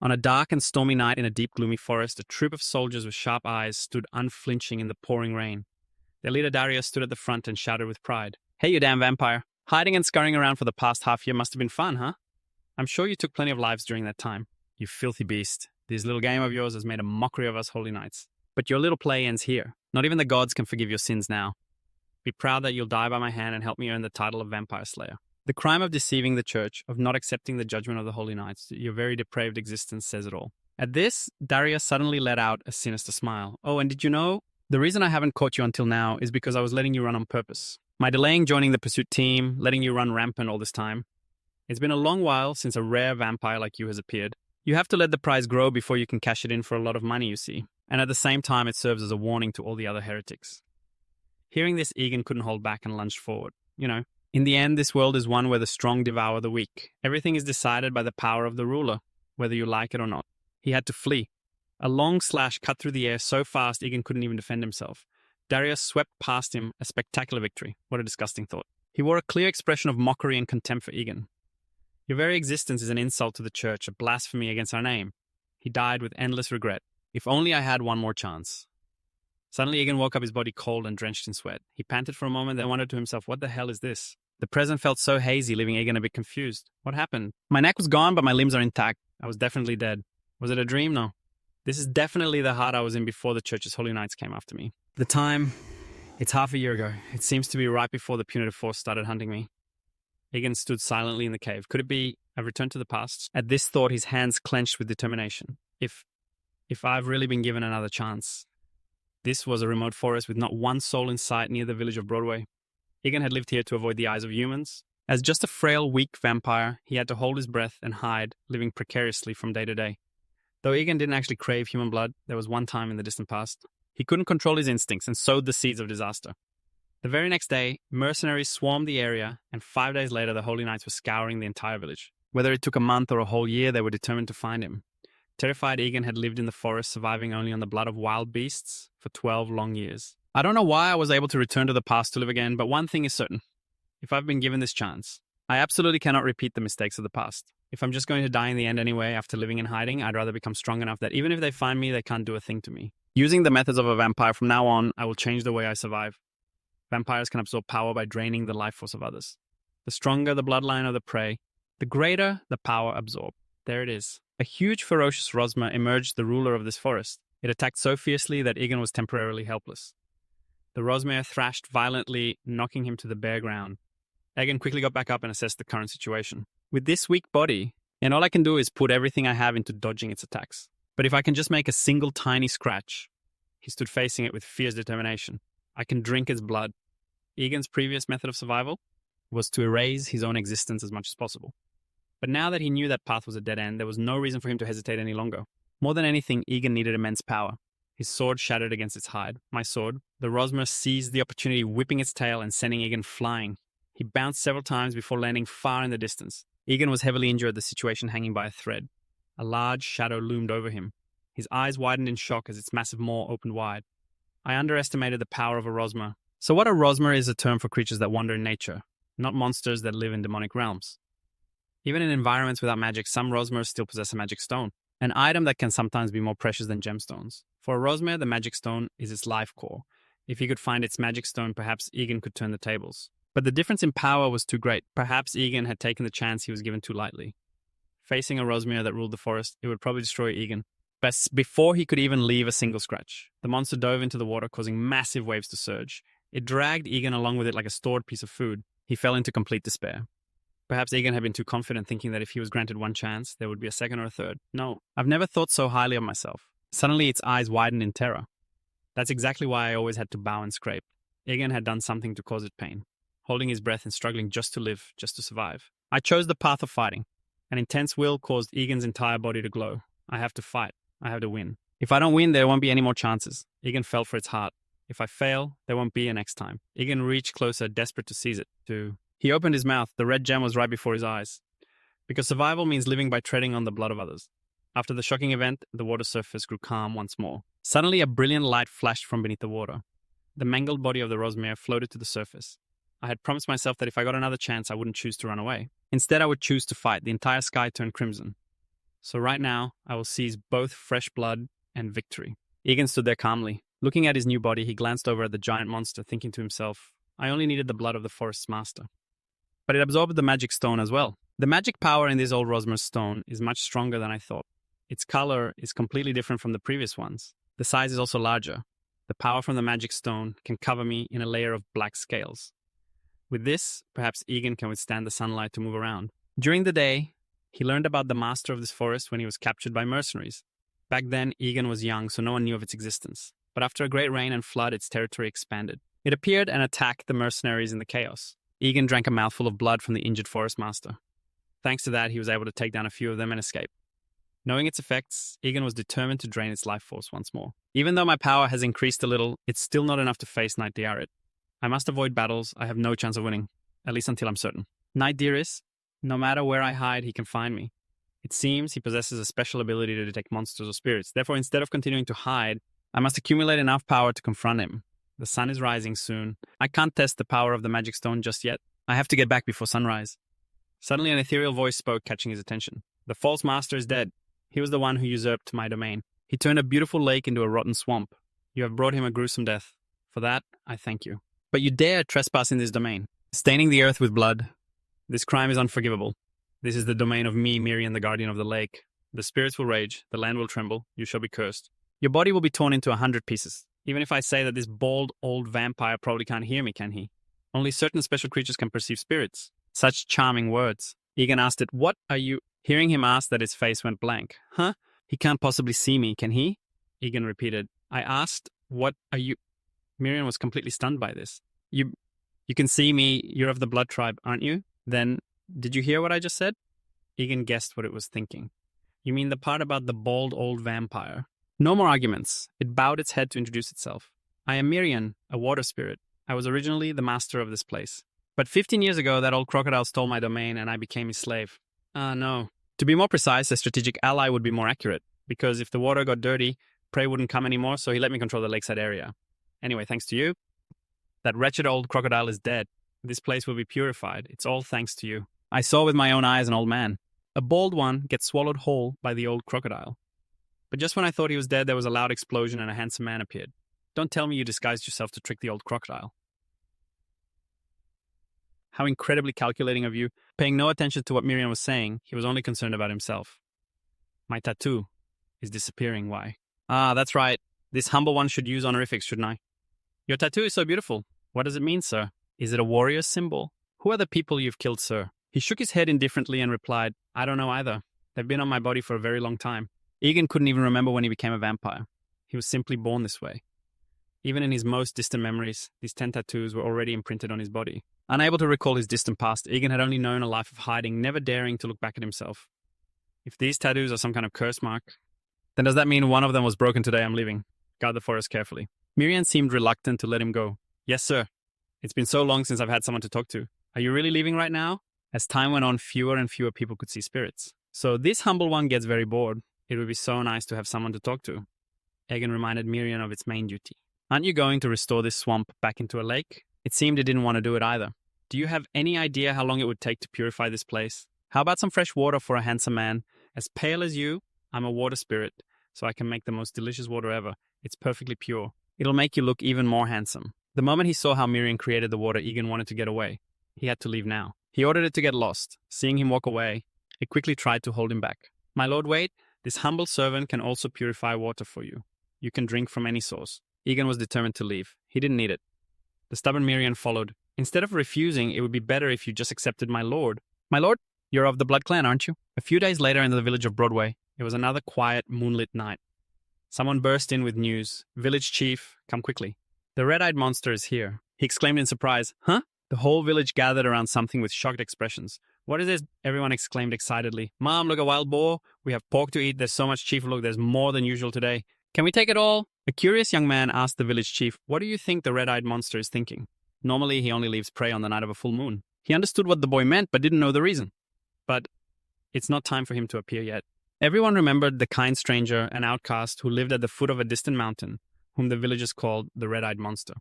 On a dark and stormy night in a deep, gloomy forest, a troop of soldiers with sharp eyes stood unflinching in the pouring rain. Their leader Darius stood at the front and shouted with pride, "Hey, you damn vampire! Hiding and scurrying around for the past half year must have been fun, huh? I'm sure you took plenty of lives during that time. You filthy beast. This little game of yours has made a mockery of us holy knights. But your little play ends here. Not even the gods can forgive your sins now. Be proud that you'll die by my hand and help me earn the title of Vampire Slayer. The crime of deceiving the church, of not accepting the judgment of the holy knights, your very depraved existence says it all." At this, Darius suddenly let out a sinister smile. "Oh, and did you know? The reason I haven't caught you until now is because I was letting you run on purpose. My delaying joining the pursuit team, letting you run rampant all this time. It's been a long while since a rare vampire like you has appeared. You have to let the prize grow before you can cash it in for a lot of money, you see. And at the same time, it serves as a warning to all the other heretics." Hearing this, Egan couldn't hold back and lunged forward. In the end, this world is one where the strong devour the weak. Everything is decided by the power of the ruler, whether you like it or not. He had to flee. A long slash cut through the air so fast Egan couldn't even defend himself. Darius swept past him, a spectacular victory. What a disgusting thought. He wore a clear expression of mockery and contempt for Egan. "Your very existence is an insult to the church, a blasphemy against our name." He died with endless regret. "If only I had one more chance." Suddenly, Egan woke up, his body cold and drenched in sweat. He panted for a moment, then wondered to himself, what the hell is this? The present felt so hazy, leaving Egan a bit confused. What happened? My neck was gone, but my limbs are intact. I was definitely dead. Was it a dream? No. This is definitely the heart I was in before the church's holy knights came after me. The time, it's half a year ago. It seems to be right before the punitive force started hunting me. Egan stood silently in the cave. Could it be I've returned to the past? At this thought, his hands clenched with determination. If I've really been given another chance. This was a remote forest with not one soul in sight near the village of Broadway. Egan had lived here to avoid the eyes of humans. As just a frail, weak vampire, he had to hold his breath and hide, living precariously from day to day. Though Egan didn't actually crave human blood, there was one time in the distant past. He couldn't control his instincts and sowed the seeds of disaster. The very next day, mercenaries swarmed the area, and 5 days later the Holy Knights were scouring the entire village. Whether it took a month or a whole year, they were determined to find him. Terrified Egan had lived in the forest, surviving only on the blood of wild beasts for 12 long years. I don't know why I was able to return to the past to live again, but one thing is certain. If I've been given this chance, I absolutely cannot repeat the mistakes of the past. If I'm just going to die in the end anyway after living in hiding, I'd rather become strong enough that even if they find me, they can't do a thing to me. Using the methods of a vampire from now on, I will change the way I survive. Vampires can absorb power by draining the life force of others. The stronger the bloodline of the prey, the greater the power absorbed. There it is. A huge, ferocious Rosmer emerged, the ruler of this forest. It attacked so fiercely that Egan was temporarily helpless. The Rosmare thrashed violently, knocking him to the bare ground. Egan quickly got back up and assessed the current situation. With this weak body, and all I can do is put everything I have into dodging its attacks. But if I can just make a single tiny scratch, he stood facing it with fierce determination. I can drink its blood. Egan's previous method of survival was to erase his own existence as much as possible. But now that he knew that path was a dead end, there was no reason for him to hesitate any longer. More than anything, Egan needed immense power. His sword shattered against its hide. My sword. The Rosmer seized the opportunity, whipping its tail and sending Egan flying. He bounced several times before landing far in the distance. Egan was heavily injured, the situation hanging by a thread. A large shadow loomed over him. His eyes widened in shock as its massive maw opened wide. I underestimated the power of a Rosmer. So what a Rosmer is a term for creatures that wander in nature, not monsters that live in demonic realms. Even in environments without magic, some Rosmers still possess a magic stone, an item that can sometimes be more precious than gemstones. For a Rosmer, the magic stone is its life core. If he could find its magic stone, perhaps Egan could turn the tables. But the difference in power was too great. Perhaps Egan had taken the chance he was given too lightly. Facing a Rosmer that ruled the forest, it would probably destroy Egan. But before he could even leave a single scratch, the monster dove into the water, causing massive waves to surge. It dragged Egan along with it like a stored piece of food. He fell into complete despair. Perhaps Egan had been too confident, thinking that if he was granted one chance, there would be a second or a third. No, I've never thought so highly of myself. Suddenly, its eyes widened in terror. That's exactly why I always had to bow and scrape. Egan had done something to cause it pain, holding his breath and struggling just to live, just to survive. I chose the path of fighting. An intense will caused Egan's entire body to glow. I have to fight. I have to win. If I don't win, there won't be any more chances. Egan felt for its heart. If I fail, there won't be a next time. Egan reached closer, desperate to seize it. He opened his mouth. The red gem was right before his eyes. Because survival means living by treading on the blood of others. After the shocking event, the water surface grew calm once more. Suddenly, a brilliant light flashed from beneath the water. The mangled body of the Rosmare floated to the surface. I had promised myself that if I got another chance, I wouldn't choose to run away. Instead, I would choose to fight. The entire sky turned crimson. So right now, I will seize both fresh blood and victory. Egan stood there calmly. Looking at his new body, he glanced over at the giant monster, thinking to himself, I only needed the blood of the forest's master. But it absorbed the magic stone as well. The magic power in this old Rosmer's stone is much stronger than I thought. Its color is completely different from the previous ones. The size is also larger. The power from the magic stone can cover me in a layer of black scales. With this, perhaps Egan can withstand the sunlight to move around. During the day, he learned about the master of this forest when he was captured by mercenaries. Back then, Egan was young, so no one knew of its existence. But after a great rain and flood, its territory expanded. It appeared and attacked the mercenaries in the chaos. Egan drank a mouthful of blood from the injured forest master. Thanks to that, he was able to take down a few of them and escape. Knowing its effects, Egan was determined to drain its life force once more. Even though my power has increased a little, it's still not enough to face Knight Diarit. I must avoid battles. I have no chance of winning, at least until I'm certain. Knight Diarit, no matter where I hide, he can find me. It seems he possesses a special ability to detect monsters or spirits. Therefore, instead of continuing to hide, I must accumulate enough power to confront him. The sun is rising soon. I can't test the power of the magic stone just yet. I have to get back before sunrise. Suddenly, an ethereal voice spoke, catching his attention. The false master is dead. He was the one who usurped my domain. He turned a beautiful lake into a rotten swamp. You have brought him a gruesome death. For that, I thank you. But you dare trespass in this domain, staining the earth with blood. This crime is unforgivable. This is the domain of me, Mirian, the guardian of the lake. The spirits will rage, the land will tremble, you shall be cursed. Your body will be torn into 100 pieces. Even if I say that this bald old vampire probably can't hear me, can he? Only certain special creatures can perceive spirits. Such charming words. Egan asked it, what are you? Hearing him ask that, his face went blank. Huh? He can't possibly see me, can he? Egan repeated. I asked, what are you? Miriam was completely stunned by this. You can see me, you're of the blood tribe, aren't you? Then, did you hear what I just said? Egan guessed what it was thinking. You mean the part about the bald old vampire? No more arguments. It bowed its head to introduce itself. I am Miriam, a water spirit. I was originally the master of this place. But 15 years ago, that old crocodile stole my domain and I became his slave. No. To be more precise, a strategic ally would be more accurate, because if the water got dirty, prey wouldn't come anymore, so he let me control the lakeside area. Anyway, thanks to you, that wretched old crocodile is dead. This place will be purified. It's all thanks to you. I saw with my own eyes an old man. A bald one gets swallowed whole by the old crocodile. But just when I thought he was dead, there was a loud explosion and a handsome man appeared. Don't tell me you disguised yourself to trick the old crocodile. How incredibly calculating of you. Paying no attention to what Miriam was saying, he was only concerned about himself. My tattoo is disappearing, why? Ah, that's right. This humble one should use honorifics, shouldn't I? Your tattoo is so beautiful. What does it mean, sir? Is it a warrior's symbol? Who are the people you've killed, sir? He shook his head indifferently and replied, I don't know either. They've been on my body for a very long time. Egan couldn't even remember when he became a vampire. He was simply born this way. Even in his most distant memories, these 10 tattoos were already imprinted on his body. Unable to recall his distant past, Egan had only known a life of hiding, never daring to look back at himself. If these tattoos are some kind of curse mark, then does that mean one of them was broken today? I'm leaving. Guard the forest carefully. Miriam seemed reluctant to let him go. Yes, sir. It's been so long since I've had someone to talk to. Are you really leaving right now? As time went on, fewer and fewer people could see spirits. So this humble one gets very bored. It would be so nice to have someone to talk to. Egan reminded Miriam of its main duty. Aren't you going to restore this swamp back into a lake? It seemed it didn't want to do it either. Do you have any idea how long it would take to purify this place? How about some fresh water for a handsome man? As pale as you, I'm a water spirit, so I can make the most delicious water ever. It's perfectly pure. It'll make you look even more handsome. The moment he saw how Miriam created the water, Egan wanted to get away. He had to leave now. He ordered it to get lost. Seeing him walk away, it quickly tried to hold him back. My lord, wait. This humble servant can also purify water for you. You can drink from any source. Egan was determined to leave. He didn't need it. The stubborn Miriam followed. Instead of refusing, it would be better if you just accepted my lord. My lord, you're of the Blood Clan, aren't you? A few days later in the village of Broadway, it was another quiet, moonlit night. Someone burst in with news. Village chief, come quickly. The red-eyed monster is here. He exclaimed in surprise. Huh? The whole village gathered around something with shocked expressions. What is this? Everyone exclaimed excitedly. Mom, look, a wild boar. We have pork to eat. There's so much, chief. Look, there's more than usual today. Can we take it all? A curious young man asked the village chief, what do you think the red-eyed monster is thinking? Normally, he only leaves prey on the night of a full moon. He understood what the boy meant, but didn't know the reason. But it's not time for him to appear yet. Everyone remembered the kind stranger, an outcast, who lived at the foot of a distant mountain, whom the villagers called the red-eyed monster.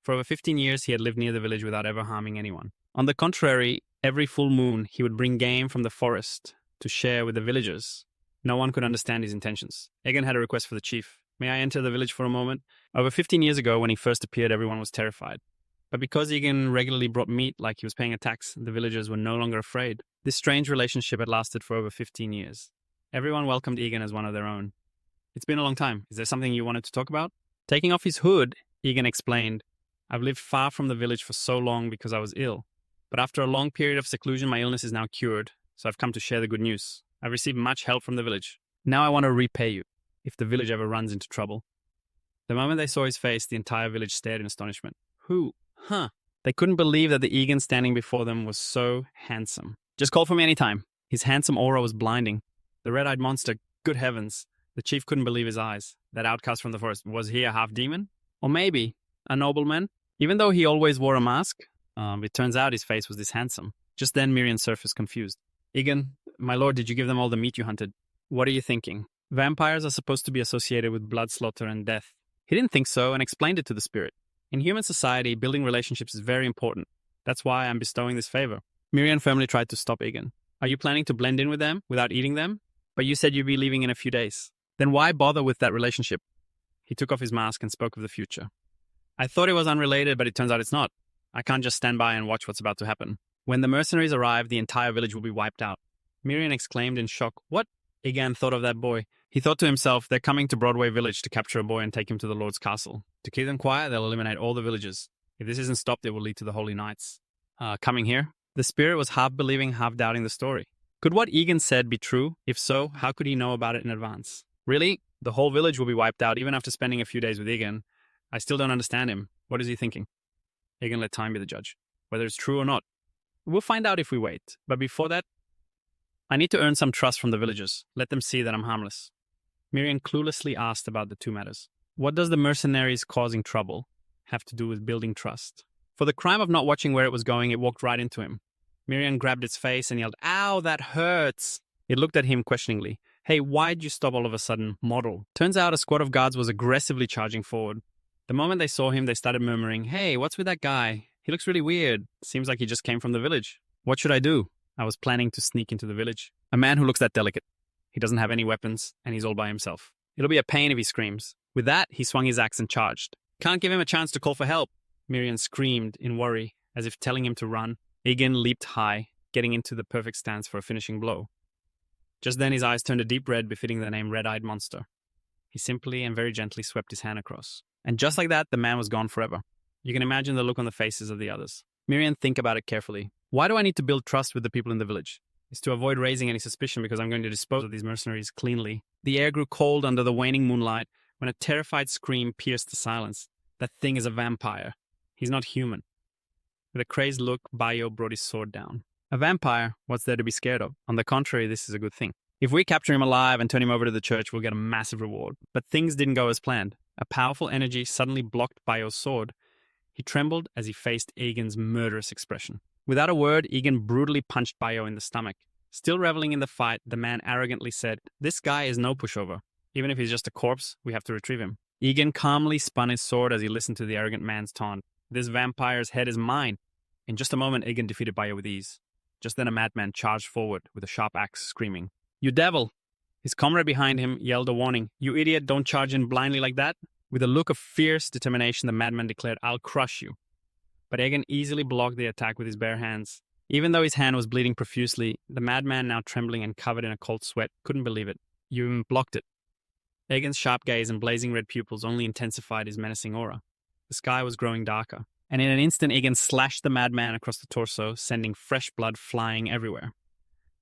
For over 15 years, he had lived near the village without ever harming anyone. On the contrary, every full moon, he would bring game from the forest to share with the villagers. No one could understand his intentions. Egan had a request for the chief. May I enter the village for a moment? Over 15 years ago, when he first appeared, everyone was terrified. But because Egan regularly brought meat like he was paying a tax, the villagers were no longer afraid. This strange relationship had lasted for over 15 years. Everyone welcomed Egan as one of their own. It's been a long time. Is there something you wanted to talk about? Taking off his hood, Egan explained, I've lived far from the village for so long because I was ill. But after a long period of seclusion, my illness is now cured, so I've come to share the good news. I've received much help from the village. Now I want to repay you, if the village ever runs into trouble. The moment they saw his face, the entire village stared in astonishment. Who? Huh. They couldn't believe that the Egan standing before them was so handsome. Just call for me anytime. His handsome aura was blinding. The red-eyed monster, good heavens. The chief couldn't believe his eyes. That outcast from the forest, was he a half-demon? Or maybe a nobleman? Even though he always wore a mask, it turns out his face was this handsome. Just then Miriam surfaced confused. Egan, my lord, did you give them all the meat you hunted? What are you thinking? Vampires are supposed to be associated with blood slaughter and death. He didn't think so and explained it to the spirit. In human society, building relationships is very important. That's why I'm bestowing this favor. Miriam firmly tried to stop Egan. Are you planning to blend in with them without eating them? But you said you'd be leaving in a few days. Then why bother with that relationship? He took off his mask and spoke of the future. I thought it was unrelated, but it turns out it's not. I can't just stand by and watch what's about to happen. When the mercenaries arrive, the entire village will be wiped out. Miriam exclaimed in shock, What? Egan thought of that boy. He thought to himself, they're coming to Broadway Village to capture a boy and take him to the Lord's castle. To keep them quiet, they'll eliminate all the villagers. If this isn't stopped, it will lead to the Holy Knights. Coming here? The spirit was half believing, half doubting the story. Could what Egan said be true? If so, how could he know about it in advance? Really? The whole village will be wiped out even after spending a few days with Egan. I still don't understand him. What is he thinking? Egan let time be the judge. Whether it's true or not. We'll find out if we wait. But before that, I need to earn some trust from the villagers. Let them see that I'm harmless. Miriam cluelessly asked about the two matters. What does the mercenaries causing trouble have to do with building trust? For the crime of not watching where it was going, it walked right into him. Miriam grabbed its face and yelled, Ow, that hurts! It looked at him questioningly. Hey, why'd you stop all of a sudden, model? Turns out a squad of guards was aggressively charging forward. The moment they saw him, they started murmuring, Hey, what's with that guy? He looks really weird. Seems like he just came from the village. What should I do? I was planning to sneak into the village. A man who looks that delicate. He doesn't have any weapons, and he's all by himself. It'll be a pain if he screams. With that, he swung his axe and charged. Can't give him a chance to call for help. Miriam screamed in worry, as if telling him to run. Egan leaped high, getting into the perfect stance for a finishing blow. Just then his eyes turned a deep red befitting the name Red-Eyed Monster. He simply and very gently swept his hand across. And just like that, the man was gone forever. You can imagine the look on the faces of the others. Miriam, think about it carefully. Why do I need to build trust with the people in the village? It's to avoid raising any suspicion because I'm going to dispose of these mercenaries cleanly. The air grew cold under the waning moonlight when a terrified scream pierced the silence. That thing is a vampire. He's not human. With a crazed look, Bayo brought his sword down. A vampire? What's there to be scared of? On the contrary, this is a good thing. If we capture him alive and turn him over to the church, we'll get a massive reward. But things didn't go as planned. A powerful energy suddenly blocked Bayo's sword. He trembled as he faced Egan's murderous expression. Without a word, Egan brutally punched Bayo in the stomach. Still reveling in the fight, the man arrogantly said, This guy is no pushover. Even if he's just a corpse, we have to retrieve him. Egan calmly spun his sword as he listened to the arrogant man's taunt. This vampire's head is mine. In just a moment, Egan defeated Bayo with ease. Just then a madman charged forward with a sharp axe, screaming, You devil! His comrade behind him yelled a warning. You idiot, don't charge in blindly like that. With a look of fierce determination, the madman declared, I'll crush you. But Egan easily blocked the attack with his bare hands. Even though his hand was bleeding profusely, the madman, now trembling and covered in a cold sweat, couldn't believe it. You blocked it. Egan's sharp gaze and blazing red pupils only intensified his menacing aura. The sky was growing darker, and in an instant Egan slashed the madman across the torso, sending fresh blood flying everywhere.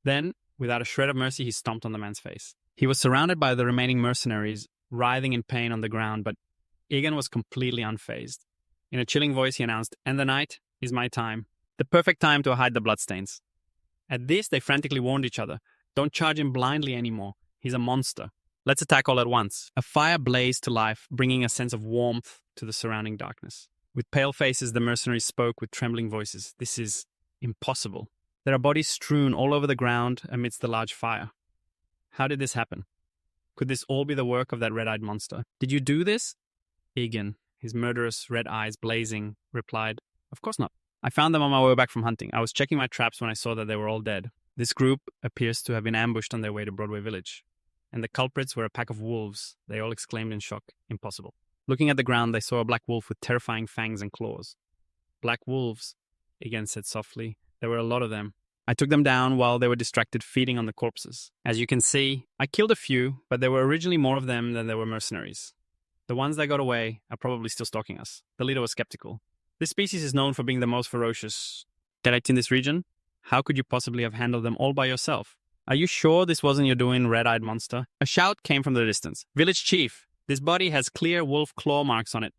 Then, without a shred of mercy, he stomped on the man's face. He was surrounded by the remaining mercenaries, writhing in pain on the ground, but Egan was completely unfazed. In a chilling voice, he announced, And the night is my time. The perfect time to hide the bloodstains. At this, they frantically warned each other. Don't charge him blindly anymore. He's a monster. Let's attack all at once. A fire blazed to life, bringing a sense of warmth to the surrounding darkness. With pale faces, the mercenaries spoke with trembling voices. This is impossible. There are bodies strewn all over the ground amidst the large fire. How did this happen? Could this all be the work of that red-eyed monster? Did you do this? Egan, his murderous red eyes blazing, replied, Of course not. I found them on my way back from hunting. I was checking my traps when I saw that they were all dead. This group appears to have been ambushed on their way to Broadway Village. and the culprits were a pack of wolves. They all exclaimed in shock. Impossible. Looking at the ground, they saw a black wolf with terrifying fangs and claws. Black wolves, Egan said softly. There were a lot of them. I took them down while they were distracted feeding on the corpses. As you can see, I killed a few, but there were originally more of them than there were mercenaries. The ones that got away are probably still stalking us. The leader was skeptical. This species is known for being the most ferocious. In this region? How could you possibly have handled them all by yourself? Are you sure this wasn't your doing, red-eyed monster? A shout came from the distance. Village chief, this body has clear wolf claw marks on it.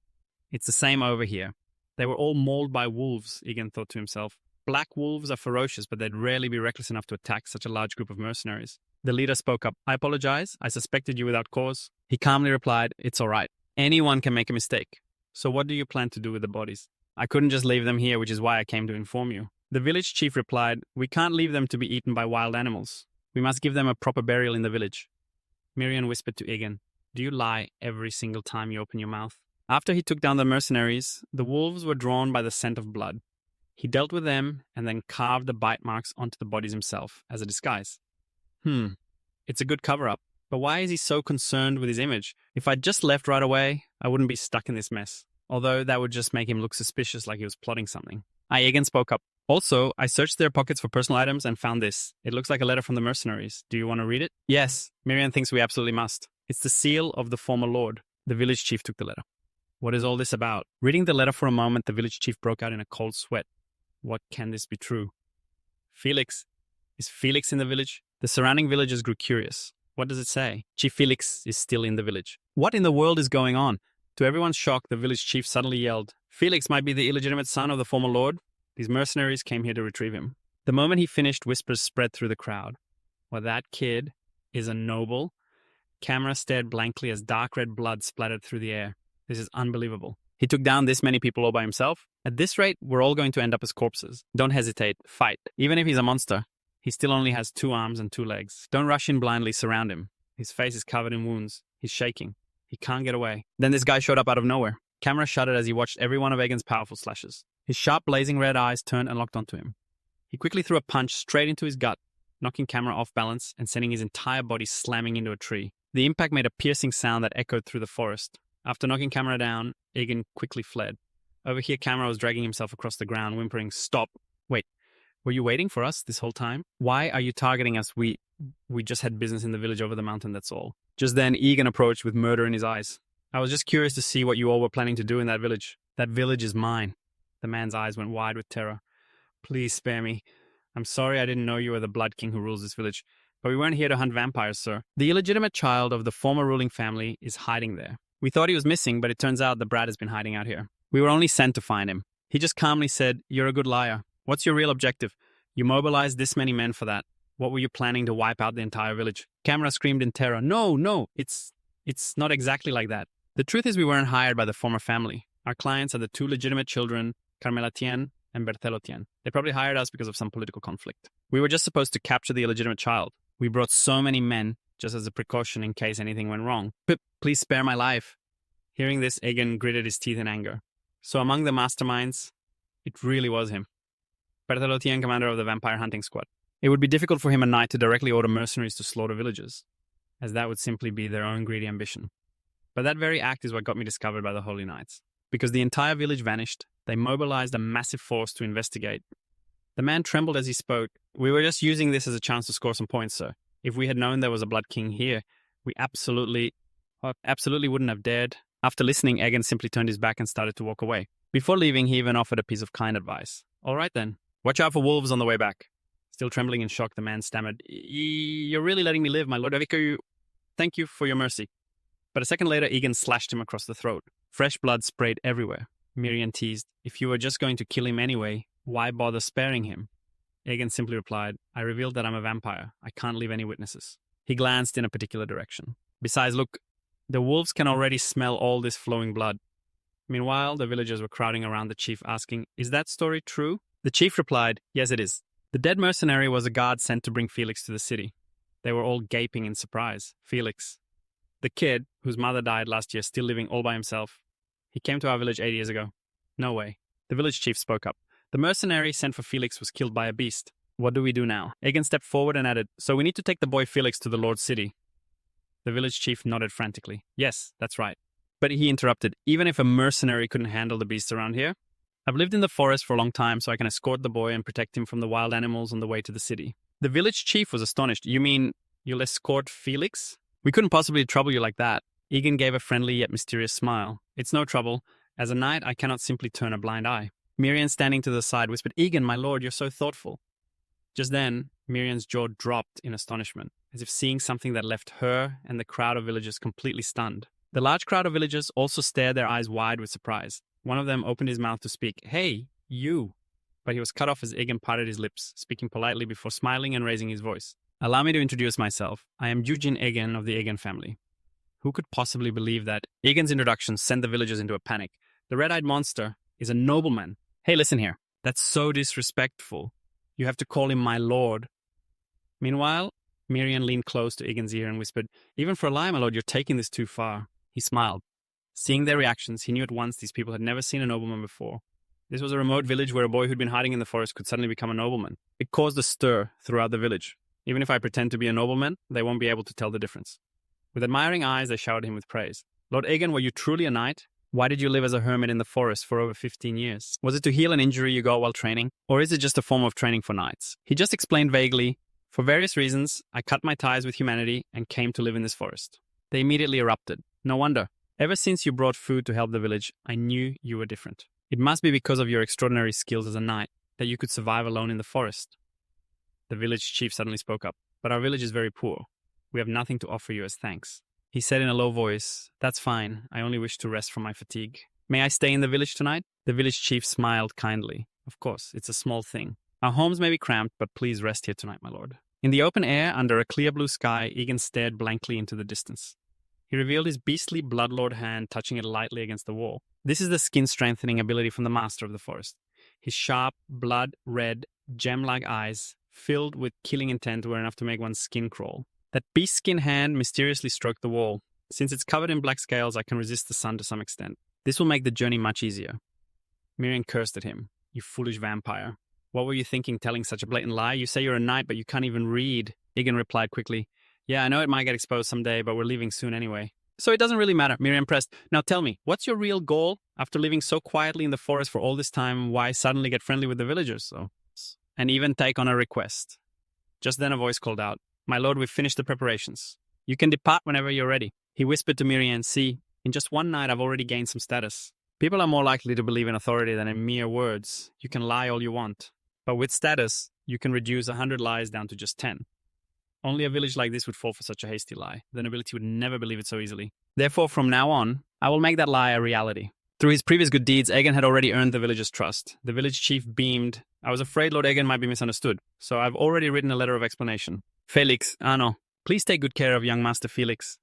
It's the same over here. They were all mauled by wolves, Egan thought to himself. Black wolves are ferocious, but they'd rarely be reckless enough to attack such a large group of mercenaries. The leader spoke up. I apologize. I suspected you without cause. He calmly replied, it's all right. Anyone can make a mistake. So what do you plan to do with the bodies? I couldn't just leave them here, which is why I came to inform you. The village chief replied, we can't leave them to be eaten by wild animals. We must give them a proper burial in the village. Miriam whispered to Egan, do you lie every single time you open your mouth? After he took down the mercenaries, the wolves were drawn by the scent of blood. He dealt with them and then carved the bite marks onto the bodies himself as a disguise. It's a good cover-up. But why is he so concerned with his image? If I'd just left right away, I wouldn't be stuck in this mess. Although that would just make him look suspicious like he was plotting something. Egan spoke up. Also, I searched their pockets for personal items and found this. It looks like a letter from the mercenaries. Do you want to read it? Yes, Miriam thinks we absolutely must. It's the seal of the former lord. The village chief took the letter. What is all this about? Reading the letter for a moment, the village chief broke out in a cold sweat. What can this be true? Felix. Is Felix in the village? The surrounding villagers grew curious. What does it say? Chief Felix is still in the village. What in the world is going on? To everyone's shock, the village chief suddenly yelled, Felix might be the illegitimate son of the former lord. These mercenaries came here to retrieve him. The moment he finished, whispers spread through the crowd. Well, that kid is a noble. Camera stared blankly as dark red blood splattered through the air. This is unbelievable. He took down this many people all by himself? At this rate, we're all going to end up as corpses. Don't hesitate. Fight. Even if he's a monster, he still only has 2 arms and 2 legs. Don't rush in blindly. Surround him. His face is covered in wounds. He's shaking. He can't get away. Then this guy showed up out of nowhere. Camera shuddered as he watched every one of Egan's powerful slashes. His sharp, blazing red eyes turned and locked onto him. He quickly threw a punch straight into his gut, knocking Camera off balance and sending his entire body slamming into a tree. The impact made a piercing sound that echoed through the forest. After knocking Camera down, Egan quickly fled. Over here, Camera was dragging himself across the ground, whimpering, Stop! Wait, were you waiting for us this whole time? Why are you targeting us? We just had business in the village over the mountain, that's all. Just then, Egan approached with murder in his eyes. I was just curious to see what you all were planning to do in that village. That village is mine. The man's eyes went wide with terror. Please spare me. I'm sorry I didn't know you were the Blood King who rules this village. But we weren't here to hunt vampires, sir. The illegitimate child of the former ruling family is hiding there. We thought he was missing, but it turns out the brat has been hiding out here. We were only sent to find him. He just calmly said, You're a good liar. What's your real objective? You mobilized this many men for that. What were you planning to wipe out the entire village? Camera screamed in terror. No, it's not exactly like that. The truth is we weren't hired by the former family. Our clients are the 2 legitimate children, Carmela Tien and Berthello Tien. They probably hired us because of some political conflict. We were just supposed to capture the illegitimate child. We brought so many men just as a precaution in case anything went wrong. Please spare my life. Hearing this, Egan gritted his teeth in anger. So among the masterminds, it really was him. Berthello Tien, commander of the vampire hunting squad. It would be difficult for him at night to directly order mercenaries to slaughter villagers, as that would simply be their own greedy ambition. But that very act is what got me discovered by the Holy Knights. Because the entire village vanished, they mobilized a massive force to investigate. The man trembled as he spoke. We were just using this as a chance to score some points, sir. If we had known there was a Blood King here, we absolutely wouldn't have dared. After listening, Egan simply turned his back and started to walk away. Before leaving, he even offered a piece of kind advice. All right then, watch out for wolves on the way back. Still trembling in shock, the man stammered, You're really letting me live, my lord. Thank you for your mercy. But a second later, Egan slashed him across the throat. Fresh blood sprayed everywhere. Miriam teased, If you were just going to kill him anyway, why bother sparing him? Egan simply replied, I revealed that I'm a vampire. I can't leave any witnesses. He glanced in a particular direction. Besides, look, the wolves can already smell all this flowing blood. Meanwhile, the villagers were crowding around the chief asking, Is that story true? The chief replied, Yes, it is. The dead mercenary was a guard sent to bring Felix to the city. They were all gaping in surprise. Felix, the kid, whose mother died last year, still living all by himself. He came to our village 8 years ago. No way. The village chief spoke up. The mercenary sent for Felix was killed by a beast. What do we do now? Egan stepped forward and added, So we need to take the boy Felix to the Lord's city. The village chief nodded frantically. Yes, that's right. But he interrupted. Even if a mercenary couldn't handle the beasts around here, I've lived in the forest for a long time, so I can escort the boy and protect him from the wild animals on the way to the city. The village chief was astonished. You mean you'll escort Felix? We couldn't possibly trouble you like that. Egan gave a friendly yet mysterious smile. It's no trouble. As a knight, I cannot simply turn a blind eye. Miriam, standing to the side, whispered, Egan, my lord, you're so thoughtful. Just then, Miriam's jaw dropped in astonishment, as if seeing something that left her and the crowd of villagers completely stunned. The large crowd of villagers also stared their eyes wide with surprise. One of them opened his mouth to speak, Hey, you! But he was cut off as Egan parted his lips, speaking politely before smiling and raising his voice. Allow me to introduce myself. I am Jujin Egan of the Egan family. Who could possibly believe that? Egan's introduction sent the villagers into a panic. The red-eyed monster is a nobleman. Hey, listen here. That's so disrespectful. You have to call him my lord. Meanwhile, Miriam leaned close to Egan's ear and whispered, Even for a lie, my lord, you're taking this too far. He smiled. Seeing their reactions, he knew at once these people had never seen a nobleman before. This was a remote village where a boy who'd been hiding in the forest could suddenly become a nobleman. It caused a stir throughout the village. Even if I pretend to be a nobleman, they won't be able to tell the difference. With admiring eyes, they showered him with praise. Lord Egan, were you truly a knight? Why did you live as a hermit in the forest for over 15 years? Was it to heal an injury you got while training? Or is it just a form of training for knights? He just explained vaguely, For various reasons, I cut my ties with humanity and came to live in this forest. They immediately erupted. No wonder. Ever since you brought food to help the village, I knew you were different. It must be because of your extraordinary skills as a knight that you could survive alone in the forest. The village chief suddenly spoke up. But our village is very poor. We have nothing to offer you as thanks. He said in a low voice, That's fine. I only wish to rest from my fatigue. May I stay in the village tonight? The village chief smiled kindly. Of course, it's a small thing. Our homes may be cramped, but please rest here tonight, my lord. In the open air, under a clear blue sky, Egan stared blankly into the distance. He revealed his beastly bloodlord hand, touching it lightly against the wall. This is the skin-strengthening ability from the master of the forest. His sharp, blood-red, gem-like eyes, filled with killing intent, were enough to make one's skin crawl. That beast-skin hand mysteriously stroked the wall. Since it's covered in black scales, I can resist the sun to some extent. This will make the journey much easier. Miriam cursed at him. You foolish vampire. What were you thinking telling such a blatant lie? You say you're a knight, but you can't even read. Egan replied quickly. Yeah, I know it might get exposed someday, but we're leaving soon anyway. So it doesn't really matter, Miriam pressed. Now tell me, what's your real goal? After living so quietly in the forest for all this time, why suddenly get friendly with the villagers? And even take on a request. Just then a voice called out, My lord, we've finished the preparations. You can depart whenever you're ready. He whispered to Miriam, See, in just one night I've already gained some status. People are more likely to believe in authority than in mere words. You can lie all you want. But with status, you can reduce 100 lies down to just 10. Only a village like this would fall for such a hasty lie. The nobility would never believe it so easily. Therefore, from now on, I will make that lie a reality. Through his previous good deeds, Egan had already earned the villagers' trust. The village chief beamed. I was afraid Lord Egan might be misunderstood, so I've already written a letter of explanation. Felix, no. Please take good care of young Master Felix.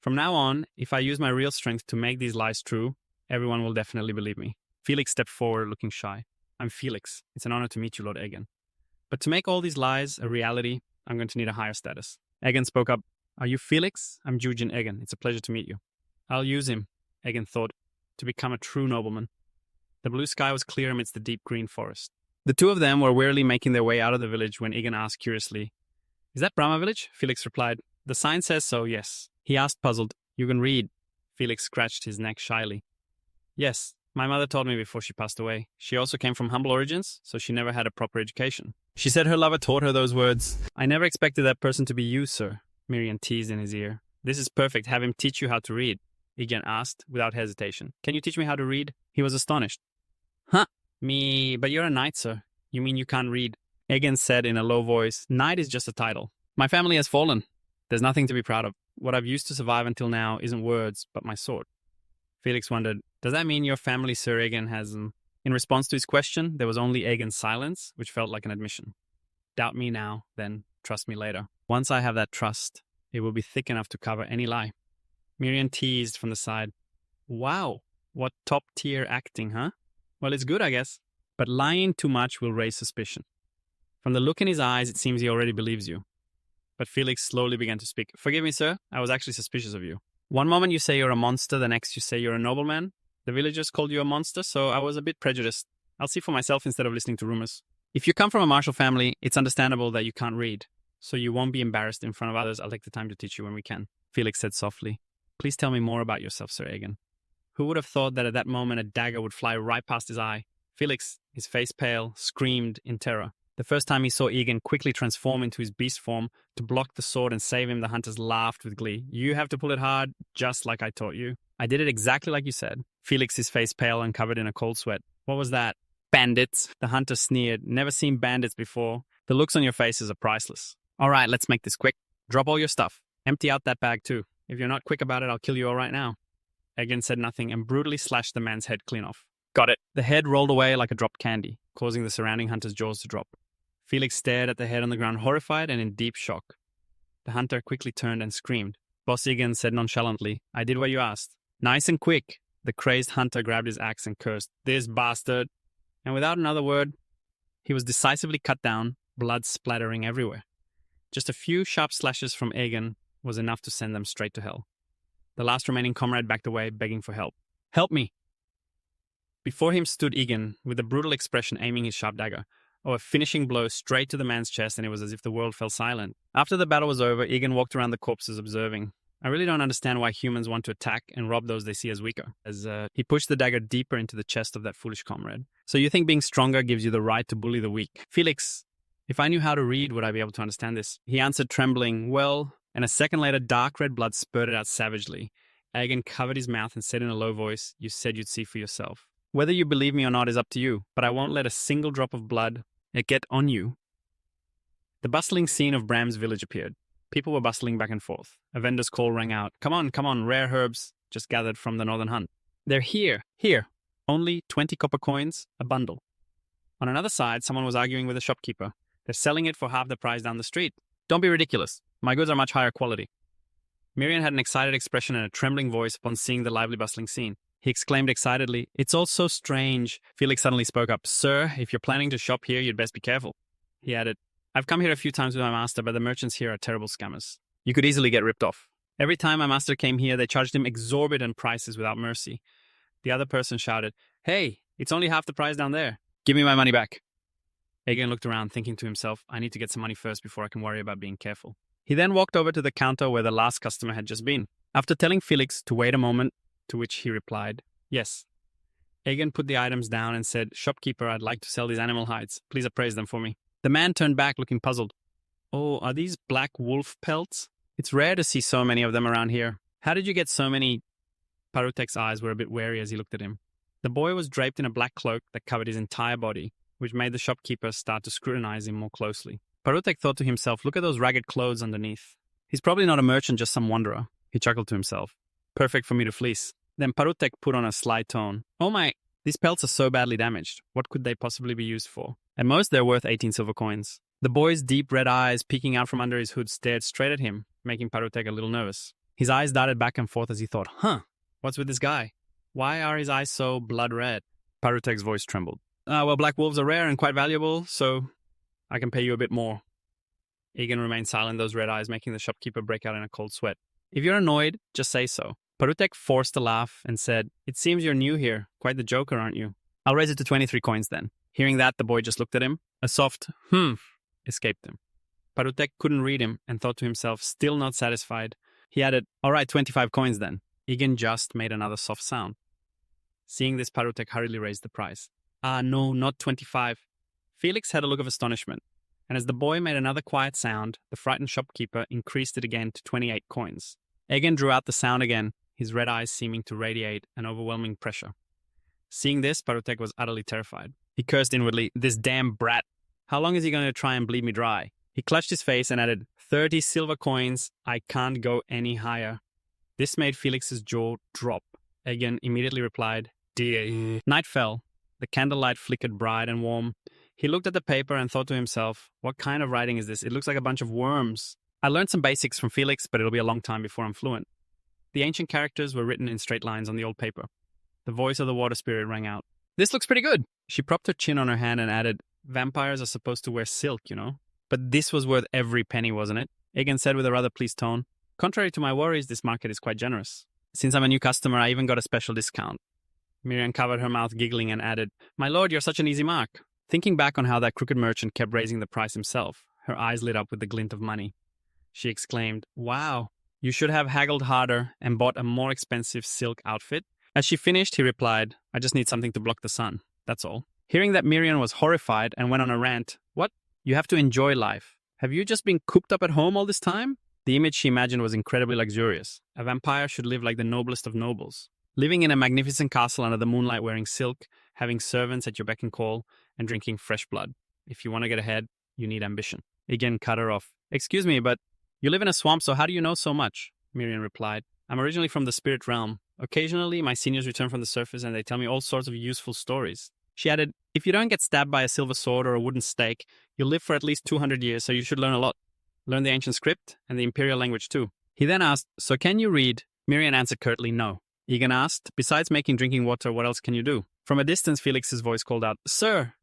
From now on, if I use my real strength to make these lies true, everyone will definitely believe me. Felix stepped forward, looking shy. I'm Felix. It's an honor to meet you, Lord Egan. But to make all these lies a reality, I'm going to need a higher status. Egan spoke up. Are you Felix? I'm Jujin Egan. It's a pleasure to meet you. I'll use him, Egan thought, to become a true nobleman. The blue sky was clear amidst the deep green forest. The two of them were wearily making their way out of the village when Egan asked curiously, Is that Brahma village? Felix replied, The sign says so, yes. He asked puzzled, You can read? Felix scratched his neck shyly. Yes, my mother told me before she passed away. She also came from humble origins, so she never had a proper education. She said her lover taught her those words. I never expected that person to be you, sir, Miriam teased in his ear. This is perfect. Have him teach you how to read, Egan asked without hesitation. Can you teach me how to read? He was astonished. Huh, me, but you're a knight, sir. You mean you can't read? Egan said in a low voice, Knight is just a title. My family has fallen. There's nothing to be proud of. What I've used to survive until now isn't words, but my sword. Felix wondered, does that mean your family, Sir Egan, has... In response to his question, there was only Egan's silence, which felt like an admission. Doubt me now, then trust me later. Once I have that trust, it will be thick enough to cover any lie. Miriam teased from the side. Wow, what top-tier acting, huh? Well, it's good, I guess. But lying too much will raise suspicion. From the look in his eyes, it seems he already believes you. But Felix slowly began to speak. Forgive me, sir, I was actually suspicious of you. One moment you say you're a monster, the next you say you're a nobleman. The villagers called you a monster, so I was a bit prejudiced. I'll see for myself instead of listening to rumors. If you come from a martial family, it's understandable that you can't read. So you won't be embarrassed in front of others. I'll take the time to teach you when we can. Felix said softly. Please tell me more about yourself, Sir Aegon. Who would have thought that at that moment a dagger would fly right past his eye? Felix, his face pale, screamed in terror. The first time he saw Aegon quickly transform into his beast form to block the sword and save him, the hunters laughed with glee. You have to pull it hard, just like I taught you. I did it exactly like you said. Felix, his face pale and covered in a cold sweat. What was that? Bandits. The hunter sneered. Never seen bandits before. The looks on your faces are priceless. All right, let's make this quick. Drop all your stuff. Empty out that bag too. If you're not quick about it, I'll kill you all right now. Aegon said nothing and brutally slashed the man's head clean off. Got it. The head rolled away like a dropped candy, causing the surrounding hunter's jaws to drop. Felix stared at the head on the ground, horrified and in deep shock. The hunter quickly turned and screamed. Boss Aegon said nonchalantly, I did what you asked. Nice and quick. The crazed hunter grabbed his axe and cursed, This bastard. And without another word, he was decisively cut down, blood splattering everywhere. Just a few sharp slashes from Aegon was enough to send them straight to hell. The last remaining comrade backed away, begging for help. Help me! Before him stood Aegon, with a brutal expression aiming his sharp dagger. A finishing blow straight to the man's chest, and it was as if the world fell silent. After the battle was over, Aegon walked around the corpses observing. I really don't understand why humans want to attack and rob those they see as weaker. As he pushed the dagger deeper into the chest of that foolish comrade. So you think being stronger gives you the right to bully the weak? Felix, if I knew how to read, would I be able to understand this? He answered, trembling, well, and a second later, dark red blood spurted out savagely. Aegon covered his mouth and said in a low voice, You said you'd see for yourself. Whether you believe me or not is up to you, but I won't let a single drop of blood get on you. The bustling scene of Bram's village appeared. People were bustling back and forth. A vendor's call rang out. Come on, rare herbs just gathered from the northern hunt. They're here. Only 20 copper coins, a bundle. On another side, someone was arguing with a shopkeeper. They're selling it for half the price down the street. Don't be ridiculous. My goods are much higher quality. Miriam had an excited expression and a trembling voice upon seeing the lively bustling scene. He exclaimed excitedly, It's all so strange. Felix suddenly spoke up. Sir, if you're planning to shop here, you'd best be careful. He added, I've come here a few times with my master, but the merchants here are terrible scammers. You could easily get ripped off. Every time my master came here, they charged him exorbitant prices without mercy. The other person shouted, Hey, it's only half the price down there. Give me my money back. Aegon looked around, thinking to himself, I need to get some money first before I can worry about being careful. He then walked over to the counter where the last customer had just been. After telling Felix to wait a moment, to which he replied, Yes. Aegon put the items down and said, Shopkeeper, I'd like to sell these animal hides. Please appraise them for me. The man turned back looking puzzled. Oh, are these black wolf pelts? It's rare to see so many of them around here. How did you get so many? Parutek's eyes were a bit wary as he looked at him. The boy was draped in a black cloak that covered his entire body, which made the shopkeeper start to scrutinize him more closely. Parutek thought to himself, look at those ragged clothes underneath. He's probably not a merchant, just some wanderer. He chuckled to himself. Perfect for me to fleece. Then Parutek put on a sly tone. Oh my, these pelts are so badly damaged. What could they possibly be used for? At most, they're worth 18 silver coins. The boy's deep red eyes peeking out from under his hood stared straight at him, making Parutek a little nervous. His eyes darted back and forth as he thought, what's with this guy? Why are his eyes so blood red? Parutek's voice trembled. Well, black wolves are rare and quite valuable, so I can pay you a bit more. Aegon remained silent, those red eyes making the shopkeeper break out in a cold sweat. If you're annoyed, just say so. Parutek forced a laugh and said, It seems you're new here. Quite the joker, aren't you? I'll raise it to 23 coins then. Hearing that, the boy just looked at him. A soft, escaped him. Parutek couldn't read him and thought to himself, still not satisfied. He added, All right, 25 coins then. Aegon just made another soft sound. Seeing this, Parutek hurriedly raised the price. No, not 25. Felix had a look of astonishment, and as the boy made another quiet sound, the frightened shopkeeper increased it again to 28 coins. Aegon drew out the sound again, his red eyes seeming to radiate an overwhelming pressure. Seeing this, Parutek was utterly terrified. He cursed inwardly, This damn brat! How long is he going to try and bleed me dry? He clutched his face and added, 30 silver coins, I can't go any higher. This made Felix's jaw drop. Aegon immediately replied, Dear. Night fell. The candlelight flickered bright and warm. He looked at the paper and thought to himself, what kind of writing is this? It looks like a bunch of worms. I learned some basics from Felix, but it'll be a long time before I'm fluent. The ancient characters were written in straight lines on the old paper. The voice of the water spirit rang out. This looks pretty good. She propped her chin on her hand and added, Vampires are supposed to wear silk, you know. But this was worth every penny, wasn't it? Aegon said with a rather pleased tone. Contrary to my worries, this market is quite generous. Since I'm a new customer, I even got a special discount. Miriam covered her mouth giggling and added, My lord, you're such an easy mark. Thinking back on how that crooked merchant kept raising the price himself, Her eyes lit up with the glint of money. She exclaimed, "Wow, you should have haggled harder and bought a more expensive silk outfit." As she finished, he replied, "I just need something to block the sun. That's all." Hearing that, Miriam was horrified and went on a rant. "What? You have to enjoy life. Have you just been cooped up at home all this time?" The image she imagined was incredibly luxurious. A vampire should live like the noblest of nobles, living in a magnificent castle under the moonlight, wearing silk, having servants at your beck and call, and drinking fresh blood. If you want to get ahead, you need ambition. Egan cut her off. "Excuse me, but you live in a swamp, so how do you know so much?" Miriam replied, "I'm originally from the spirit realm. Occasionally, my seniors return from the surface and they tell me all sorts of useful stories." She added, "If you don't get stabbed by a silver sword or a wooden stake, you'll live for at least 200 years, so you should learn a lot. Learn the ancient script and the imperial language too." He then asked, "So can you read?" Miriam answered curtly, "No." Egan asked, "Besides making drinking water, what else can you do?" From a distance, Felix's voice called out, "Sir!"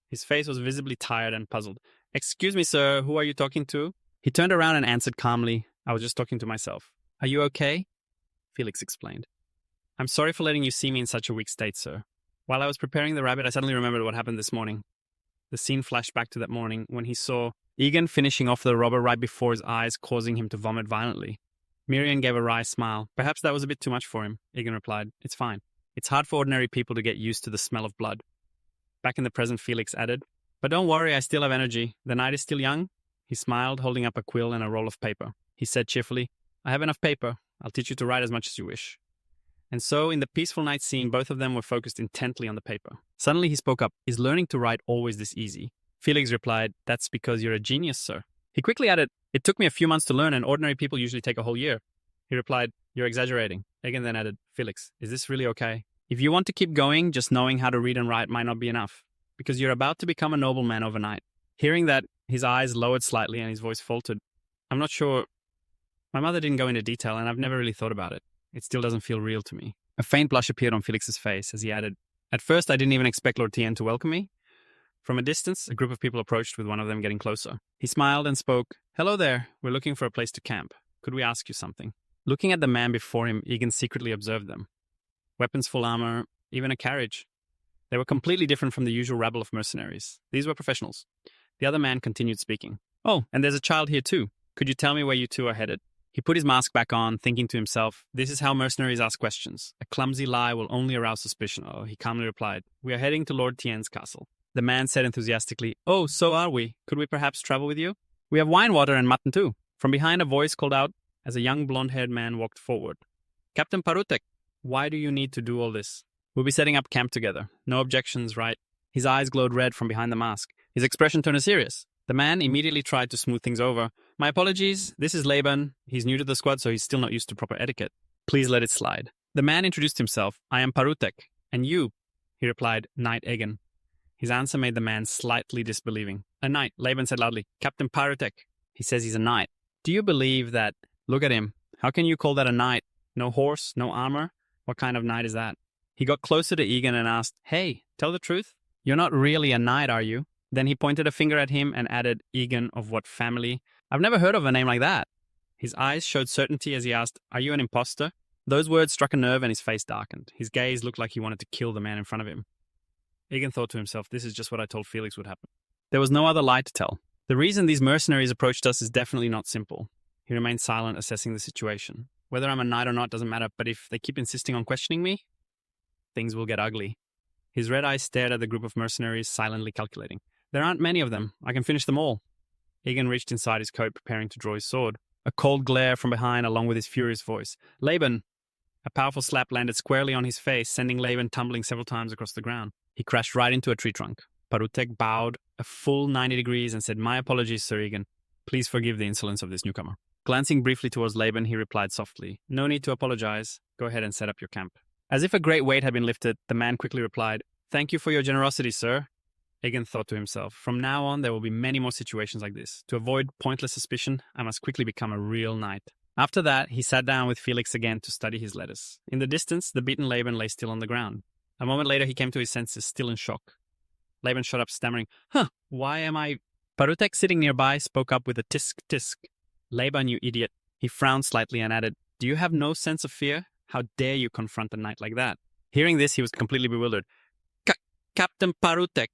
His face was visibly tired and puzzled. "Excuse me, sir, who are you talking to?" He turned around and answered calmly, "I was just talking to myself." "Are you okay?" Felix explained. "I'm sorry for letting you see me in such a weak state, sir. While I was preparing the rabbit, I suddenly remembered what happened this morning." The scene flashed back to that morning when he saw Egan finishing off the robber right before his eyes, causing him to vomit violently. Miriam gave a wry smile. "Perhaps that was a bit too much for him," Egan replied. "It's fine. It's hard for ordinary people to get used to the smell of blood." Back in the present, Felix added, "But don't worry, I still have energy. The night is still young." He smiled, holding up a quill and a roll of paper. He said cheerfully, "I have enough paper. I'll teach you to write as much as you wish." And so, in the peaceful night scene, both of them were focused intently on the paper. Suddenly he spoke up, "Is learning to write always this easy?" Felix replied, "That's because you're a genius, sir." He quickly added, "It took me a few months to learn, and ordinary people usually take a whole year." He replied, "You're exaggerating." Egan then added, "Felix, is this really okay? If you want to keep going, just knowing how to read and write might not be enough, because you're about to become a nobleman overnight." Hearing that, his eyes lowered slightly and his voice faltered. "I'm not sure. My mother didn't go into detail, and I've never really thought about it. It still doesn't feel real to me." A faint blush appeared on Felix's face as he added, "At first, I didn't even expect Lord Tien to welcome me." From a distance, a group of people approached, with one of them getting closer. He smiled and spoke, "Hello there. We're looking for a place to camp. Could we ask you something?" Looking at the man before him, Egan secretly observed them. Weapons, full armor, even a carriage. They were completely different from the usual rabble of mercenaries. These were professionals. The other man continued speaking. "Oh, and there's a child here too. Could you tell me where you two are headed?" He put his mask back on, thinking to himself, "This is how mercenaries ask questions. A clumsy lie will only arouse suspicion." Oh, he calmly replied, "We are heading to Lord Tien's castle." The man said enthusiastically, "Oh, so are we. Could we perhaps travel with you? We have wine, water, and mutton too." From behind, a voice called out as a young blonde-haired man walked forward. "Captain Parutek, why do you need to do all this? We'll be setting up camp together. No objections, right?" His eyes glowed red from behind the mask. His expression turned serious. The man immediately tried to smooth things over. "My apologies. This is Laban. He's new to the squad, so he's still not used to proper etiquette. Please let it slide." The man introduced himself. "I am Parutek. And you?" He replied, "Knight Egan." His answer made the man slightly disbelieving. "A knight," Laban said loudly. "Captain Parutek. He says he's a knight. Do you believe that? Look at him. How can you call that a knight? No horse, no armor? What kind of knight is that?" He got closer to Egan and asked, "Hey, tell the truth. You're not really a knight, are you?" Then he pointed a finger at him and added, "Egan of what family? I've never heard of a name like that." His eyes showed certainty as he asked, "Are you an imposter?" Those words struck a nerve and his face darkened. His gaze looked like he wanted to kill the man in front of him. Egan thought to himself, this is just what I told Felix would happen. There was no other lie to tell. The reason these mercenaries approached us is definitely not simple. He remained silent, assessing the situation. Whether I'm a knight or not doesn't matter, but if they keep insisting on questioning me, things will get ugly. His red eyes stared at the group of mercenaries, silently calculating. There aren't many of them. I can finish them all. Egan reached inside his coat, preparing to draw his sword. A cold glare from behind, along with his furious voice. "Laban!" A powerful slap landed squarely on his face, sending Laban tumbling several times across the ground. He crashed right into a tree trunk. Parutek bowed a full 90 degrees and said, "My apologies, Sir Egan. Please forgive the insolence of this newcomer." Glancing briefly towards Laban, he replied softly, "No need to apologize. Go ahead and set up your camp." As if a great weight had been lifted, the man quickly replied, "Thank you for your generosity, sir." Egan thought to himself, from now on there will be many more situations like this. To avoid pointless suspicion, I must quickly become a real knight. After that, he sat down with Felix again to study his letters. In the distance, the beaten Laban lay still on the ground. A moment later, he came to his senses, still in shock. Laban shot up, stammering, why am I... Parutek, sitting nearby, spoke up with a tisk tisk. "Laban, you idiot." He frowned slightly and added, "Do you have no sense of fear? How dare you confront a knight like that?" Hearing this, he was completely bewildered. Captain Parutek.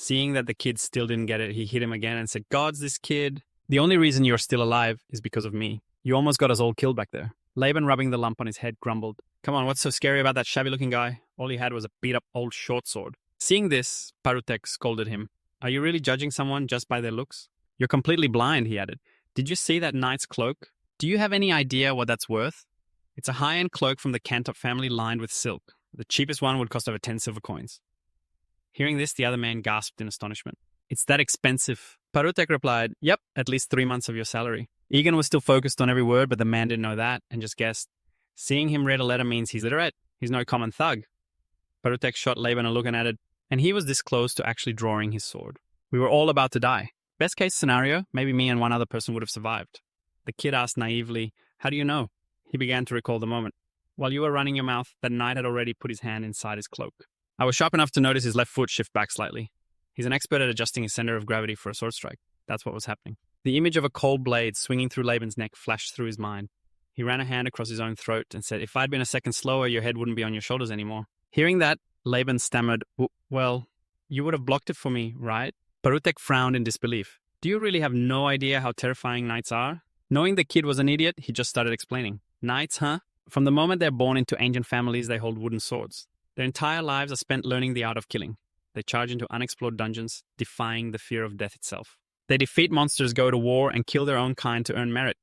Seeing that the kid still didn't get it, he hit him again and said, "Gods, this kid. The only reason you're still alive is because of me. You almost got us all killed back there." Laban, rubbing the lump on his head, grumbled, "Come on, what's so scary about that shabby-looking guy? All he had was a beat-up old short sword." Seeing this, Parutek scolded him. "Are you really judging someone just by their looks? You're completely blind," he added. "Did you see that knight's cloak? Do you have any idea what that's worth? It's a high-end cloak from the Cantop family lined with silk. The cheapest one would cost over 10 silver coins." Hearing this, the other man gasped in astonishment. "It's that expensive?" Parutek replied, "Yep, at least 3 months of your salary." Egan was still focused on every word, but the man didn't know that and just guessed. Seeing him read a letter means he's literate. He's no common thug. Parutek shot Laban a look and added, "And he was this close to actually drawing his sword. We were all about to die. Best case scenario, maybe me and one other person would have survived." The kid asked naively, "How do you know?" He began to recall the moment. "While you were running your mouth, the knight had already put his hand inside his cloak. I was sharp enough to notice his left foot shift back slightly. He's an expert at adjusting his center of gravity for a sword strike. That's what was happening." The image of a cold blade swinging through Laban's neck flashed through his mind. He ran a hand across his own throat and said, "If I'd been a second slower, your head wouldn't be on your shoulders anymore." Hearing that, Laban stammered, "Well, you would have blocked it for me, right?" Parutek frowned in disbelief. "Do you really have no idea how terrifying knights are?" Knowing the kid was an idiot, he just started explaining. "Knights, huh? From the moment they're born into ancient families, they hold wooden swords. Their entire lives are spent learning the art of killing. They charge into unexplored dungeons, defying the fear of death itself. They defeat monsters, go to war, and kill their own kind to earn merit.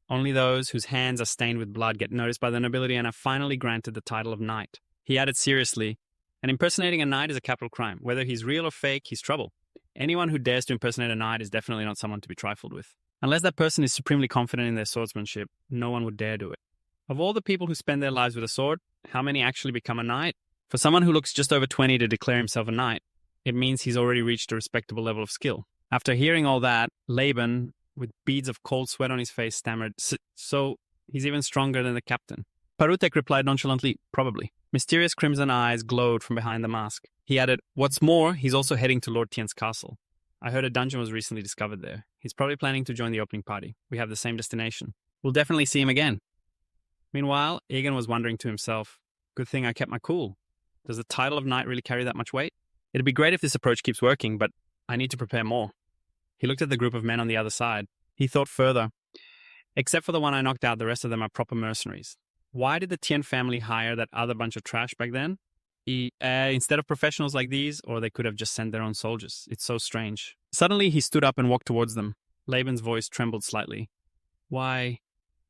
Only those whose hands are stained with blood get noticed by the nobility and are finally granted the title of knight." He added seriously, "And impersonating a knight is a capital crime. Whether he's real or fake, he's trouble. Anyone who dares to impersonate a knight is definitely not someone to be trifled with. Unless that person is supremely confident in their swordsmanship, no one would dare do it. Of all the people who spend their lives with a sword, how many actually become a knight? For someone who looks just over 20 to declare himself a knight, it means he's already reached a respectable level of skill." After hearing all that, Laban, with beads of cold sweat on his face, stammered, "So he's even stronger than the captain?" Parutek replied nonchalantly, "Probably." Mysterious crimson eyes glowed from behind the mask. He added, "What's more, he's also heading to Lord Tien's castle. I heard a dungeon was recently discovered there. He's probably planning to join the opening party. We have the same destination. We'll definitely see him again." Meanwhile, Egan was wondering to himself, "Good thing I kept my cool. Does the title of knight really carry that much weight? It'd be great if this approach keeps working, but I need to prepare more." He looked at the group of men on the other side. He thought further. "Except for the one I knocked out, the rest of them are proper mercenaries. Why did the Tien family hire that other bunch of trash back then? Instead of professionals like these, or they could have just sent their own soldiers. It's so strange." Suddenly, he stood up and walked towards them. Laban's voice trembled slightly. Why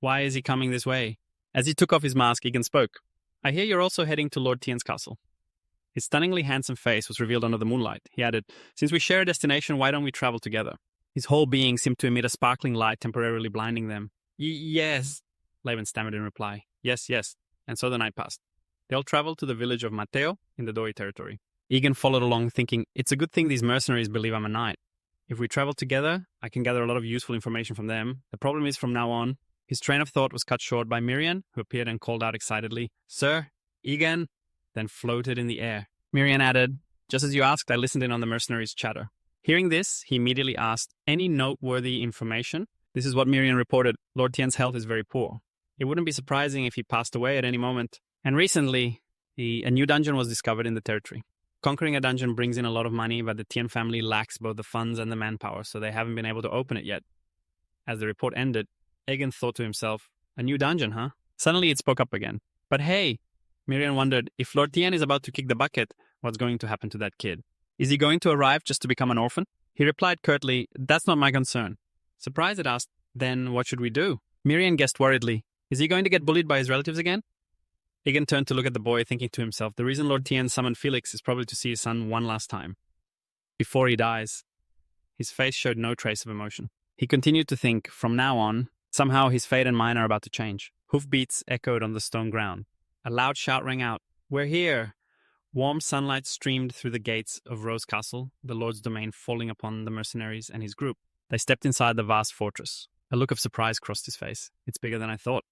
is he coming this way?" As he took off his mask, Egan spoke. "I hear you're also heading to Lord Tien's castle." His stunningly handsome face was revealed under the moonlight. He added, "Since we share a destination, why don't we travel together?" His whole being seemed to emit a sparkling light, temporarily blinding them. Yes," Laban stammered in reply. Yes. And so the night passed. They all traveled to the village of Mateo in the Doi territory. Egan followed along, thinking, "It's a good thing these mercenaries believe I'm a knight. If we travel together, I can gather a lot of useful information from them. The problem is, from now on..." His train of thought was cut short by Miriam, who appeared and called out excitedly, "Sir, Egan," then floated in the air. Miriam added, "Just as you asked, I listened in on the mercenaries' chatter." Hearing this, he immediately asked, "Any noteworthy information?" This is what Miriam reported. "Lord Tien's health is very poor. It wouldn't be surprising if he passed away at any moment. And recently, a new dungeon was discovered in the territory. Conquering a dungeon brings in a lot of money, but the Tien family lacks both the funds and the manpower, so they haven't been able to open it yet." As the report ended, Egan thought to himself, "A new dungeon, huh?" Suddenly it spoke up again. "But hey," Miriam wondered, "if Lord Tien is about to kick the bucket, what's going to happen to that kid? Is he going to arrive just to become an orphan?" He replied curtly, "That's not my concern." Surprised, it asked, "Then what should we do?" Miriam guessed worriedly, "Is he going to get bullied by his relatives again?" Egan turned to look at the boy, thinking to himself, the reason Lord Tien summoned Felix is probably to see his son one last time, before he dies. His face showed no trace of emotion. He continued to think, from now on, somehow his fate and mine are about to change. Hoofbeats echoed on the stone ground. A loud shout rang out, "We're here!" Warm sunlight streamed through the gates of Rose Castle, the Lord's domain falling upon the mercenaries and his group. They stepped inside the vast fortress. A look of surprise crossed his face. "It's bigger than I thought."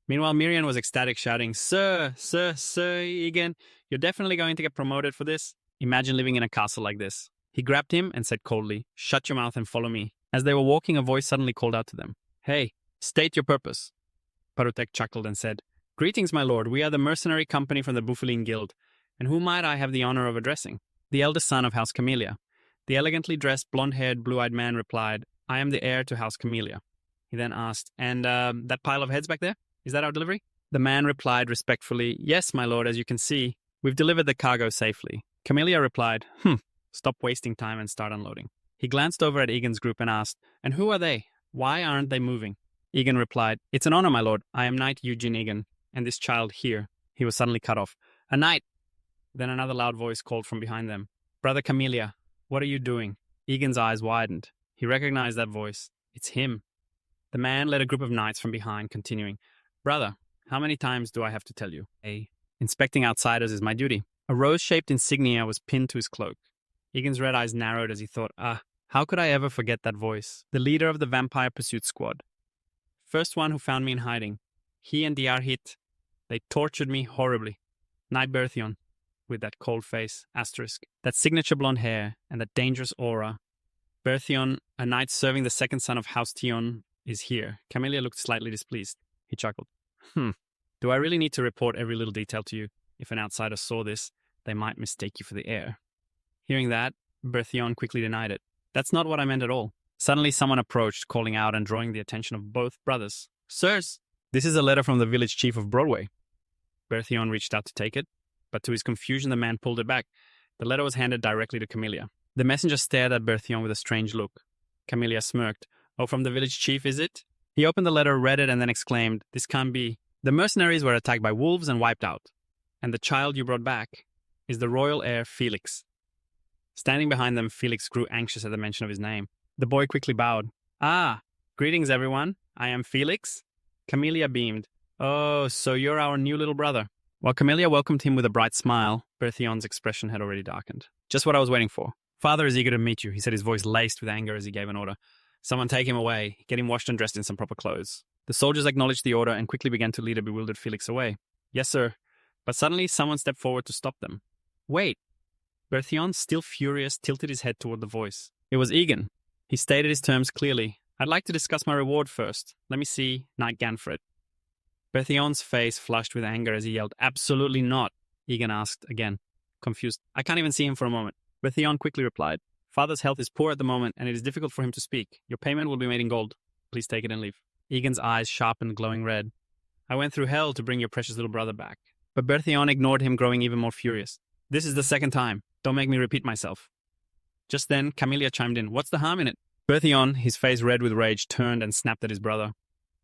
Meanwhile, Miriam was ecstatic, shouting, Sir, Egan, you're definitely going to get promoted for this. Imagine living in a castle like this." He grabbed him and said coldly, "Shut your mouth and follow me." As they were walking, a voice suddenly called out to them, "Hey, state your purpose." Parutek chuckled and said, "Greetings, my lord. We are the mercenary company from the Buffeline Guild. And who might I have the honor of addressing?" the eldest son of House Camellia. The elegantly dressed, blonde-haired, blue-eyed man replied, I am the heir to House Camellia. He then asked, and that pile of heads back there? Is that our delivery? The man replied respectfully, Yes, my lord, as you can see, we've delivered the cargo safely. Camellia replied, Stop wasting time and start unloading. He glanced over at Egan's group and asked, And who are they? Why aren't they moving? Egan replied, It's an honor, my lord. I am Knight Eugene Egan, and this child here. He was suddenly cut off. A knight! Then another loud voice called from behind them. Brother Camellia, what are you doing? Egan's eyes widened. He recognized that voice. It's him. The man led a group of knights from behind, continuing, Brother, how many times do I have to tell you? Inspecting outsiders is my duty. A rose-shaped insignia was pinned to his cloak. Egan's red eyes narrowed as he thought, how could I ever forget that voice? The leader of the vampire pursuit squad. First one who found me in hiding. He and Diarhit, they tortured me horribly. Knight Berthion, with that cold face, asterisk, that signature blonde hair, and that dangerous aura. Berthion, a knight serving the second son of House Tion, is here. Camellia looked slightly displeased. He chuckled. Do I really need to report every little detail to you? If an outsider saw this, they might mistake you for the heir. Hearing that, Berthion quickly denied it. That's not what I meant at all. Suddenly someone approached, calling out and drawing the attention of both brothers. Sirs, this is a letter from the village chief of Broadway. Berthion reached out to take it, but to his confusion the man pulled it back. The letter was handed directly to Camellia. The messenger stared at Berthion with a strange look. Camellia smirked. Oh, from the village chief, is it? He opened the letter, read it, and then exclaimed, This can't be. The mercenaries were attacked by wolves and wiped out. And the child you brought back is the royal heir Felix. Standing behind them, Felix grew anxious at the mention of his name. The boy quickly bowed. Greetings, everyone. I am Felix. Camellia beamed. Oh, so you're our new little brother. While Camellia welcomed him with a bright smile, Berthion's expression had already darkened. Just what I was waiting for. Father is eager to meet you, he said, his voice laced with anger as he gave an order. Someone take him away. Get him washed and dressed in some proper clothes. The soldiers acknowledged the order and quickly began to lead a bewildered Felix away. Yes, sir. But suddenly someone stepped forward to stop them. Wait. Berthion, still furious, tilted his head toward the voice. It was Egan. He stated his terms clearly. I'd like to discuss my reward first. Let me see Knight Ganfred. Berthion's face flushed with anger as he yelled, Absolutely not. Egan asked again, confused. I can't even see him for a moment. Berthion quickly replied, Father's health is poor at the moment and it is difficult for him to speak. Your payment will be made in gold. Please take it and leave. Egan's eyes sharpened, glowing red. I went through hell to bring your precious little brother back. But Berthion ignored him, growing even more furious. This is the second time. Don't make me repeat myself. Just then, Camellia chimed in. What's the harm in it? Berthion, his face red with rage, turned and snapped at his brother.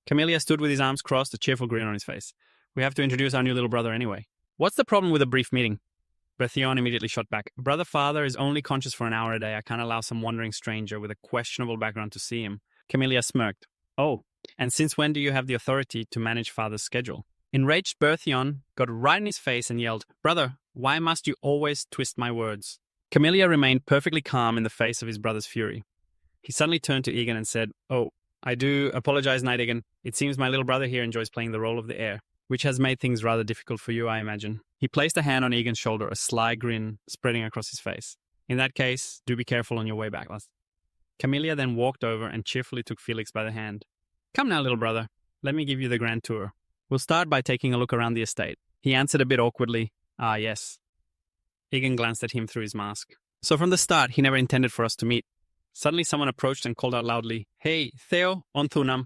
Camellia stood with his arms crossed, a cheerful grin on his face. We have to introduce our new little brother anyway. What's the problem with a brief meeting? Berthion immediately shot back. Brother Father is only conscious for an hour a day. I can't allow some wandering stranger with a questionable background to see him. Camellia smirked. Oh, and since when do you have the authority to manage Father's schedule? Enraged Berthion got right in his face and yelled, Brother, why must you always twist my words? Camellia remained perfectly calm in the face of his brother's fury. He suddenly turned to Egan and said, Oh, I do apologize, Knight Egan. It seems my little brother here enjoys playing the role of the heir, which has made things rather difficult for you, I imagine. He placed a hand on Egan's shoulder, a sly grin spreading across his face. In that case, do be careful on your way back, lass. Camellia then walked over and cheerfully took Felix by the hand. Come now, little brother. Let me give you the grand tour. We'll start by taking a look around the estate. He answered a bit awkwardly, yes. Egan glanced at him through his mask. So from the start, he never intended for us to meet. Suddenly someone approached and called out loudly, Hey, Theo, on Thunam.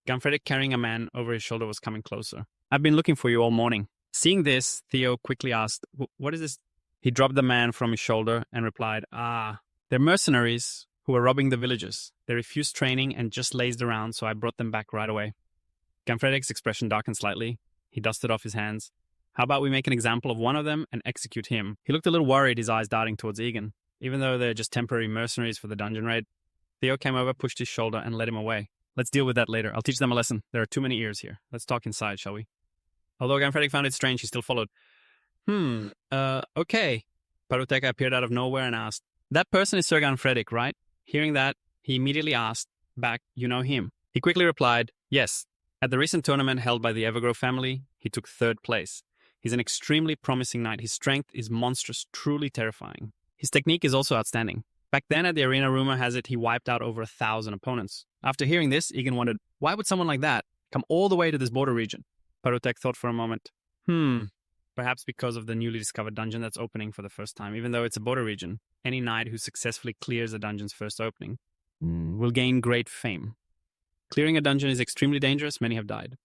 Ganfredic, carrying a man over his shoulder, was coming closer. I've been looking for you all morning. Seeing this, Theo quickly asked, What is this? He dropped the man from his shoulder and replied, They're mercenaries who were robbing the villagers. They refused training and just lazed around, so I brought them back right away. Ganfredic's expression darkened slightly. He dusted off his hands. How about we make an example of one of them and execute him? He looked a little worried, his eyes darting towards Egan. Even though they're just temporary mercenaries for the dungeon raid, Theo came over, pushed his shoulder, and led him away. Let's deal with that later. I'll teach them a lesson. There are too many ears here. Let's talk inside, shall we? Although Ganfredic found it strange, he still followed. Okay. Paruteka appeared out of nowhere and asked, That person is Sir Ganfredic, right? Hearing that, he immediately asked back, You know him? He quickly replied, Yes. At the recent tournament held by the Evergrow family, he took 3rd place. He's an extremely promising knight. His strength is monstrous, truly terrifying. His technique is also outstanding. Back then at the arena, rumor has it he wiped out over 1,000 opponents. After hearing this, Egan wondered, why would someone like that come all the way to this border region? Parutek thought for a moment. perhaps because of the newly discovered dungeon that's opening for the first time. Even though it's a border region, any knight who successfully clears a dungeon's first opening will gain great fame. Clearing a dungeon is extremely dangerous, many have died.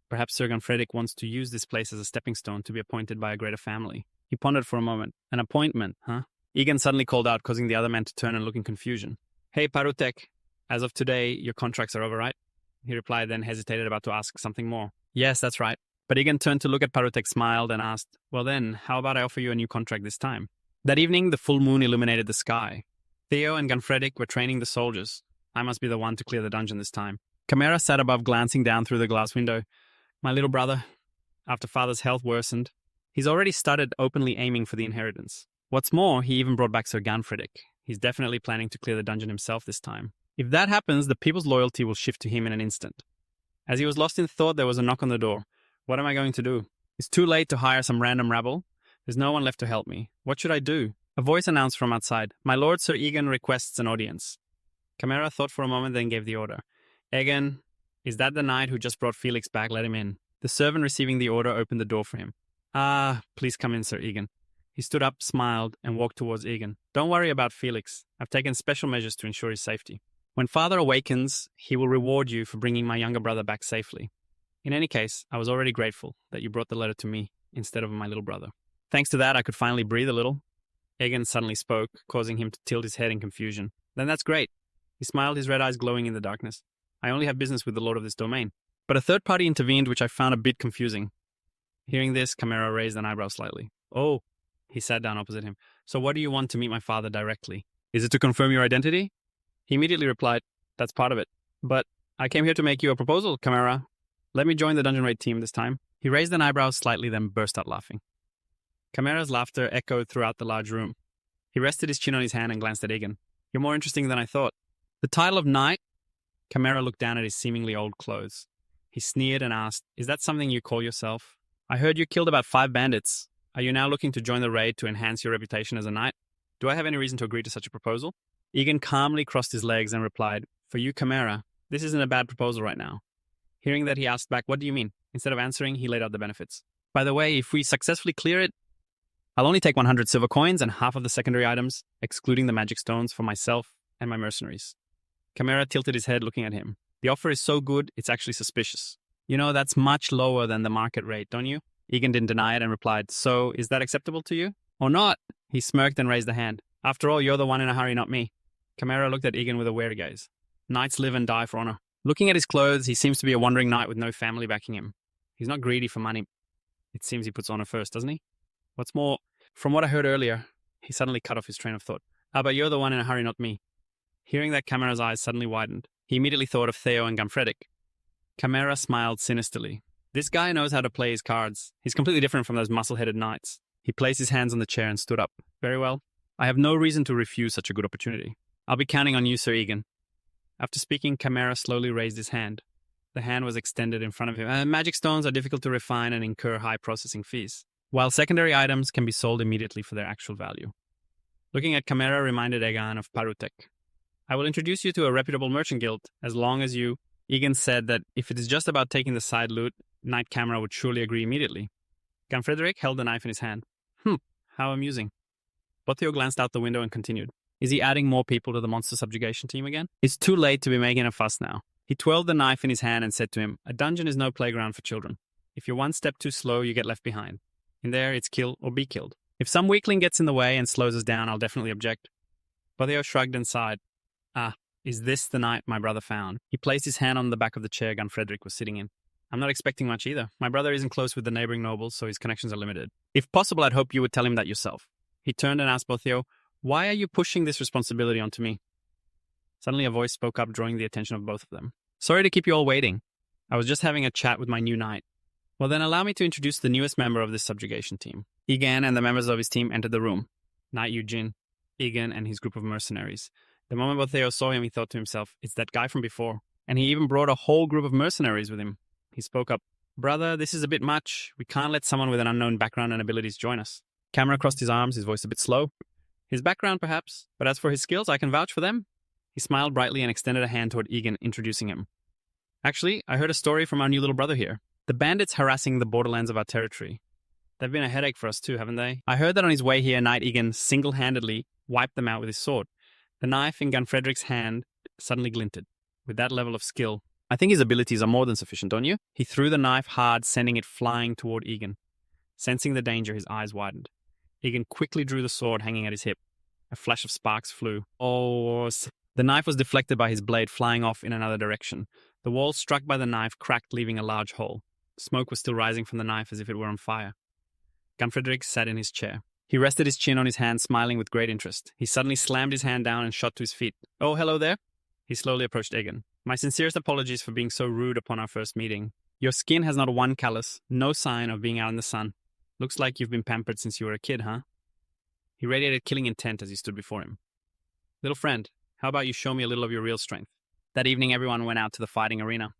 Perhaps Sir Gunfredic wants to use this place as a stepping stone to be appointed by a greater family. He pondered for a moment. An appointment, huh? Egan suddenly called out, causing the other man to turn and look in confusion. Hey, Parutek, as of today, your contracts are over, right? He replied, then hesitated, about to ask something more. Yes, that's right. But Egan turned to look at Parutek, smiled, and asked, well then, how about I offer you a new contract this time? That evening, the full moon illuminated the sky. Theo and Gunfredic were training the soldiers. I must be the one to clear the dungeon this time. Chimera sat above, glancing down through the glass window. My little brother, after father's health worsened, he's already started openly aiming for the inheritance. What's more, he even brought back Sir Gunfredic. He's definitely planning to clear the dungeon himself this time. If that happens, the people's loyalty will shift to him in an instant. As he was lost in thought, there was a knock on the door. What am I going to do? It's too late to hire some random rabble. There's no one left to help me. What should I do? A voice announced from outside. My lord Sir Egan requests an audience. Chimera thought for a moment, then gave the order. Egan, is that the knight who just brought Felix back? Let him in. The servant receiving the order opened the door for him. Please come in, Sir Egan. He stood up, smiled, and walked towards Egan. Don't worry about Felix. I've taken special measures to ensure his safety. When father awakens, he will reward you for bringing my younger brother back safely. In any case, I was already grateful that you brought the letter to me instead of my little brother. Thanks to that, I could finally breathe a little. Egan suddenly spoke, causing him to tilt his head in confusion. Then that's great. He smiled, his red eyes glowing in the darkness. I only have business with the lord of this domain. But a third party intervened, which I found a bit confusing. Hearing this, Chimera raised an eyebrow slightly. Oh, he sat down opposite him. So what do you want to meet my father directly? Is it to confirm your identity? He immediately replied, that's part of it. But I came here to make you a proposal, Chimera. Let me join the dungeon raid team this time. He raised an eyebrow slightly, then burst out laughing. Chimera's laughter echoed throughout the large room. He rested his chin on his hand and glanced at Egan. You're more interesting than I thought. The title of knight? Chimera looked down at his seemingly old clothes. He sneered and asked, is that something you call yourself? I heard you killed about 5 bandits. Are you now looking to join the raid to enhance your reputation as a knight? Do I have any reason to agree to such a proposal? Egan calmly crossed his legs and replied, for you, Chimera, this isn't a bad proposal right now. Hearing that, he asked back, what do you mean? Instead of answering, he laid out the benefits. By the way, if we successfully clear it, I'll only take 100 silver coins and half of the secondary items, excluding the magic stones, for myself and my mercenaries. Chimera tilted his head, looking at him. The offer is so good, it's actually suspicious. You know, that's much lower than the market rate, don't you? Egan didn't deny it and replied, so is that acceptable to you? Or not? He smirked and raised a hand. After all, you're the one in a hurry, not me. Chimera looked at Egan with a wary gaze. Knights live and die for honor. Looking at his clothes, he seems to be a wandering knight with no family backing him. He's not greedy for money. It seems he puts honor first, doesn't he? What's more, from what I heard earlier, he suddenly cut off his train of thought. But you're the one in a hurry, not me. Hearing that, Chimera's eyes suddenly widened. He immediately thought of Theo and Gunfredic. Chimera smiled sinisterly. This guy knows how to play his cards. He's completely different from those muscle-headed knights. He placed his hands on the chair and stood up. Very well. I have no reason to refuse such a good opportunity. I'll be counting on you, Sir Egan. After speaking, Chimera slowly raised his hand. The hand was extended in front of him. Magic stones are difficult to refine and incur high processing fees, while secondary items can be sold immediately for their actual value. Looking at Chimera reminded Egan of Parutek. I will introduce you to a reputable merchant guild, as long as you... Egan said that if it is just about taking the side loot, Knight Chimera would surely agree immediately. Gunfredic held the knife in his hand. How amusing. Bothio glanced out the window and continued. Is he adding more people to the monster subjugation team again? It's too late to be making a fuss now. He twirled the knife in his hand and said to him, a dungeon is no playground for children. If you're one step too slow, you get left behind. In there, it's kill or be killed. If some weakling gets in the way and slows us down, I'll definitely object. Bothio shrugged and sighed. Is this the knight my brother found? He placed his hand on the back of the chair Gunfredic was sitting in. I'm not expecting much either. My brother isn't close with the neighboring nobles, so his connections are limited. If possible, I'd hope you would tell him that yourself. He turned and asked Bothio, why are you pushing this responsibility onto me? Suddenly a voice spoke up, drawing the attention of both of them. Sorry to keep you all waiting. I was just having a chat with my new knight. Well then, allow me to introduce the newest member of this subjugation team. Egan and the members of his team entered the room. Knight Eugene, Egan and his group of mercenaries. The moment Botheo saw him, he thought to himself, it's that guy from before. And he even brought a whole group of mercenaries with him. He spoke up, brother, this is a bit much. We can't let someone with an unknown background and abilities join us. Camera crossed his arms, his voice a bit slow. His background, perhaps, but as for his skills, I can vouch for them. He smiled brightly and extended a hand toward Egan, introducing him. Actually, I heard a story from our new little brother here. The bandits harassing the borderlands of our territory. They've been a headache for us too, haven't they? I heard that on his way here, Knight Egan single-handedly wiped them out with his sword. The knife in Gunfrederick's hand suddenly glinted. With that level of skill, I think his abilities are more than sufficient, don't you? He threw the knife hard, sending it flying toward Egan. Sensing the danger, his eyes widened. Egan quickly drew the sword hanging at his hip. A flash of sparks flew. The knife was deflected by his blade, flying off in another direction. The wall struck by the knife cracked, leaving a large hole. Smoke was still rising from the knife as if it were on fire. Gunfrederick sat in his chair. He rested his chin on his hand, smiling with great interest. He suddenly slammed his hand down and shot to his feet. Oh, hello there. He slowly approached Egan. My sincerest apologies for being so rude upon our first meeting. Your skin has not one callus, no sign of being out in the sun. Looks like you've been pampered since you were a kid, huh? He radiated killing intent as he stood before him. Little friend, how about you show me a little of your real strength? That evening, everyone went out to the fighting arena.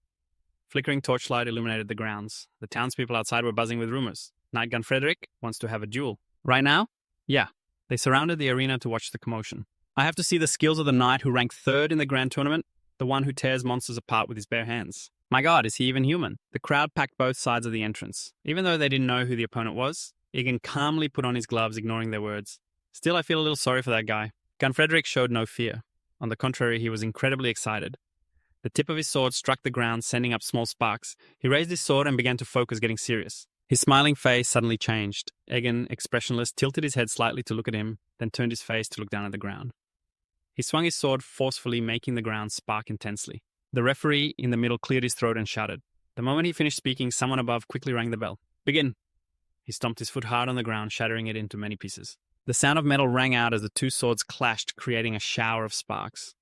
Flickering torchlight illuminated the grounds. The townspeople outside were buzzing with rumors. Knight Gunfrederick wants to have a duel. Right now? Yeah. They surrounded the arena to watch the commotion. I have to see the skills of the knight who ranked third in the grand tournament, the one who tears monsters apart with his bare hands. My god, is he even human? The crowd packed both sides of the entrance. Even though they didn't know who the opponent was, Egan calmly put on his gloves, ignoring their words. Still, I feel a little sorry for that guy. Gunfrederick showed no fear. On the contrary, he was incredibly excited. The tip of his sword struck the ground, sending up small sparks. He raised his sword and began to focus, getting serious. His smiling face suddenly changed. Egan, expressionless, tilted his head slightly to look at him, then turned his face to look down at the ground. He swung his sword forcefully, making the ground spark intensely. The referee in the middle cleared his throat and shouted. The moment he finished speaking, someone above quickly rang the bell. Begin! He stomped his foot hard on the ground, shattering it into many pieces. The sound of metal rang out as the two swords clashed, creating a shower of sparks.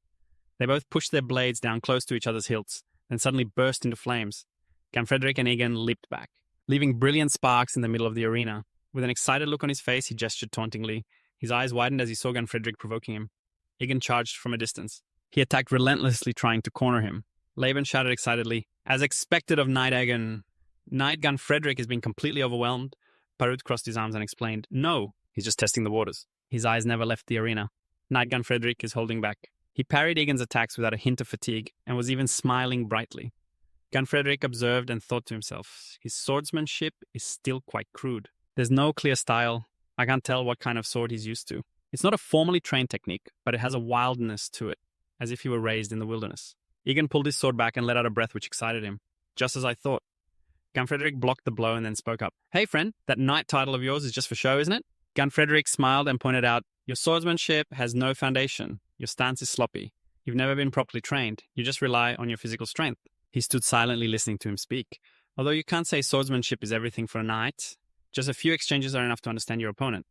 They both pushed their blades down close to each other's hilts, then suddenly burst into flames. Gunfrederick and Egan leaped back, leaving brilliant sparks in the middle of the arena. With an excited look on his face, he gestured tauntingly. His eyes widened as he saw Gunfrederick provoking him. Egan charged from a distance. He attacked relentlessly, trying to corner him. Laban shouted excitedly, as expected of Knight Egan. Knight Gunfrederick has been completely overwhelmed. Parut crossed his arms and explained, No, he's just testing the waters. His eyes never left the arena. Knight Gunfrederick is holding back. He parried Egan's attacks without a hint of fatigue, and was even smiling brightly. Gunfrederick observed and thought to himself, his swordsmanship is still quite crude. There's no clear style. I can't tell what kind of sword he's used to. It's not a formally trained technique, but it has a wildness to it, as if he were raised in the wilderness. Egan pulled his sword back and let out a breath which excited him. Just as I thought. Gunfrederick blocked the blow and then spoke up. Hey friend, that knight title of yours is just for show, isn't it? Gunfrederick smiled and pointed out, your swordsmanship has no foundation. Your stance is sloppy. You've never been properly trained. You just rely on your physical strength. He stood silently listening to him speak. Although you can't say swordsmanship is everything for a knight, just a few exchanges are enough to understand your opponent.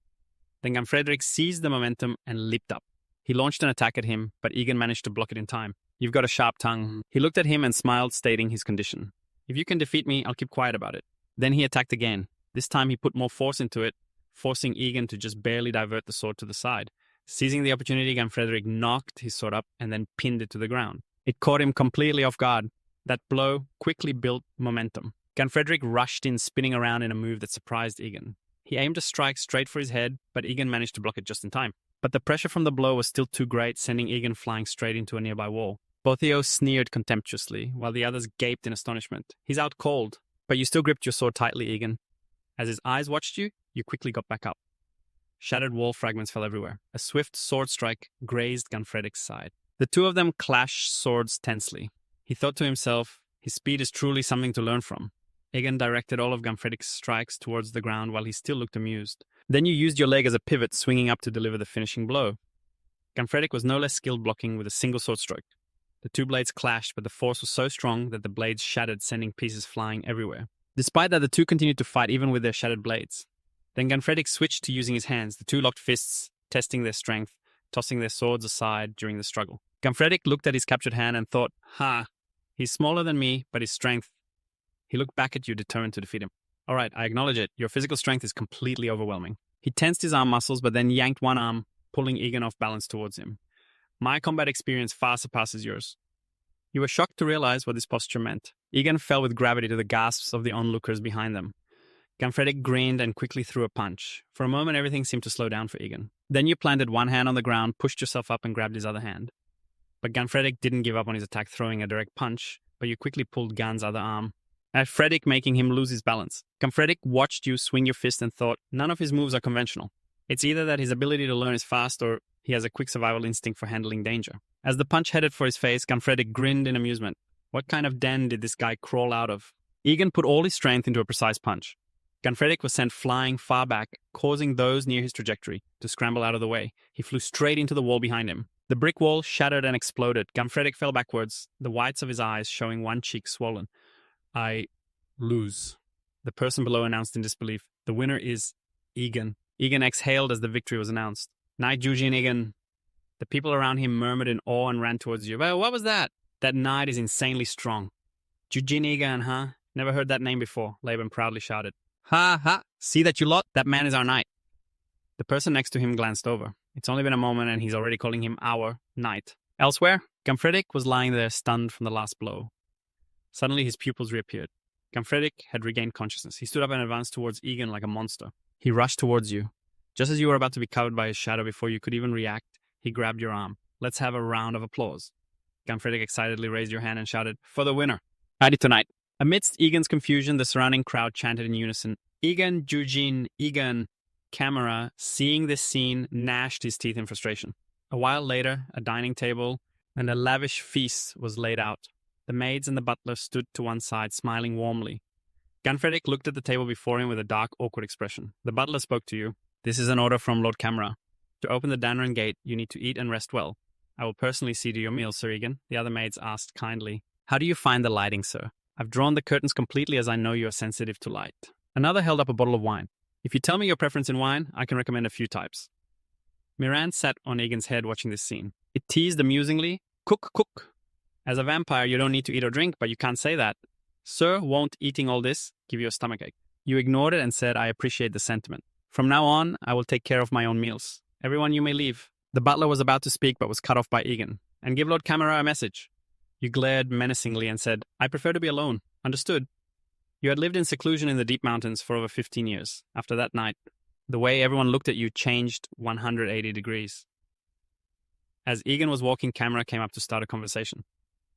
Then Gunfrederick seized the momentum and leaped up. He launched an attack at him, but Egan managed to block it in time. You've got a sharp tongue. He looked at him and smiled, stating his condition. If you can defeat me, I'll keep quiet about it. Then he attacked again. This time he put more force into it, forcing Egan to just barely divert the sword to the side. Seizing the opportunity, Gunfrederick knocked his sword up and then pinned it to the ground. It caught him completely off guard. That blow quickly built momentum. Gunfrederick rushed in, spinning around in a move that surprised Egan. He aimed a strike straight for his head, but Egan managed to block it just in time. But the pressure from the blow was still too great, sending Egan flying straight into a nearby wall. Bothio sneered contemptuously, while the others gaped in astonishment. He's out cold, but you still gripped your sword tightly, Egan. As his eyes watched you, you quickly got back up. Shattered wall fragments fell everywhere. A swift sword strike grazed Gunfrederick's side. The two of them clashed swords tensely. He thought to himself, his speed is truly something to learn from. Egan directed all of Gunfrederick's strikes towards the ground while he still looked amused. Then you used your leg as a pivot, swinging up to deliver the finishing blow. Gunfrederick was no less skilled blocking with a single sword stroke. The two blades clashed, but the force was so strong that the blades shattered, sending pieces flying everywhere. Despite that, the two continued to fight even with their shattered blades. Then Gunfrederick switched to using his hands. The two locked fists, testing their strength, tossing their swords aside during the struggle. Gunfrederick looked at his captured hand and thought, he's smaller than me, but his strength. He looked back at you, determined to defeat him. All right, I acknowledge it. Your physical strength is completely overwhelming. He tensed his arm muscles, but then yanked one arm, pulling Egan off balance towards him. My combat experience far surpasses yours. You were shocked to realize what this posture meant. Egan fell with gravity to the gasps of the onlookers behind them. Gunfrederick grinned and quickly threw a punch. For a moment, everything seemed to slow down for Egan. Then you planted one hand on the ground, pushed yourself up, and grabbed his other hand. But Gunfrederick didn't give up on his attack, throwing a direct punch, but you quickly pulled Gun's other arm Frederick making him lose his balance. Frederick watched you swing your fist and thought, none of his moves are conventional. It's either that his ability to learn is fast or he has a quick survival instinct for handling danger. As the punch headed for his face, Frederick grinned in amusement. What kind of den did this guy crawl out of? Egan put all his strength into a precise punch. Frederick was sent flying far back, causing those near his trajectory to scramble out of the way. He flew straight into the wall behind him. The brick wall shattered and exploded. Frederick fell backwards, the whites of his eyes showing one cheek swollen. I lose. The person below announced in disbelief. The winner is Egan. Egan exhaled as the victory was announced. Knight Jujin Egan. The people around him murmured in awe and ran towards you. Well, what was that? That knight is insanely strong. Jujin Egan, huh? Never heard that name before, Laban proudly shouted. Ha ha! See that you lot? That man is our knight. The person next to him glanced over. It's only been a moment and he's already calling him our knight. Elsewhere, Frederick was lying there stunned from the last blow. Suddenly his pupils reappeared. Frederick had regained consciousness. He stood up and advanced towards Egan like a monster. He rushed towards you. Just as you were about to be covered by his shadow before you could even react, he grabbed your arm. Let's have a round of applause. Frederick excitedly raised your hand and shouted, for the winner. Ready tonight. Amidst Egan's confusion, the surrounding crowd chanted in unison, Egan, Jujin, Egan. Camera, seeing this scene, gnashed his teeth in frustration. A while later, a dining table and a lavish feast was laid out. The maids and the butler stood to one side, smiling warmly. Frederick looked at the table before him with a dark, awkward expression. The butler spoke to you. This is an order from Lord Camera. To open the Danren gate, you need to eat and rest well. I will personally see to your meal, Sir Egan. The other maids asked kindly. How do you find the lighting, sir? I've drawn the curtains completely as I know you are sensitive to light. Another held up a bottle of wine. If you tell me your preference in wine, I can recommend a few types. Miran sat on Egan's head watching this scene. It teased amusingly, cook, cook. As a vampire, you don't need to eat or drink, but you can't say that. Sir, won't eating all this give you a stomachache? You ignored it and said, I appreciate the sentiment. From now on, I will take care of my own meals. Everyone, you may leave. The butler was about to speak, but was cut off by Egan. And give Lord Camera a message. You glared menacingly and said, I prefer to be alone. Understood? You had lived in seclusion in the deep mountains for over 15 years. After that night, the way everyone looked at you changed 180 degrees. As Egan was walking, Camera came up to start a conversation.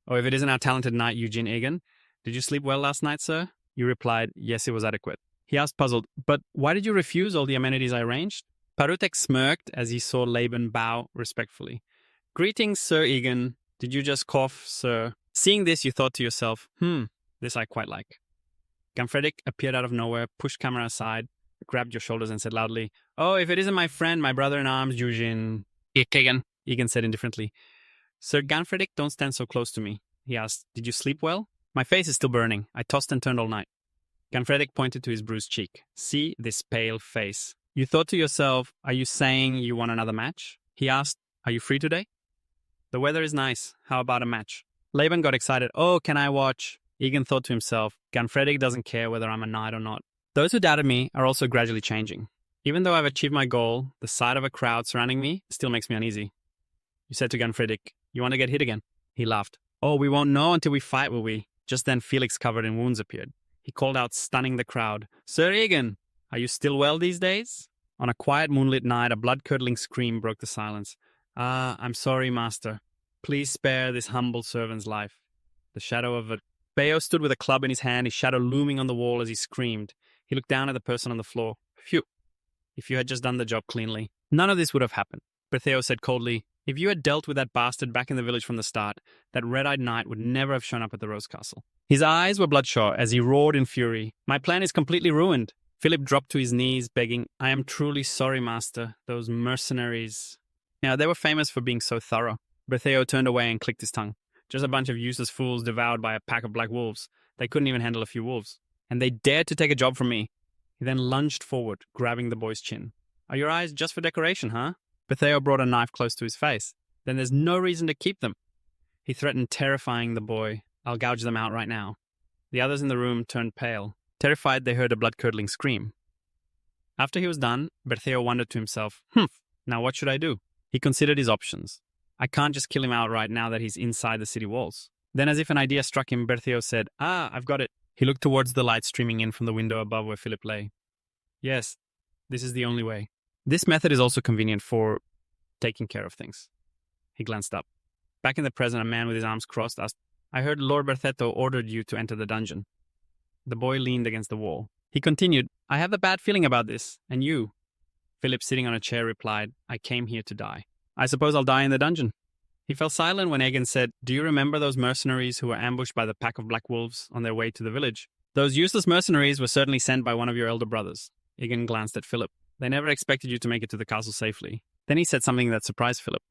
Oh, if it isn't our talented knight, Eugene Egan. Did you sleep well last night, sir? You replied, yes, it was adequate. He asked, puzzled, but why did you refuse all the amenities I arranged? Parutek smirked as he saw Laban bow respectfully. Greetings, Sir Egan. Did you just cough, sir? Seeing this, you thought to yourself, this I quite like. Frederick appeared out of nowhere, pushed Camera aside, grabbed your shoulders and said loudly, oh, if it isn't my friend, my brother-in-arms, Eugene. Egan, Egan said indifferently. Sir Ganfredick, don't stand so close to me. He asked, did you sleep well? My face is still burning. I tossed and turned all night. Ganfredick pointed to his bruised cheek. See this pale face. You thought to yourself, are you saying you want another match? He asked, are you free today? The weather is nice. How about a match? Laban got excited. Oh, can I watch? Egan thought to himself, Ganfredick doesn't care whether I'm a knight or not. Those who doubted me are also gradually changing. Even though I've achieved my goal, the sight of a crowd surrounding me still makes me uneasy. You said to Ganfredick, you want to get hit again? He laughed. Oh, we won't know until we fight, will we? Just then Felix, covered in wounds, appeared. He called out, stunning the crowd. Sir Egan, are you still well these days? On a quiet moonlit night, a blood-curdling scream broke the silence. Ah, I'm sorry, master. Please spare this humble servant's life. The shadow of a Bayo stood with a club in his hand, his shadow looming on the wall as he screamed. He looked down at the person on the floor. Phew. If you had just done the job cleanly, none of this would have happened. Bertheo said coldly, if you had dealt with that bastard back in the village from the start, that red-eyed knight would never have shown up at the Rose Castle. His eyes were bloodshot as he roared in fury. My plan is completely ruined. Philip dropped to his knees, begging, I am truly sorry, master. Those mercenaries. Now, they were famous for being so thorough. Bertheo turned away and clicked his tongue. Just a bunch of useless fools devoured by a pack of black wolves. They couldn't even handle a few wolves. And they dared to take a job from me. He then lunged forward, grabbing the boy's chin. Are your eyes just for decoration, huh? Bertheo brought a knife close to his face. Then there's no reason to keep them. He threatened, terrifying the boy. I'll gouge them out right now. The others in the room turned pale. Terrified, they heard a blood-curdling scream. After he was done, Bertheo wondered to himself, now what should I do? He considered his options. I can't just kill him outright now that he's inside the city walls. Then, as if an idea struck him, Bertheo said, I've got it. He looked towards the light streaming in from the window above where Philip lay. Yes, this is the only way. This method is also convenient for taking care of things. He glanced up. Back in the present, a man with his arms crossed asked, I heard Lord Berthetto ordered you to enter the dungeon. The boy leaned against the wall. He continued, I have a bad feeling about this. And you? Philip, sitting on a chair, replied, I came here to die. I suppose I'll die in the dungeon. He fell silent when Egan said, Do you remember those mercenaries who were ambushed by the pack of black wolves on their way to the village? Those useless mercenaries were certainly sent by one of your elder brothers. Egan glanced at Philip. They never expected you to make it to the castle safely. Then he said something that surprised Philip.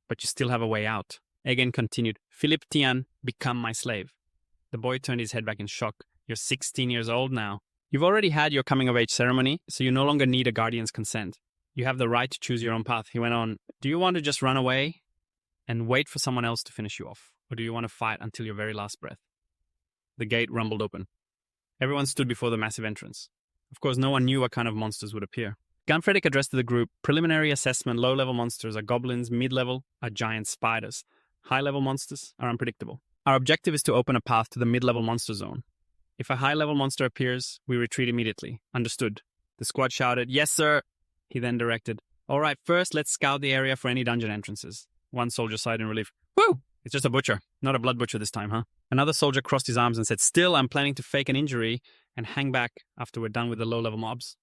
But you still have a way out. Egan continued, Philip Tian, become my slave. The boy turned his head back in shock. You're 16 years old now. You've already had your coming-of-age ceremony, so you no longer need a guardian's consent. You have the right to choose your own path. He went on, Do you want to just run away and wait for someone else to finish you off? Or do you want to fight until your very last breath? The gate rumbled open. Everyone stood before the massive entrance. Of course, no one knew what kind of monsters would appear. Gunfreddick addressed the group, Preliminary assessment, low-level monsters are goblins, mid-level are giant spiders. High-level monsters are unpredictable. Our objective is to open a path to the mid-level monster zone. If a high-level monster appears, we retreat immediately. Understood. The squad shouted, Yes, sir. He then directed, All right, first let's scout the area for any dungeon entrances. One soldier sighed in relief. Woo! It's just a butcher. Not a blood butcher this time, huh? Another soldier crossed his arms and said, Still, I'm planning to fake an injury and hang back after we're done with the low-level mobs.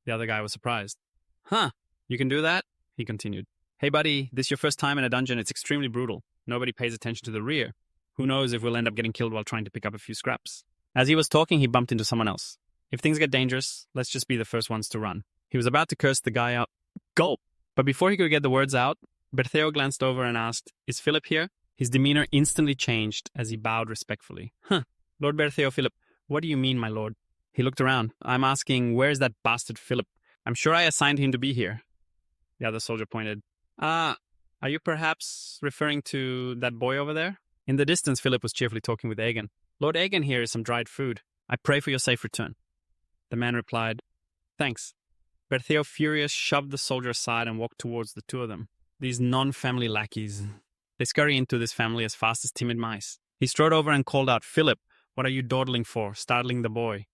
The other guy was surprised. Huh, you can do that? He continued. Hey, buddy, this is your first time in a dungeon. It's extremely brutal. Nobody pays attention to the rear. Who knows if we'll end up getting killed while trying to pick up a few scraps. As he was talking, he bumped into someone else. If things get dangerous, let's just be the first ones to run. He was about to curse the guy out. Gulp! But before he could get the words out, Bertheo glanced over and asked, Is Philip here? His demeanor instantly changed as he bowed respectfully. Huh. Lord Bertheo, Philip, what do you mean, my lord? He looked around. I'm asking, where's that bastard Philip? I'm sure I assigned him to be here. The other soldier pointed. Are you perhaps referring to that boy over there? In the distance, Philip was cheerfully talking with Egan. Lord Egan, here is some dried food. I pray for your safe return. The man replied, Thanks. Bertheo, furious, shoved the soldier aside and walked towards the two of them. These non-family lackeys. They scurry into this family as fast as timid mice. He strode over and called out, Philip, what are you dawdling for, startling the boy?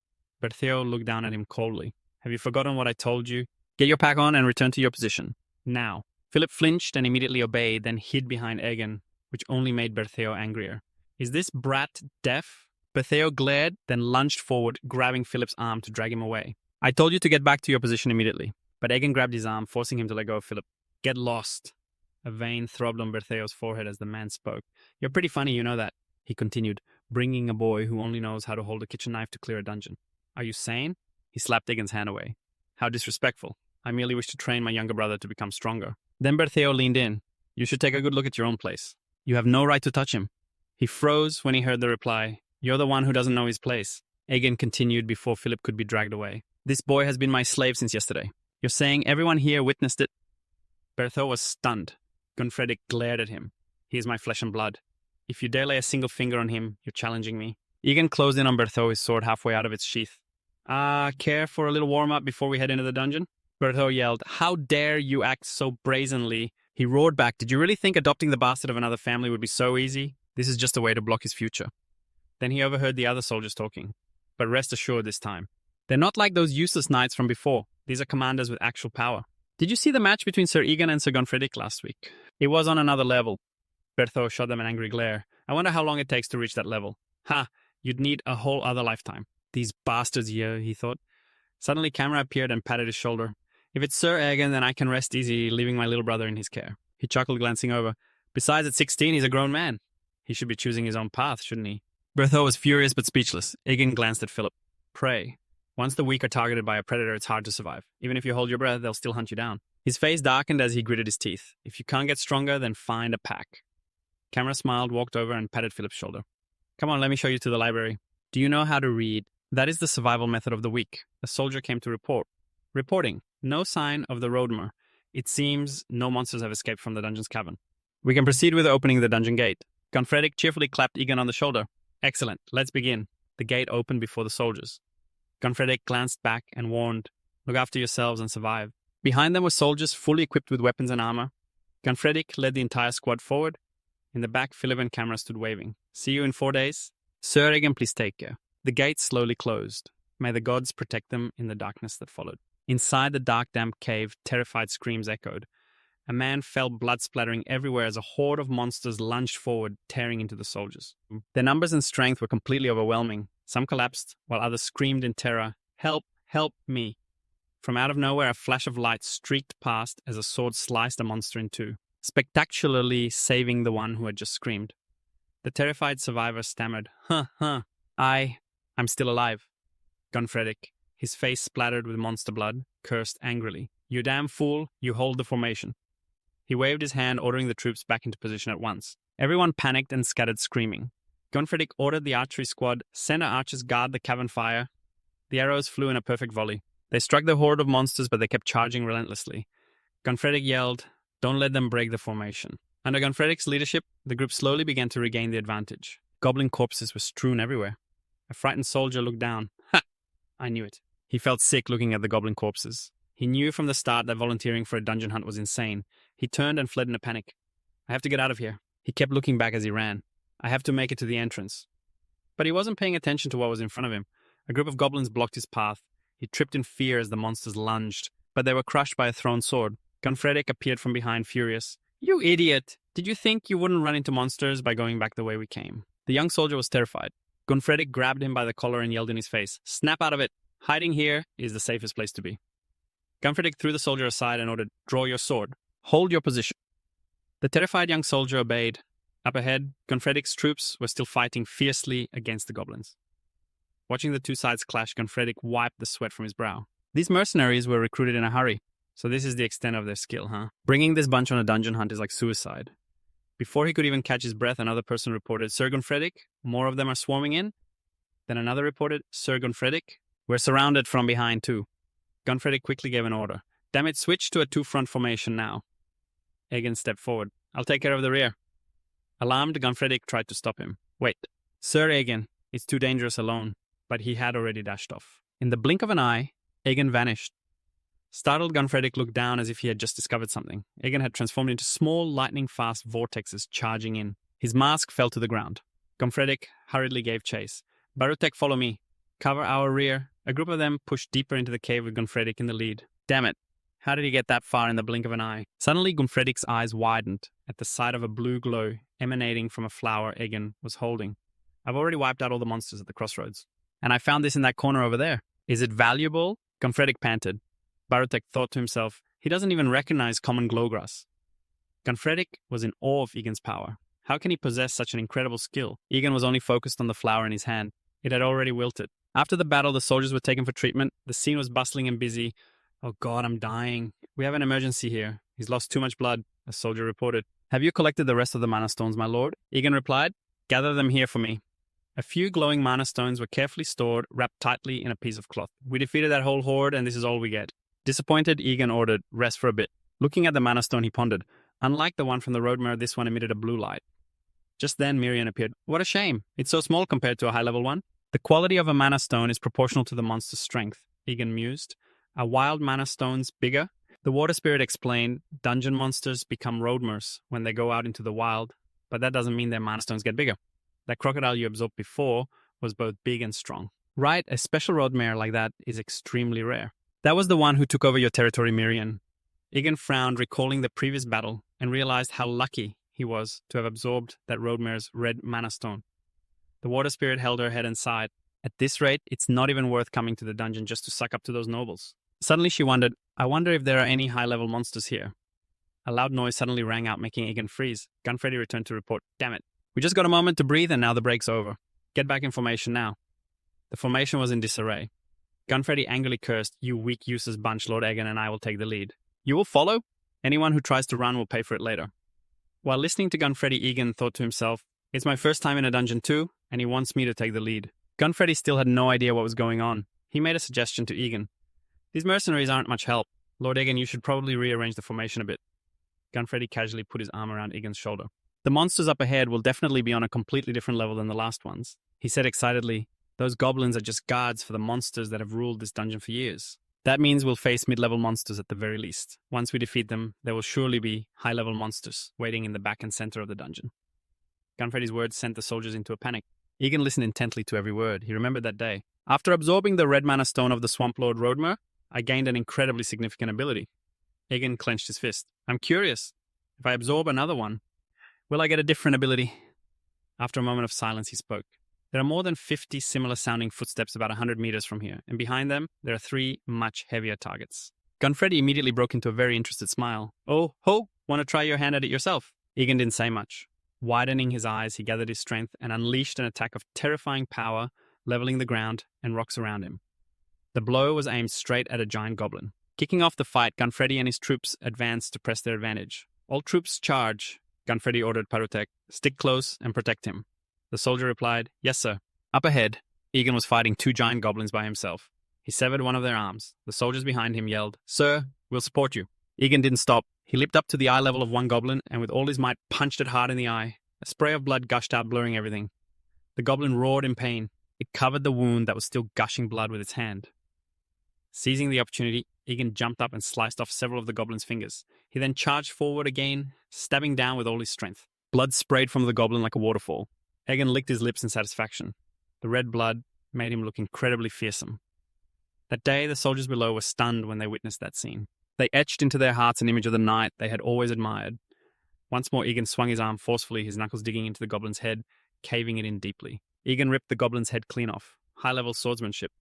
Bertheo looked down at him coldly. Have you forgotten what I told you? Get your pack on and return to your position. Now. Philip flinched and immediately obeyed, then hid behind Egan, which only made Bertheo angrier. Is this brat deaf? Bertheo glared, then lunged forward, grabbing Philip's arm to drag him away. I told you to get back to your position immediately. But Egan grabbed his arm, forcing him to let go of Philip. Get lost. A vein throbbed on Bertheo's forehead as the man spoke. You're pretty funny, you know that, he continued, bringing a boy who only knows how to hold a kitchen knife to clear a dungeon. Are you sane? He slapped Egan's hand away. How disrespectful. I merely wish to train my younger brother to become stronger. Then Bertheo leaned in. You should take a good look at your own place. You have no right to touch him. He froze when he heard the reply. You're the one who doesn't know his place. Egan continued before Philip could be dragged away. This boy has been my slave since yesterday. You're saying everyone here witnessed it? Bertheo was stunned. Gunfreddick glared at him. He is my flesh and blood. If you dare lay a single finger on him, you're challenging me. Egan closed in on Bertheo, his sword halfway out of its sheath. Care for a little warm-up before we head into the dungeon? Bertheo yelled, How dare you act so brazenly? He roared back, Did you really think adopting the bastard of another family would be so easy? This is just a way to block his future. Then he overheard the other soldiers talking. But rest assured this time. They're not like those useless knights from before. These are commanders with actual power. Did you see the match between Sir Egan and Sir Gunfreddick last week? It was on another level. Bertheo shot them an angry glare. I wonder how long it takes to reach that level. Ha! You'd need a whole other lifetime. These bastards here, he thought. Suddenly Camera appeared and patted his shoulder. If it's Sir Egan, then I can rest easy, leaving my little brother in his care. He chuckled, glancing over. Besides, at 16, he's a grown man. He should be choosing his own path, shouldn't he? Bertheo was furious but speechless. Egan glanced at Philip. Pray. Once the weak are targeted by a predator, it's hard to survive. Even if you hold your breath, they'll still hunt you down. His face darkened as he gritted his teeth. If you can't get stronger, then find a pack. Camera smiled, walked over, and patted Philip's shoulder. Come on, let me show you to the library. Do you know how to read? That is the survival method of the week. A soldier came to report. Reporting. No sign of the Roadmer. It seems no monsters have escaped from the dungeon's cavern. We can proceed with opening the dungeon gate. Gunfreddick cheerfully clapped Egan on the shoulder. Excellent. Let's begin. The gate opened before the soldiers. Gunfreddick glanced back and warned, Look after yourselves and survive. Behind them were soldiers fully equipped with weapons and armor. Gunfreddick led the entire squad forward. In the back, Philip and Camera stood waving. See you in 4 days. Sir Egan, please take care. The gate slowly closed. May the gods protect them in the darkness that followed. Inside the dark, damp cave, terrified screams echoed. A man fell, blood splattering everywhere as a horde of monsters lunged forward, tearing into the soldiers. Their numbers and strength were completely overwhelming. Some collapsed, while others screamed in terror, "Help! Help me!" From out of nowhere, a flash of light streaked past as a sword sliced a monster in two, spectacularly saving the one who had just screamed. The terrified survivor stammered, I'm still alive. Gunfreddick, his face splattered with monster blood, cursed angrily. "You damn fool, you hold the formation." He waved his hand, ordering the troops back into position at once. Everyone panicked and scattered screaming. Gunfreddick ordered the archery squad, "Center archers guard the cavern fire." The arrows flew in a perfect volley. They struck the horde of monsters, but they kept charging relentlessly. Gunfreddick yelled, "Don't let them break the formation." Under Gunfreddick's leadership, the group slowly began to regain the advantage. Goblin corpses were strewn everywhere. A frightened soldier looked down. "Ha! I knew it." He felt sick looking at the goblin corpses. He knew from the start that volunteering for a dungeon hunt was insane. He turned and fled in a panic. "I have to get out of here." He kept looking back as he ran. "I have to make it to the entrance." But he wasn't paying attention to what was in front of him. A group of goblins blocked his path. He tripped in fear as the monsters lunged, but they were crushed by a thrown sword. Gunfreddick appeared from behind, furious. "You idiot! Did you think you wouldn't run into monsters by going back the way we came?" The young soldier was terrified. Gunfreddick grabbed him by the collar and yelled in his face, "Snap out of it! Hiding here is the safest place to be." Gunfreddick threw the soldier aside and ordered, "Draw your sword. Hold your position." The terrified young soldier obeyed. Up ahead, Gunfreddick's troops were still fighting fiercely against the goblins. Watching the two sides clash, Gunfreddick wiped the sweat from his brow. These mercenaries were recruited in a hurry, so this is the extent of their skill, huh? Bringing this bunch on a dungeon hunt is like suicide. Before he could even catch his breath, another person reported, "Sir Gunfreddick, more of them are swarming in." Then another reported, "Sir Gunfreddick, we're surrounded from behind too." Gunfreddick quickly gave an order. "Damn it, switch to a two-front formation now." Egan stepped forward. "I'll take care of the rear." Alarmed, Gunfreddick tried to stop him. "Wait. Sir Egan, it's too dangerous alone." But he had already dashed off. In the blink of an eye, Egan vanished. Startled, Gunfreddick looked down as if he had just discovered something. Egan had transformed into small, lightning-fast vortexes charging in. His mask fell to the ground. Gunfreddick hurriedly gave chase. "Barutek, follow me. Cover our rear." A group of them pushed deeper into the cave with Gunfreddick in the lead. Damn it. How did he get that far in the blink of an eye? Suddenly, Gunfreddick's eyes widened at the sight of a blue glow emanating from a flower Egan was holding. "I've already wiped out all the monsters at the crossroads. And I found this in that corner over there. Is it valuable?" Gunfreddick panted. Barutek thought to himself, he doesn't even recognize common glowgrass. Gunfreddick was in awe of Egan's power. How can he possess such an incredible skill? Egan was only focused on the flower in his hand. It had already wilted. After the battle, the soldiers were taken for treatment. The scene was bustling and busy. "Oh God, I'm dying. We have an emergency here. He's lost too much blood," a soldier reported. "Have you collected the rest of the mana stones, my lord?" Egan replied. "Gather them here for me." A few glowing mana stones were carefully stored, wrapped tightly in a piece of cloth. "We defeated that whole horde, and this is all we get." Disappointed, Egan ordered, "Rest for a bit." Looking at the mana stone, he pondered. Unlike the one from the road mirror, this one emitted a blue light. Just then, Miriam appeared. "What a shame. It's so small compared to a high-level one." "The quality of a mana stone is proportional to the monster's strength," Egan mused. "Are wild mana stones bigger?" The water spirit explained, "Dungeon monsters become roadmers when they go out into the wild, but that doesn't mean their mana stones get bigger. That crocodile you absorbed before was both big and strong." "Right, a special road mare like that is extremely rare." "That was the one who took over your territory, Miriam." Egan frowned, recalling the previous battle, and realized how lucky he was to have absorbed that road mare's red mana stone. The water spirit held her head and sighed. "At this rate, it's not even worth coming to the dungeon just to suck up to those nobles." Suddenly she wondered, "I wonder if there are any high-level monsters here." A loud noise suddenly rang out, making Egan freeze. Gunfreddy returned to report, "Damn it. We just got a moment to breathe and now the break's over. Get back in formation now." The formation was in disarray. Gunfreddy angrily cursed, "You weak, useless bunch, Lord Egan, and I will take the lead." "You will follow? Anyone who tries to run will pay for it later." While listening to Gunfreddy, Egan thought to himself, "It's my first time in a dungeon too, and he wants me to take the lead." Gunfreddy still had no idea what was going on. He made a suggestion to Egan. "These mercenaries aren't much help. Lord Egan, you should probably rearrange the formation a bit." Gunfreddy casually put his arm around Egan's shoulder. "The monsters up ahead will definitely be on a completely different level than the last ones," he said excitedly. "Those goblins are just guards for the monsters that have ruled this dungeon for years. That means we'll face mid-level monsters at the very least. Once we defeat them, there will surely be high-level monsters waiting in the back and center of the dungeon." Gunfreddy's words sent the soldiers into a panic. Egan listened intently to every word. He remembered that day. "After absorbing the red mana stone of the Swamp Lord Roadmer, I gained an incredibly significant ability." Egan clenched his fist. "I'm curious. If I absorb another one, will I get a different ability?" After a moment of silence, he spoke. There are more than 50 similar-sounding footsteps about 100 meters from here, and behind them, there are 3 much heavier targets. Gunfreddy immediately broke into a very interested smile. Oh, ho, want to try your hand at it yourself? Egan didn't say much. Widening his eyes, he gathered his strength and unleashed an attack of terrifying power, leveling the ground and rocks around him. The blow was aimed straight at a giant goblin. Kicking off the fight, Gunfreddy and his troops advanced to press their advantage. All troops charge, Gunfreddy ordered Parutek. Stick close and protect him. The soldier replied, yes, sir. Up ahead, Egan was fighting 2 giant goblins by himself. He severed one of their arms. The soldiers behind him yelled, sir, we'll support you. Egan didn't stop. He leaped up to the eye level of one goblin and with all his might punched it hard in the eye. A spray of blood gushed out, blurring everything. The goblin roared in pain. It covered the wound that was still gushing blood with its hand. Seizing the opportunity, Egan jumped up and sliced off several of the goblin's fingers. He then charged forward again, stabbing down with all his strength. Blood sprayed from the goblin like a waterfall. Egan licked his lips in satisfaction. The red blood made him look incredibly fearsome. That day, the soldiers below were stunned when they witnessed that scene. They etched into their hearts an image of the knight they had always admired. Once more, Egan swung his arm forcefully, his knuckles digging into the goblin's head, caving it in deeply. Egan ripped the goblin's head clean off. High-level swordsmanship,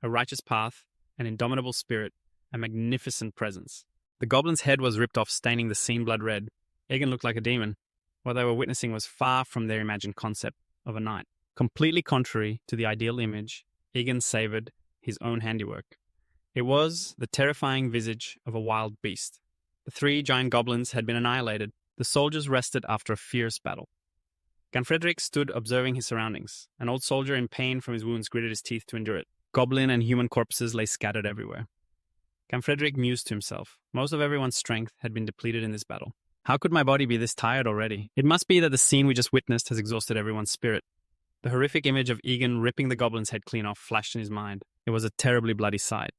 a righteous path, an indomitable spirit, a magnificent presence. The goblin's head was ripped off, staining the scene blood red. Egan looked like a demon. What they were witnessing was far from their imagined concept of a knight. Completely contrary to the ideal image, Egan savored his own handiwork. It was the terrifying visage of a wild beast. The 3 giant goblins had been annihilated. The soldiers rested after a fierce battle. Gunfrederick stood observing his surroundings. An old soldier in pain from his wounds gritted his teeth to endure it. Goblin and human corpses lay scattered everywhere. Gunfrederick mused to himself. Most of everyone's strength had been depleted in this battle. How could my body be this tired already? It must be that the scene we just witnessed has exhausted everyone's spirit. The horrific image of Egan ripping the goblin's head clean off flashed in his mind. It was a terribly bloody sight.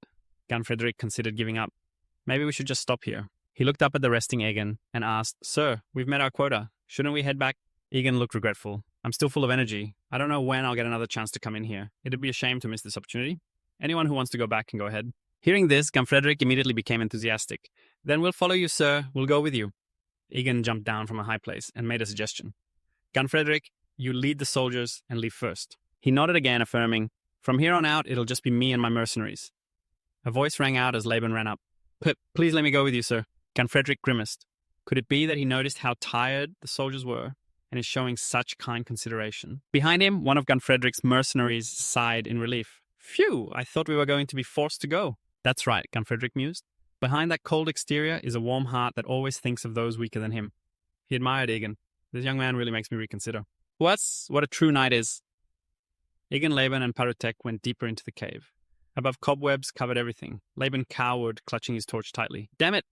Gunfrederick considered giving up. Maybe we should just stop here. He looked up at the resting Egan and asked, sir, we've met our quota. Shouldn't we head back? Egan looked regretful. I'm still full of energy. I don't know when I'll get another chance to come in here. It'd be a shame to miss this opportunity. Anyone who wants to go back can go ahead. Hearing this, Gunfrederick immediately became enthusiastic. Then we'll follow you, sir. We'll go with you. Egan jumped down from a high place and made a suggestion. Gunfrederick, you lead the soldiers and leave first. He nodded again, affirming, from here on out, it'll just be me and my mercenaries. A voice rang out as Laban ran up. Please let me go with you, sir. Gunfrederick grimaced. Could it be that he noticed how tired the soldiers were and is showing such kind consideration? Behind him, one of Gunfrederick's mercenaries sighed in relief. Phew, I thought we were going to be forced to go. That's right, Gunfrederick mused. Behind that cold exterior is a warm heart that always thinks of those weaker than him. He admired Egan. This young man really makes me reconsider. What's what a true knight is? Egan, Laban, and Parutek went deeper into the cave. Above cobwebs covered everything. Laban cowered, clutching his torch tightly. Damn it!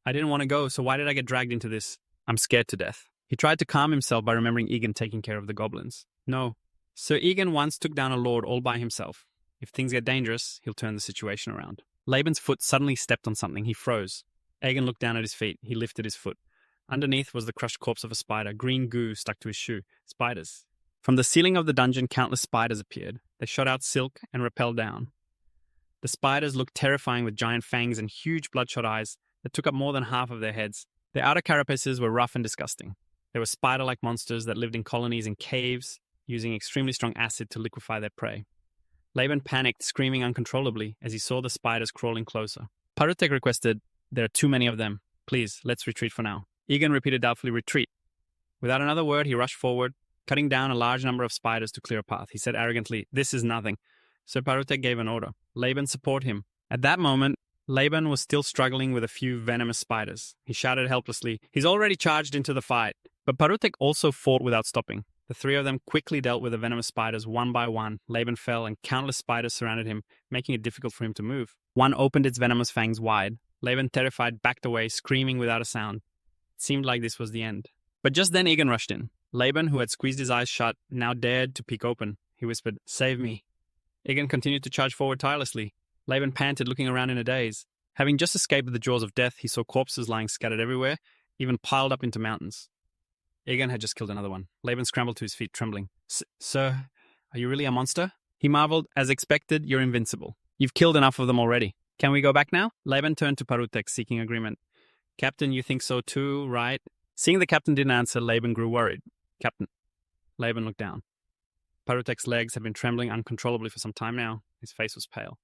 I didn't want to go, so why did I get dragged into this? I'm scared to death. He tried to calm himself by remembering Egan taking care of the goblins. No. Sir Egan once took down a lord all by himself. If things get dangerous, he'll turn the situation around. Laban's foot suddenly stepped on something. He froze. Egan looked down at his feet. He lifted his foot. Underneath was the crushed corpse of a spider. Green goo stuck to his shoe. Spiders. From the ceiling of the dungeon, countless spiders appeared. They shot out silk and rappelled down. The spiders looked terrifying with giant fangs and huge bloodshot eyes that took up more than half of their heads. Their outer carapaces were rough and disgusting. They were spider-like monsters that lived in colonies in caves, using extremely strong acid to liquefy their prey. Laban panicked, screaming uncontrollably as he saw the spiders crawling closer. Parutek requested, there are too many of them. Please, let's retreat for now. Egan repeated doubtfully, retreat. Without another word, he rushed forward, cutting down a large number of spiders to clear a path. He said arrogantly, this is nothing. Sir Parutek gave an order. Laban, support him. At that moment, Laban was still struggling with a few venomous spiders. He shouted helplessly, he's already charged into the fight. But Parutek also fought without stopping. The 3 of them quickly dealt with the venomous spiders one by one. Laban fell, and countless spiders surrounded him, making it difficult for him to move. One opened its venomous fangs wide. Laban, terrified, backed away, screaming without a sound. It seemed like this was the end. But just then Egan rushed in. Laban, who had squeezed his eyes shut, now dared to peek open. He whispered, save me. Egan continued to charge forward tirelessly. Laban panted, looking around in a daze. Having just escaped the jaws of death, he saw corpses lying scattered everywhere, even piled up into mountains. Egan had just killed another one. Laban scrambled to his feet, trembling. Sir, are you really a monster? He marveled. As expected, you're invincible. You've killed enough of them already. Can we go back now? Laban turned to Parutek, seeking agreement. Captain, you think so too, right? Seeing the captain didn't answer, Laban grew worried. Captain. Laban looked down. Parutek's legs had been trembling uncontrollably for some time now. His face was pale.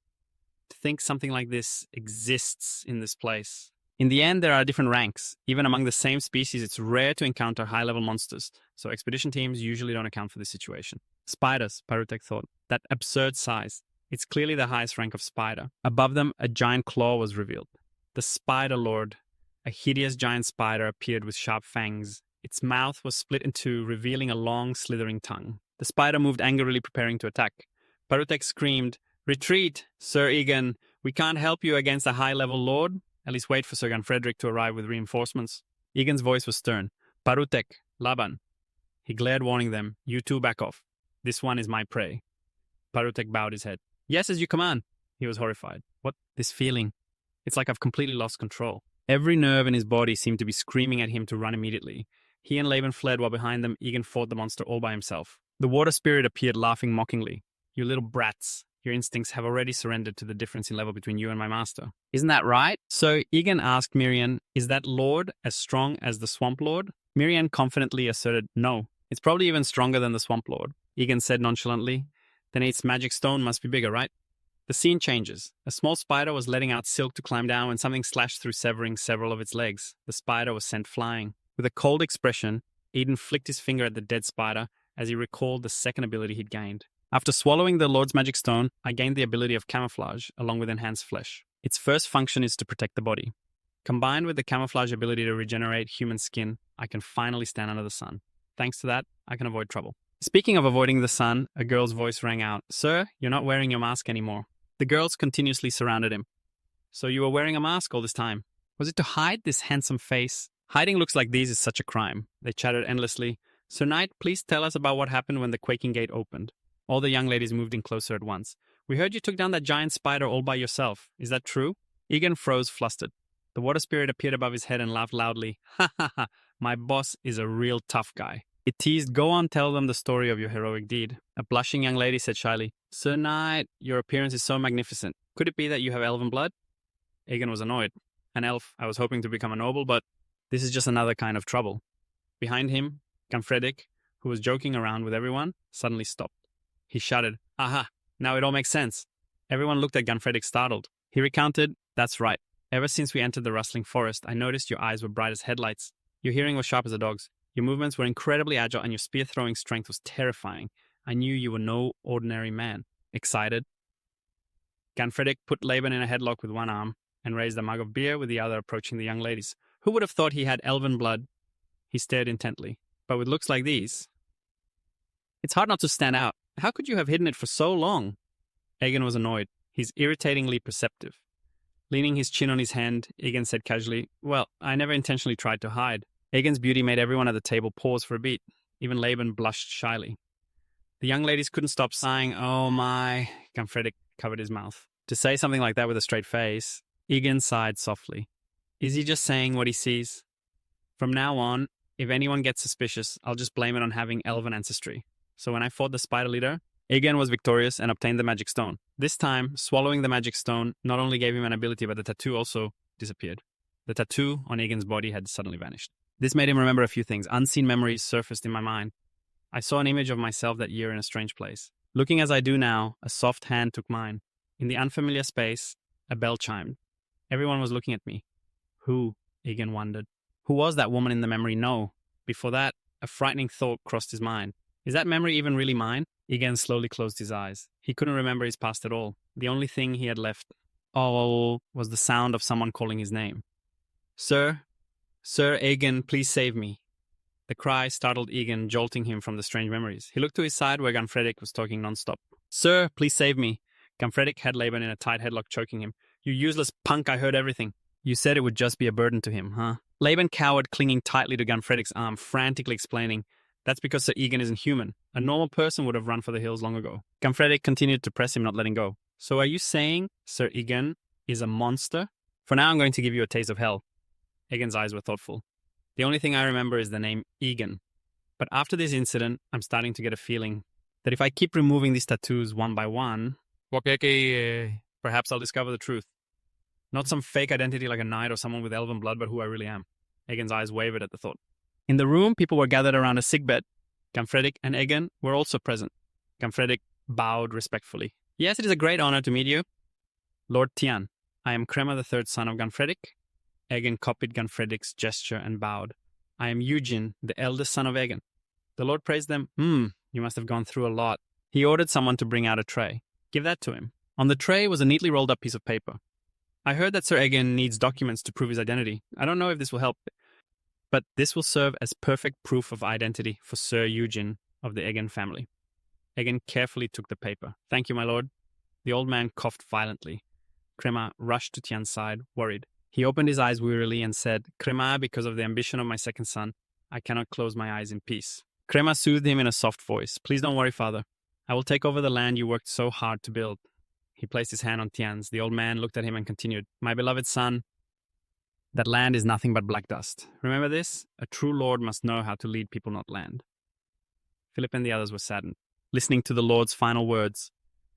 To think something like this exists in this place. In the end, there are different ranks. Even among the same species, it's rare to encounter high-level monsters, so expedition teams usually don't account for this situation. Spiders, Parutek thought. That absurd size. It's clearly the highest rank of spider. Above them, a giant claw was revealed. The Spider Lord. A hideous giant spider appeared with sharp fangs. Its mouth was split in two, revealing a long, slithering tongue. The spider moved angrily, preparing to attack. Parutek screamed, "Retreat, Sir Egan! We can't help you against a high-level lord. At least wait for Sir Ganfredrik to arrive with reinforcements." Egan's voice was stern. "Parutek, Laban." He glared, warning them, "You two back off. This one is my prey." Parutek bowed his head. "Yes, as you command." He was horrified. What? This feeling? It's like I've completely lost control. Every nerve in his body seemed to be screaming at him to run immediately. He and Laban fled while behind them, Egan fought the monster all by himself. The water spirit appeared, laughing mockingly. "You little brats. Your instincts have already surrendered to the difference in level between you and my master. Isn't that right?" So Egan asked Miriam, "Is that lord as strong as the swamp lord?" Miriam confidently asserted, "No. It's probably even stronger than the swamp lord." Egan said nonchalantly, "Then its magic stone must be bigger, right?" The scene changes. A small spider was letting out silk to climb down when something slashed through, severing several of its legs. The spider was sent flying. With a cold expression, Eden flicked his finger at the dead spider as he recalled the second ability he'd gained. "After swallowing the Lord's Magic Stone, I gained the ability of camouflage, along with enhanced flesh. Its first function is to protect the body. Combined with the camouflage ability to regenerate human skin, I can finally stand under the sun. Thanks to that, I can avoid trouble." Speaking of avoiding the sun, a girl's voice rang out. "Sir, you're not wearing your mask anymore." The girls continuously surrounded him. "So you were wearing a mask all this time? Was it to hide this handsome face? Hiding looks like these is such a crime." They chattered endlessly. "Sir Knight, please tell us about what happened when the quaking gate opened." All the young ladies moved in closer at once. "We heard you took down that giant spider all by yourself. Is that true?" Egan froze, flustered. The water spirit appeared above his head and laughed loudly. "Ha ha ha, my boss is a real tough guy." It teased, "Go on, tell them the story of your heroic deed." A blushing young lady said shyly, "Sir Knight, your appearance is so magnificent. Could it be that you have elven blood?" Egan was annoyed. "An elf. I was hoping to become a noble, but this is just another kind of trouble." Behind him, Ganfredrik, who was joking around with everyone, suddenly stopped. He shouted, "Aha, now it all makes sense." Everyone looked at Ganfredrik, startled. He recounted, "That's right. Ever since we entered the rustling forest, I noticed your eyes were bright as headlights. Your hearing was sharp as a dog's. Your movements were incredibly agile, and your spear-throwing strength was terrifying. I knew you were no ordinary man." Excited, Ganfredrik put Laban in a headlock with one arm and raised a mug of beer with the other, approaching the young ladies. Who would have thought he had elven blood? He stared intently. "But with looks like these, it's hard not to stand out. How could you have hidden it for so long?" Egan was annoyed. He's irritatingly perceptive. Leaning his chin on his hand, Egan said casually, "Well, I never intentionally tried to hide." Egan's beauty made everyone at the table pause for a beat. Even Laban blushed shyly. The young ladies couldn't stop sighing. "Oh my." Ganfredrik covered his mouth. To say something like that with a straight face, Egan sighed softly. Is he just saying what he sees? From now on, if anyone gets suspicious, I'll just blame it on having elven ancestry. So when I fought the spider leader, Egan was victorious and obtained the magic stone. This time, swallowing the magic stone not only gave him an ability, but the tattoo also disappeared. The tattoo on Egan's body had suddenly vanished. This made him remember a few things. Unseen memories surfaced in my mind. I saw an image of myself that year in a strange place. Looking as I do now, a soft hand took mine. In the unfamiliar space, a bell chimed. Everyone was looking at me. Who? Egan wondered. Who was that woman in the memory? No. Before that, a frightening thought crossed his mind. Is that memory even really mine? Egan slowly closed his eyes. He couldn't remember his past at all. The only thing he had left, was the sound of someone calling his name. Sir Egan, please save me. The cry startled Egan, jolting him from the strange memories. He looked to his side where Ganfredrik was talking non-stop. Sir, please save me. Ganfredrik had Laban in a tight headlock, choking him. You useless punk, I heard everything. You said it would just be a burden to him, huh? Laban cowered, clinging tightly to Ganfredrik's arm, frantically explaining, that's because Sir Egan isn't human. A normal person would have run for the hills long ago. Ganfredrik continued to press him, not letting go. So are you saying Sir Egan is a monster? For now, I'm going to give you a taste of hell. Egan's eyes were thoughtful. The only thing I remember is the name Egan. But after this incident, I'm starting to get a feeling that if I keep removing these tattoos one by one, perhaps I'll discover the truth. Not some fake identity like a knight or someone with elven blood, but who I really am. Egan's eyes wavered at the thought. In the room, people were gathered around a sickbed. Ganfredrik and Egan were also present. Ganfredic bowed respectfully. Yes, it is a great honor to meet you. Lord Tian, I am Crema, the third son of Ganfredic. Egan copied Ganfredic's gesture and bowed. I am Eugen, the eldest son of Egan. The Lord praised them. You must have gone through a lot. He ordered someone to bring out a tray. Give that to him. On the tray was a neatly rolled up piece of paper. I heard that Sir Egan needs documents to prove his identity. I don't know if this will help, but this will serve as perfect proof of identity for Sir Eugen of the Egan family. Egan carefully took the paper. Thank you, my lord. The old man coughed violently. Crema rushed to Tian's side, worried. He opened his eyes wearily and said, Crema, because of the ambition of my second son, I cannot close my eyes in peace. Crema soothed him in a soft voice. Please don't worry, father. I will take over the land you worked so hard to build. He placed his hand on Tian's. The old man looked at him and continued, My beloved son, that land is nothing but black dust. Remember this? A true lord must know how to lead people, not land. Philip and the others were saddened, listening to the lord's final words.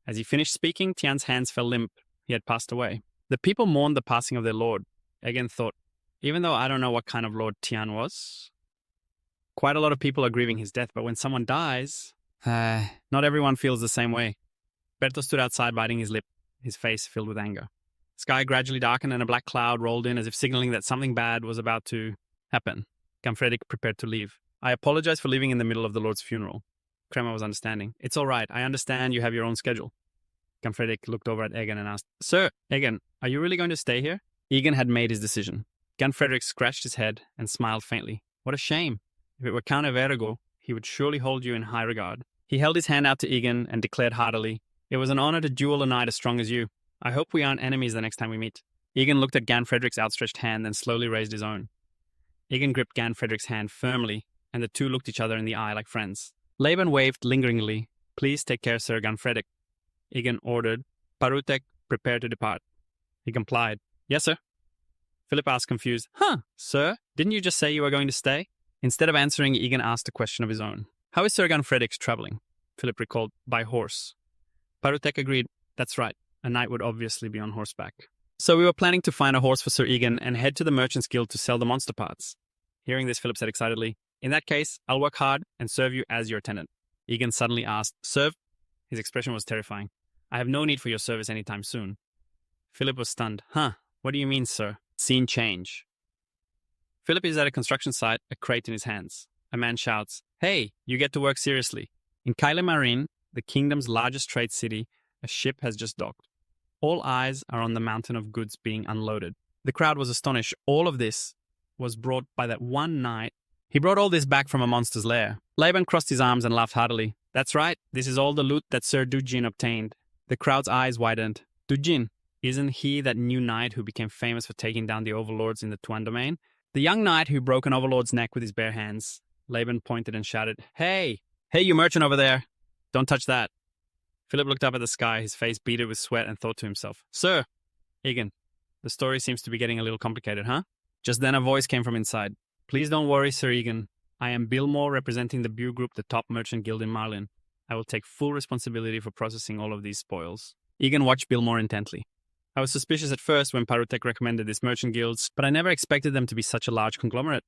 As he finished speaking, Tian's hands fell limp. He had passed away. The people mourned the passing of their lord. Egan thought, even though I don't know what kind of lord Tian was, quite a lot of people are grieving his death, but when someone dies, not everyone feels the same way. Berto stood outside biting his lip, his face filled with anger. The sky gradually darkened and a black cloud rolled in as if signaling that something bad was about to happen. Ganfredic prepared to leave. I apologize for leaving in the middle of the Lord's funeral. Crema was understanding. It's all right. I understand you have your own schedule. Ganfredic looked over at Egan and asked, Sir, Egan, are you really going to stay here? Egan had made his decision. Ganfredic scratched his head and smiled faintly. What a shame. If it were Count Evergo, he would surely hold you in high regard. He held his hand out to Egan and declared heartily, It was an honor to duel a knight as strong as you. I hope we aren't enemies the next time we meet. Egan looked at Ganfredic's outstretched hand, then slowly raised his own. Egan gripped Ganfredic's hand firmly, and the two looked each other in the eye like friends. Laban waved lingeringly. Please take care, Sir Ganfredic. Egan ordered. Parutek, prepare to depart. He complied. Yes, sir. Philip asked confused. Sir, didn't you just say you were going to stay? Instead of answering, Egan asked a question of his own. How is Sir Ganfredic's traveling? Philip recalled. By horse. Parutek agreed. That's right. A knight would obviously be on horseback. So we were planning to find a horse for Sir Egan and head to the Merchant's Guild to sell the monster parts. Hearing this, Philip said excitedly, In that case, I'll work hard and serve you as your attendant. Egan suddenly asked, Serve? His expression was terrifying. I have no need for your service anytime soon. Philip was stunned. What do you mean, sir? Scene change. Philip is at a construction site, a crate in his hands. A man shouts, Hey, you get to work seriously. In Kaile Marine, the kingdom's largest trade city, a ship has just docked. All eyes are on the mountain of goods being unloaded. The crowd was astonished. All of this was brought by that one knight. He brought all this back from a monster's lair. Laban crossed his arms and laughed heartily. That's right, this is all the loot that Sir Dujin obtained. The crowd's eyes widened. Dujin, isn't he that new knight who became famous for taking down the overlords in the Tuan domain? The young knight who broke an overlord's neck with his bare hands. Laban pointed and shouted, Hey, you merchant over there. Don't touch that. Philip looked up at the sky, his face beaded with sweat, and thought to himself, Sir, Egan, the story seems to be getting a little complicated, huh? Just then a voice came from inside. Please don't worry, Sir Egan. I am Billmore representing the Bew Group, the top merchant guild in Marlin. I will take full responsibility for processing all of these spoils. Egan watched Billmore intently. I was suspicious at first when Parutek recommended these merchant guilds, but I never expected them to be such a large conglomerate.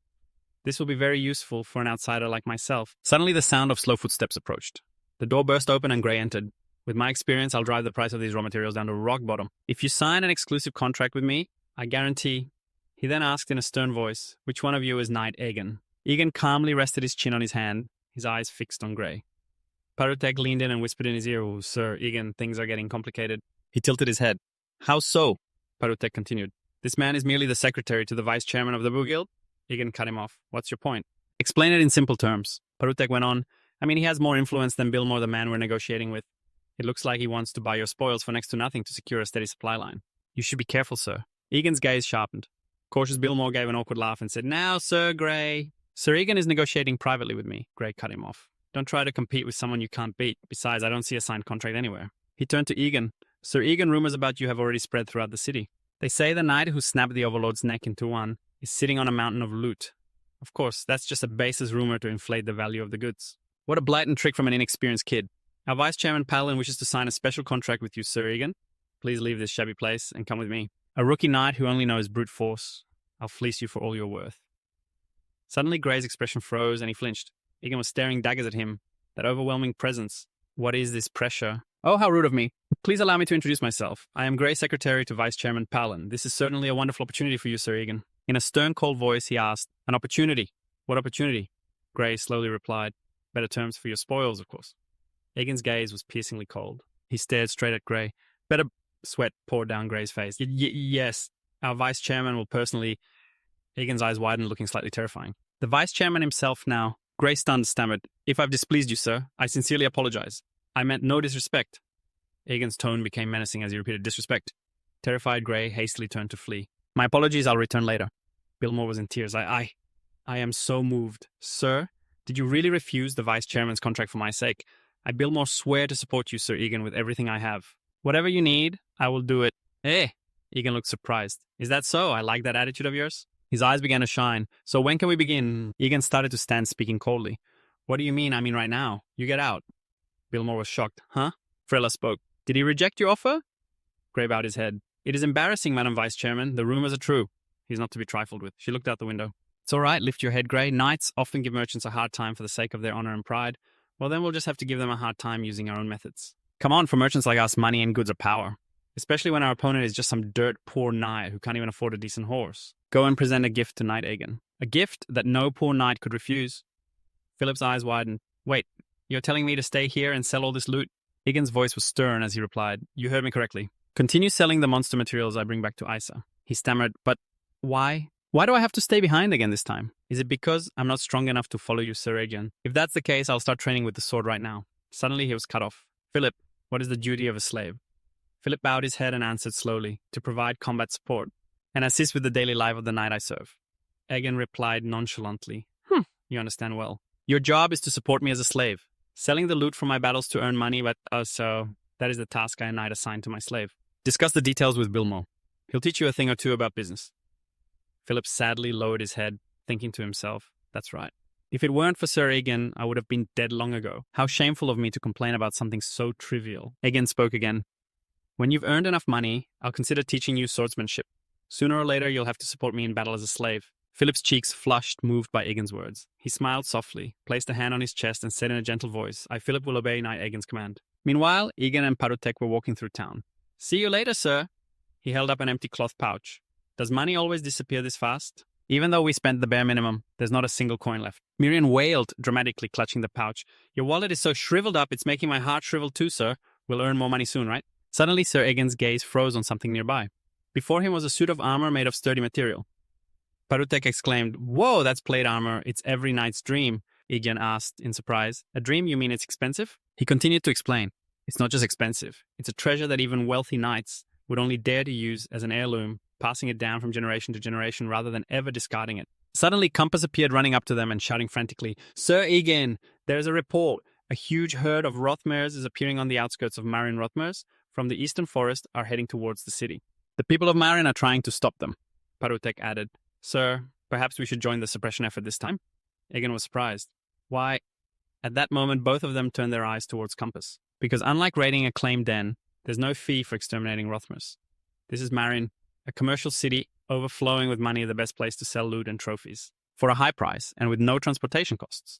This will be very useful for an outsider like myself. Suddenly the sound of slow footsteps approached. The door burst open and Gray entered. With my experience, I'll drive the price of these raw materials down to rock bottom. If you sign an exclusive contract with me, I guarantee... He then asked in a stern voice, which one of you is Knight Egan? Egan calmly rested his chin on his hand, his eyes fixed on Gray. Parutek leaned in and whispered in his ear, Oh, Sir Egan, things are getting complicated. He tilted his head. How so? Parutek continued. This man is merely the secretary to the vice chairman of the Bew Guild. Egan cut him off. What's your point? Explain it in simple terms. Parutek went on. I mean, he has more influence than Billmore, the man we're negotiating with. It looks like he wants to buy your spoils for next to nothing to secure a steady supply line. You should be careful, sir. Egan's gaze sharpened. Cautious Billmore gave an awkward laugh and said, Now, Sir Gray. Sir Egan is negotiating privately with me. Gray cut him off. Don't try to compete with someone you can't beat. Besides, I don't see a signed contract anywhere. He turned to Egan. Sir Egan, rumors about you have already spread throughout the city. They say the knight who snapped the overlord's neck into one is sitting on a mountain of loot. Of course, that's just a baseless rumor to inflate the value of the goods. What a blatant trick from an inexperienced kid. Our Vice Chairman Palin wishes to sign a special contract with you, Sir Egan. Please leave this shabby place and come with me. A rookie knight who only knows brute force. I'll fleece you for all your worth. Suddenly, Gray's expression froze and he flinched. Egan was staring daggers at him, that overwhelming presence. What is this pressure? Oh, how rude of me. Please allow me to introduce myself. I am Grey Secretary to Vice Chairman Palin. This is certainly a wonderful opportunity for you, Sir Egan. In a stern, cold voice, he asked, An opportunity? What opportunity? Grey slowly replied, Better terms for your spoils, of course. Egan's gaze was piercingly cold. He stared straight at Grey. Better sweat poured down Grey's face. Yes, our Vice Chairman will personally... Egan's eyes widened, looking slightly terrifying. The Vice Chairman himself now. Grey stunned stammered, If I've displeased you, sir, I sincerely apologize. I meant no disrespect. Egan's tone became menacing as he repeated, Disrespect. Terrified Grey hastily turned to flee. My apologies, I'll return later. Biltmore was in tears. I am so moved. Sir, did you really refuse the Vice Chairman's contract for my sake? I, Biltmore, swear to support you, Sir Egan, with everything I have. Whatever you need, I will do it. Eh? Egan looked surprised. Is that so? I like that attitude of yours. His eyes began to shine. So when can we begin? Egan started to stand, speaking coldly. What do you mean? I mean right now. You get out. Biltmore was shocked. Huh? Frella spoke. Did he reject your offer? Grey bowed his head. It is embarrassing, Madam Vice Chairman. The rumors are true. He's not to be trifled with. She looked out the window. It's all right. Lift your head, Grey. Knights often give merchants a hard time for the sake of their honor and pride. Well, then we'll just have to give them a hard time using our own methods. Come on, for merchants like us, money and goods are power. Especially when our opponent is just some dirt-poor knight who can't even afford a decent horse. Go and present a gift to Knight Egan. A gift that no poor knight could refuse. Philip's eyes widened. Wait, you're telling me to stay here and sell all this loot? Egan's voice was stern as he replied, You heard me correctly. Continue selling the monster materials I bring back to Isa. He stammered, But why? Why do I have to stay behind again this time? Is it because I'm not strong enough to follow you, Sir Egan? If that's the case, I'll start training with the sword right now. Suddenly he was cut off. Philip, what is the duty of a slave? Philip bowed his head and answered slowly, To provide combat support and assist with the daily life of the knight I serve. Egan replied nonchalantly, You understand well. Your job is to support me as a slave, selling the loot from my battles to earn money, but so that is the task I knight assigned to my slave. Discuss the details with Biltmore. He'll teach you a thing or two about business. Philip sadly lowered his head, thinking to himself, That's right. If it weren't for Sir Egan, I would have been dead long ago. How shameful of me to complain about something so trivial. Egan spoke again. When you've earned enough money, I'll consider teaching you swordsmanship. Sooner or later, you'll have to support me in battle as a slave. Philip's cheeks flushed, moved by Egan's words. He smiled softly, placed a hand on his chest, and said in a gentle voice, I, Philip, will obey Knight Egan's command. Meanwhile, Egan and Parutek were walking through town. See you later, sir. He held up an empty cloth pouch. Does money always disappear this fast? Even though we spent the bare minimum, there's not a single coin left. Miriam wailed, dramatically clutching the pouch. Your wallet is so shriveled up, it's making my heart shrivel too, sir. We'll earn more money soon, right? Suddenly, Sir Egan's gaze froze on something nearby. Before him was a suit of armor made of sturdy material. Parutek exclaimed, Whoa, that's plate armor. It's every knight's dream. Egan asked in surprise. A dream? You mean it's expensive? He continued to explain. It's not just expensive. It's a treasure that even wealthy knights would only dare to use as an heirloom, passing it down from generation to generation rather than ever discarding it. Suddenly, Compass appeared running up to them and shouting frantically, Sir Egan, there's a report. A huge herd of Rothmares is appearing on the outskirts of Marin Rothmares. From the eastern forest are heading towards the city. The people of Marin are trying to stop them. Parutek added, Sir, perhaps we should join the suppression effort this time? Egan was surprised. Why? At that moment, both of them turned their eyes towards Compass. Because unlike raiding a claimed den, there's no fee for exterminating Rothmers. This is Marin, a commercial city overflowing with money, the best place to sell loot and trophies, for a high price and with no transportation costs.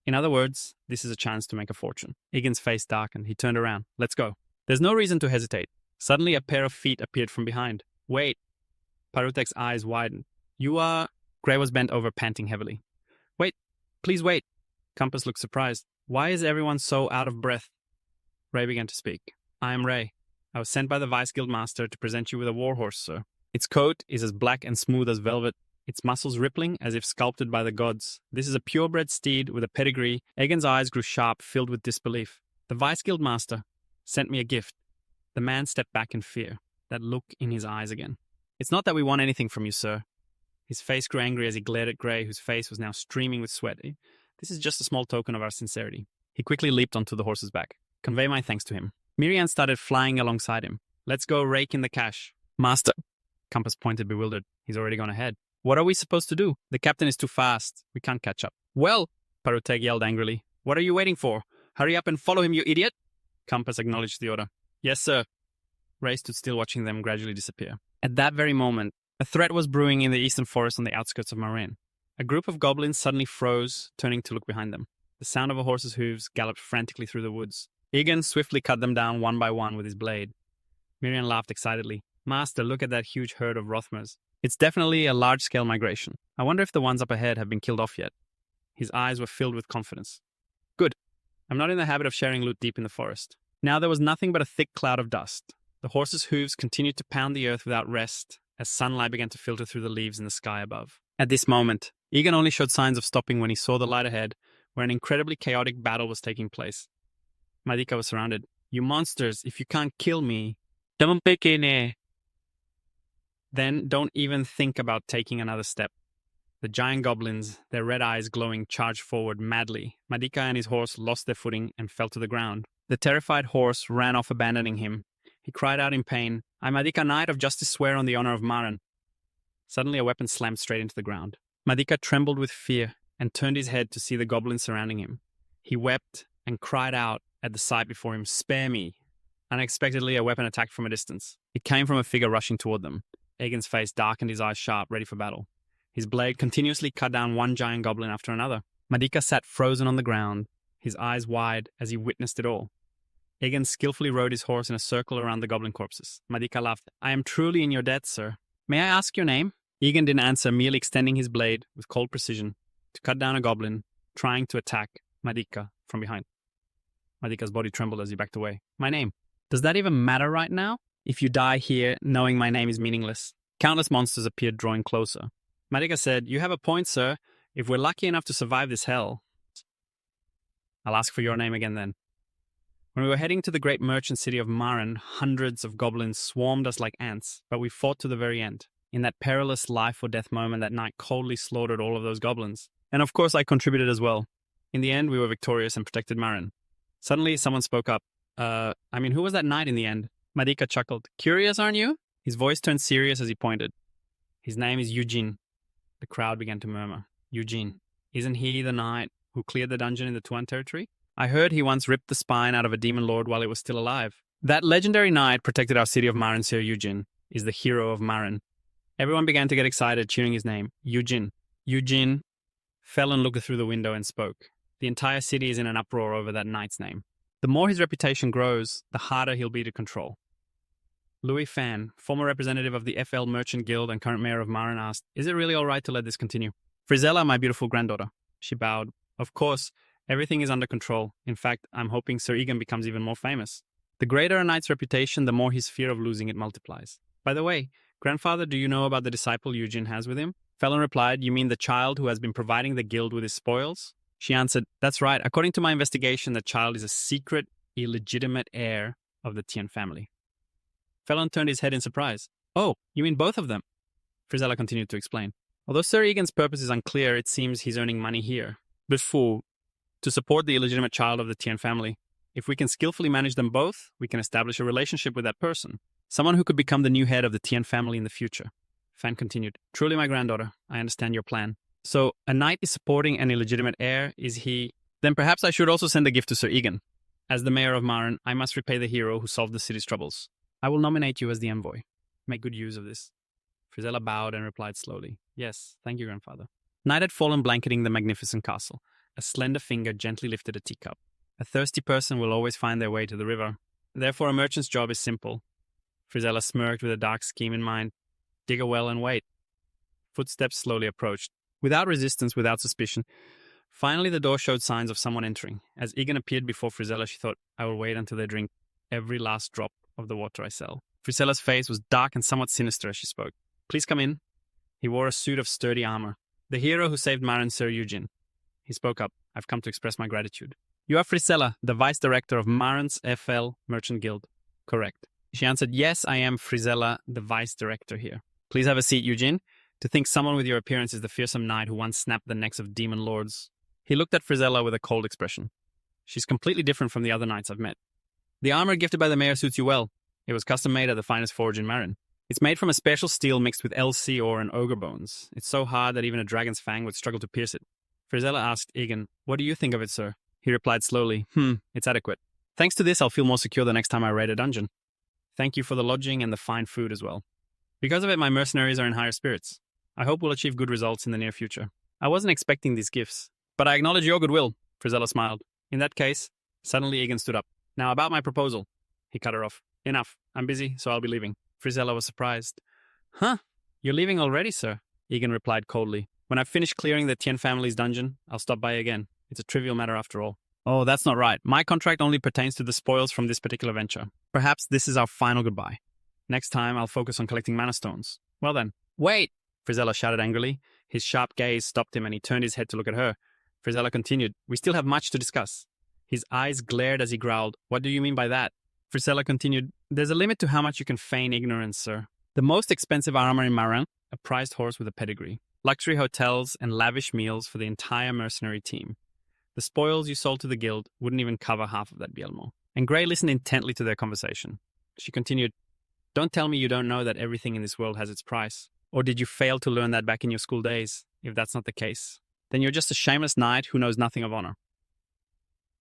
In other words, this is a chance to make a fortune. Egan's face darkened. He turned around. Let's go. There's no reason to hesitate. Suddenly, a pair of feet appeared from behind. Wait. Parutek's eyes widened. You are... Grey was bent over, panting heavily. Wait. Please wait. Compass looked surprised. Why is everyone so out of breath? Ray began to speak. I am Ray. I was sent by the Vice Guildmaster to present you with a warhorse, sir. Its coat is as black and smooth as velvet, its muscles rippling as if sculpted by the gods. This is a purebred steed with a pedigree. Egan's eyes grew sharp, filled with disbelief. The Vice Guildmaster sent me a gift. The man stepped back in fear, that look in his eyes again. It's not that we want anything from you, sir. His face grew angry as he glared at Grey, whose face was now streaming with sweat. This is just a small token of our sincerity. He quickly leaped onto the horse's back. Convey my thanks to him. Miriam started flying alongside him. Let's go rake in the cash. Master. Compass pointed, bewildered. He's already gone ahead. What are we supposed to do? The captain is too fast. We can't catch up. Well, Parutek yelled angrily. What are you waiting for? Hurry up and follow him, you idiot. Compass acknowledged the order. Yes, sir. Ray stood still watching them gradually disappear. At that very moment, a threat was brewing in the eastern forest on the outskirts of Marin. A group of goblins suddenly froze, turning to look behind them. The sound of a horse's hooves galloped frantically through the woods. Egan swiftly cut them down one by one with his blade. Miriam laughed excitedly. Master, look at that huge herd of Rothmers. It's definitely a large-scale migration. I wonder if the ones up ahead have been killed off yet. His eyes were filled with confidence. Good. I'm not in the habit of sharing loot deep in the forest. Now there was nothing but a thick cloud of dust. The horses' hooves continued to pound the earth without rest as sunlight began to filter through the leaves in the sky above. At this moment, Egan only showed signs of stopping when he saw the light ahead, where an incredibly chaotic battle was taking place. Madika was surrounded. You monsters, if you can't kill me, then don't even think about taking another step. The giant goblins, their red eyes glowing, charged forward madly. Madika and his horse lost their footing and fell to the ground. The terrified horse ran off, abandoning him. He cried out in pain, I, Madika, knight of justice, swear on the honor of Maran. Suddenly a weapon slammed straight into the ground. Madika trembled with fear and turned his head to see the goblins surrounding him. He wept and cried out at the sight before him, Spare me! Unexpectedly, a weapon attacked from a distance. It came from a figure rushing toward them. Egan's face dark and his eyes sharp, ready for battle. His blade continuously cut down one giant goblin after another. Madika sat frozen on the ground, his eyes wide as he witnessed it all. Egan skillfully rode his horse in a circle around the goblin corpses. Madika laughed. I am truly in your debt, sir. May I ask your name? Egan didn't answer, merely extending his blade with cold precision to cut down a goblin trying to attack Madika from behind. Madika's body trembled as he backed away. My name. Does that even matter right now? If you die here, knowing my name is meaningless. Countless monsters appeared, drawing closer. Madika said, You have a point, sir. If we're lucky enough to survive this hell, I'll ask for your name again then. When we were heading to the great merchant city of Maran, hundreds of goblins swarmed us like ants, but we fought to the very end. In that perilous life or death moment, that knight coldly slaughtered all of those goblins. And of course, I contributed as well. In the end, we were victorious and protected Maran. Suddenly, someone spoke up. Who was that knight in the end? Madika chuckled. Curious, aren't you? His voice turned serious as he pointed. His name is Eugene. The crowd began to murmur. Eugene. Isn't he the knight who cleared the dungeon in the Tuan territory? I heard he once ripped the spine out of a demon lord while it was still alive. That legendary knight protected our city of Maran, Sir Eugene, is the hero of Maran. Everyone began to get excited, cheering his name. Eugene. Eugene fell and looked through the window and spoke. The entire city is in an uproar over that knight's name. The more his reputation grows, the harder he'll be to control. Louis Fan, former representative of the FL Merchant Guild and current mayor of Maran, asked, Is it really all right to let this continue? Frizella, my beautiful granddaughter. She bowed. Of course, everything is under control. In fact, I'm hoping Sir Egan becomes even more famous. The greater a knight's reputation, the more his fear of losing it multiplies. By the way, grandfather, do you know about the disciple Eugene has with him? Felon replied, You mean the child who has been providing the guild with his spoils? She answered, That's right. According to my investigation, the child is a secret, illegitimate heir of the Tian family. Felon turned his head in surprise. Oh, you mean both of them? Frizella continued to explain. Although Sir Egan's purpose is unclear, it seems he's earning money here. But to support the illegitimate child of the Tian family. If we can skillfully manage them both, we can establish a relationship with that person. Someone who could become the new head of the Tian family in the future. Fan continued. Truly, my granddaughter, I understand your plan. So, a knight is supporting an illegitimate heir, is he? Then perhaps I should also send a gift to Sir Egan. As the mayor of Maran, I must repay the hero who solved the city's troubles. I will nominate you as the envoy. Make good use of this. Frizella bowed and replied slowly. Yes, thank you, grandfather. Night had fallen, blanketing the magnificent castle. A slender finger gently lifted a teacup. A thirsty person will always find their way to the river. Therefore, a merchant's job is simple. Frizella smirked with a dark scheme in mind. Dig a well and wait. Footsteps slowly approached. Without resistance, without suspicion. Finally, the door showed signs of someone entering. As Egan appeared before Frizella, she thought, I will wait until they drink every last drop of the water I sell. Frizella's face was dark and somewhat sinister as she spoke. Please come in. He wore a suit of sturdy armor. The hero who saved Maran, Sir Eugene. He spoke up. I've come to express my gratitude. You are Frizella, the vice director of Maran's FL Merchant Guild. Correct. She answered, Yes, I am Frizella, the vice director here. Please have a seat, Eugene. To think someone with your appearance is the fearsome knight who once snapped the necks of demon lords. He looked at Frizella with a cold expression. She's completely different from the other knights I've met. The armor gifted by the mayor suits you well. It was custom made at the finest forge in Maran. It's made from a special steel mixed with LC ore and ogre bones. It's so hard that even a dragon's fang would struggle to pierce it. Frizella asked Egan, What do you think of it, sir? He replied slowly, It's adequate. Thanks to this, I'll feel more secure the next time I raid a dungeon. Thank you for the lodging and the fine food as well. Because of it, my mercenaries are in higher spirits. I hope we'll achieve good results in the near future. I wasn't expecting these gifts, but I acknowledge your goodwill, Frizella smiled. In that case, suddenly Egan stood up. Now about my proposal. He cut her off. Enough. I'm busy, so I'll be leaving. Frizella was surprised. Huh? You're leaving already, sir? Egan replied coldly. When I've finished clearing the Tien family's dungeon, I'll stop by again. It's a trivial matter after all. Oh, that's not right. My contract only pertains to the spoils from this particular venture. Perhaps this is our final goodbye. Next time, I'll focus on collecting mana stones. Well then. Wait! Frizella shouted angrily. His sharp gaze stopped him and he turned his head to look at her. Frizella continued. We still have much to discuss. His eyes glared as he growled. What do you mean by that? Frizella continued. There's a limit to how much you can feign ignorance, sir. The most expensive armor in Marin, a prized horse with a pedigree. Luxury hotels and lavish meals for the entire mercenary team. The spoils you sold to the guild wouldn't even cover half of that, Bielmo. And Grey listened intently to their conversation. She continued, Don't tell me you don't know that everything in this world has its price. Or did you fail to learn that back in your school days? If that's not the case, then you're just a shameless knight who knows nothing of honor.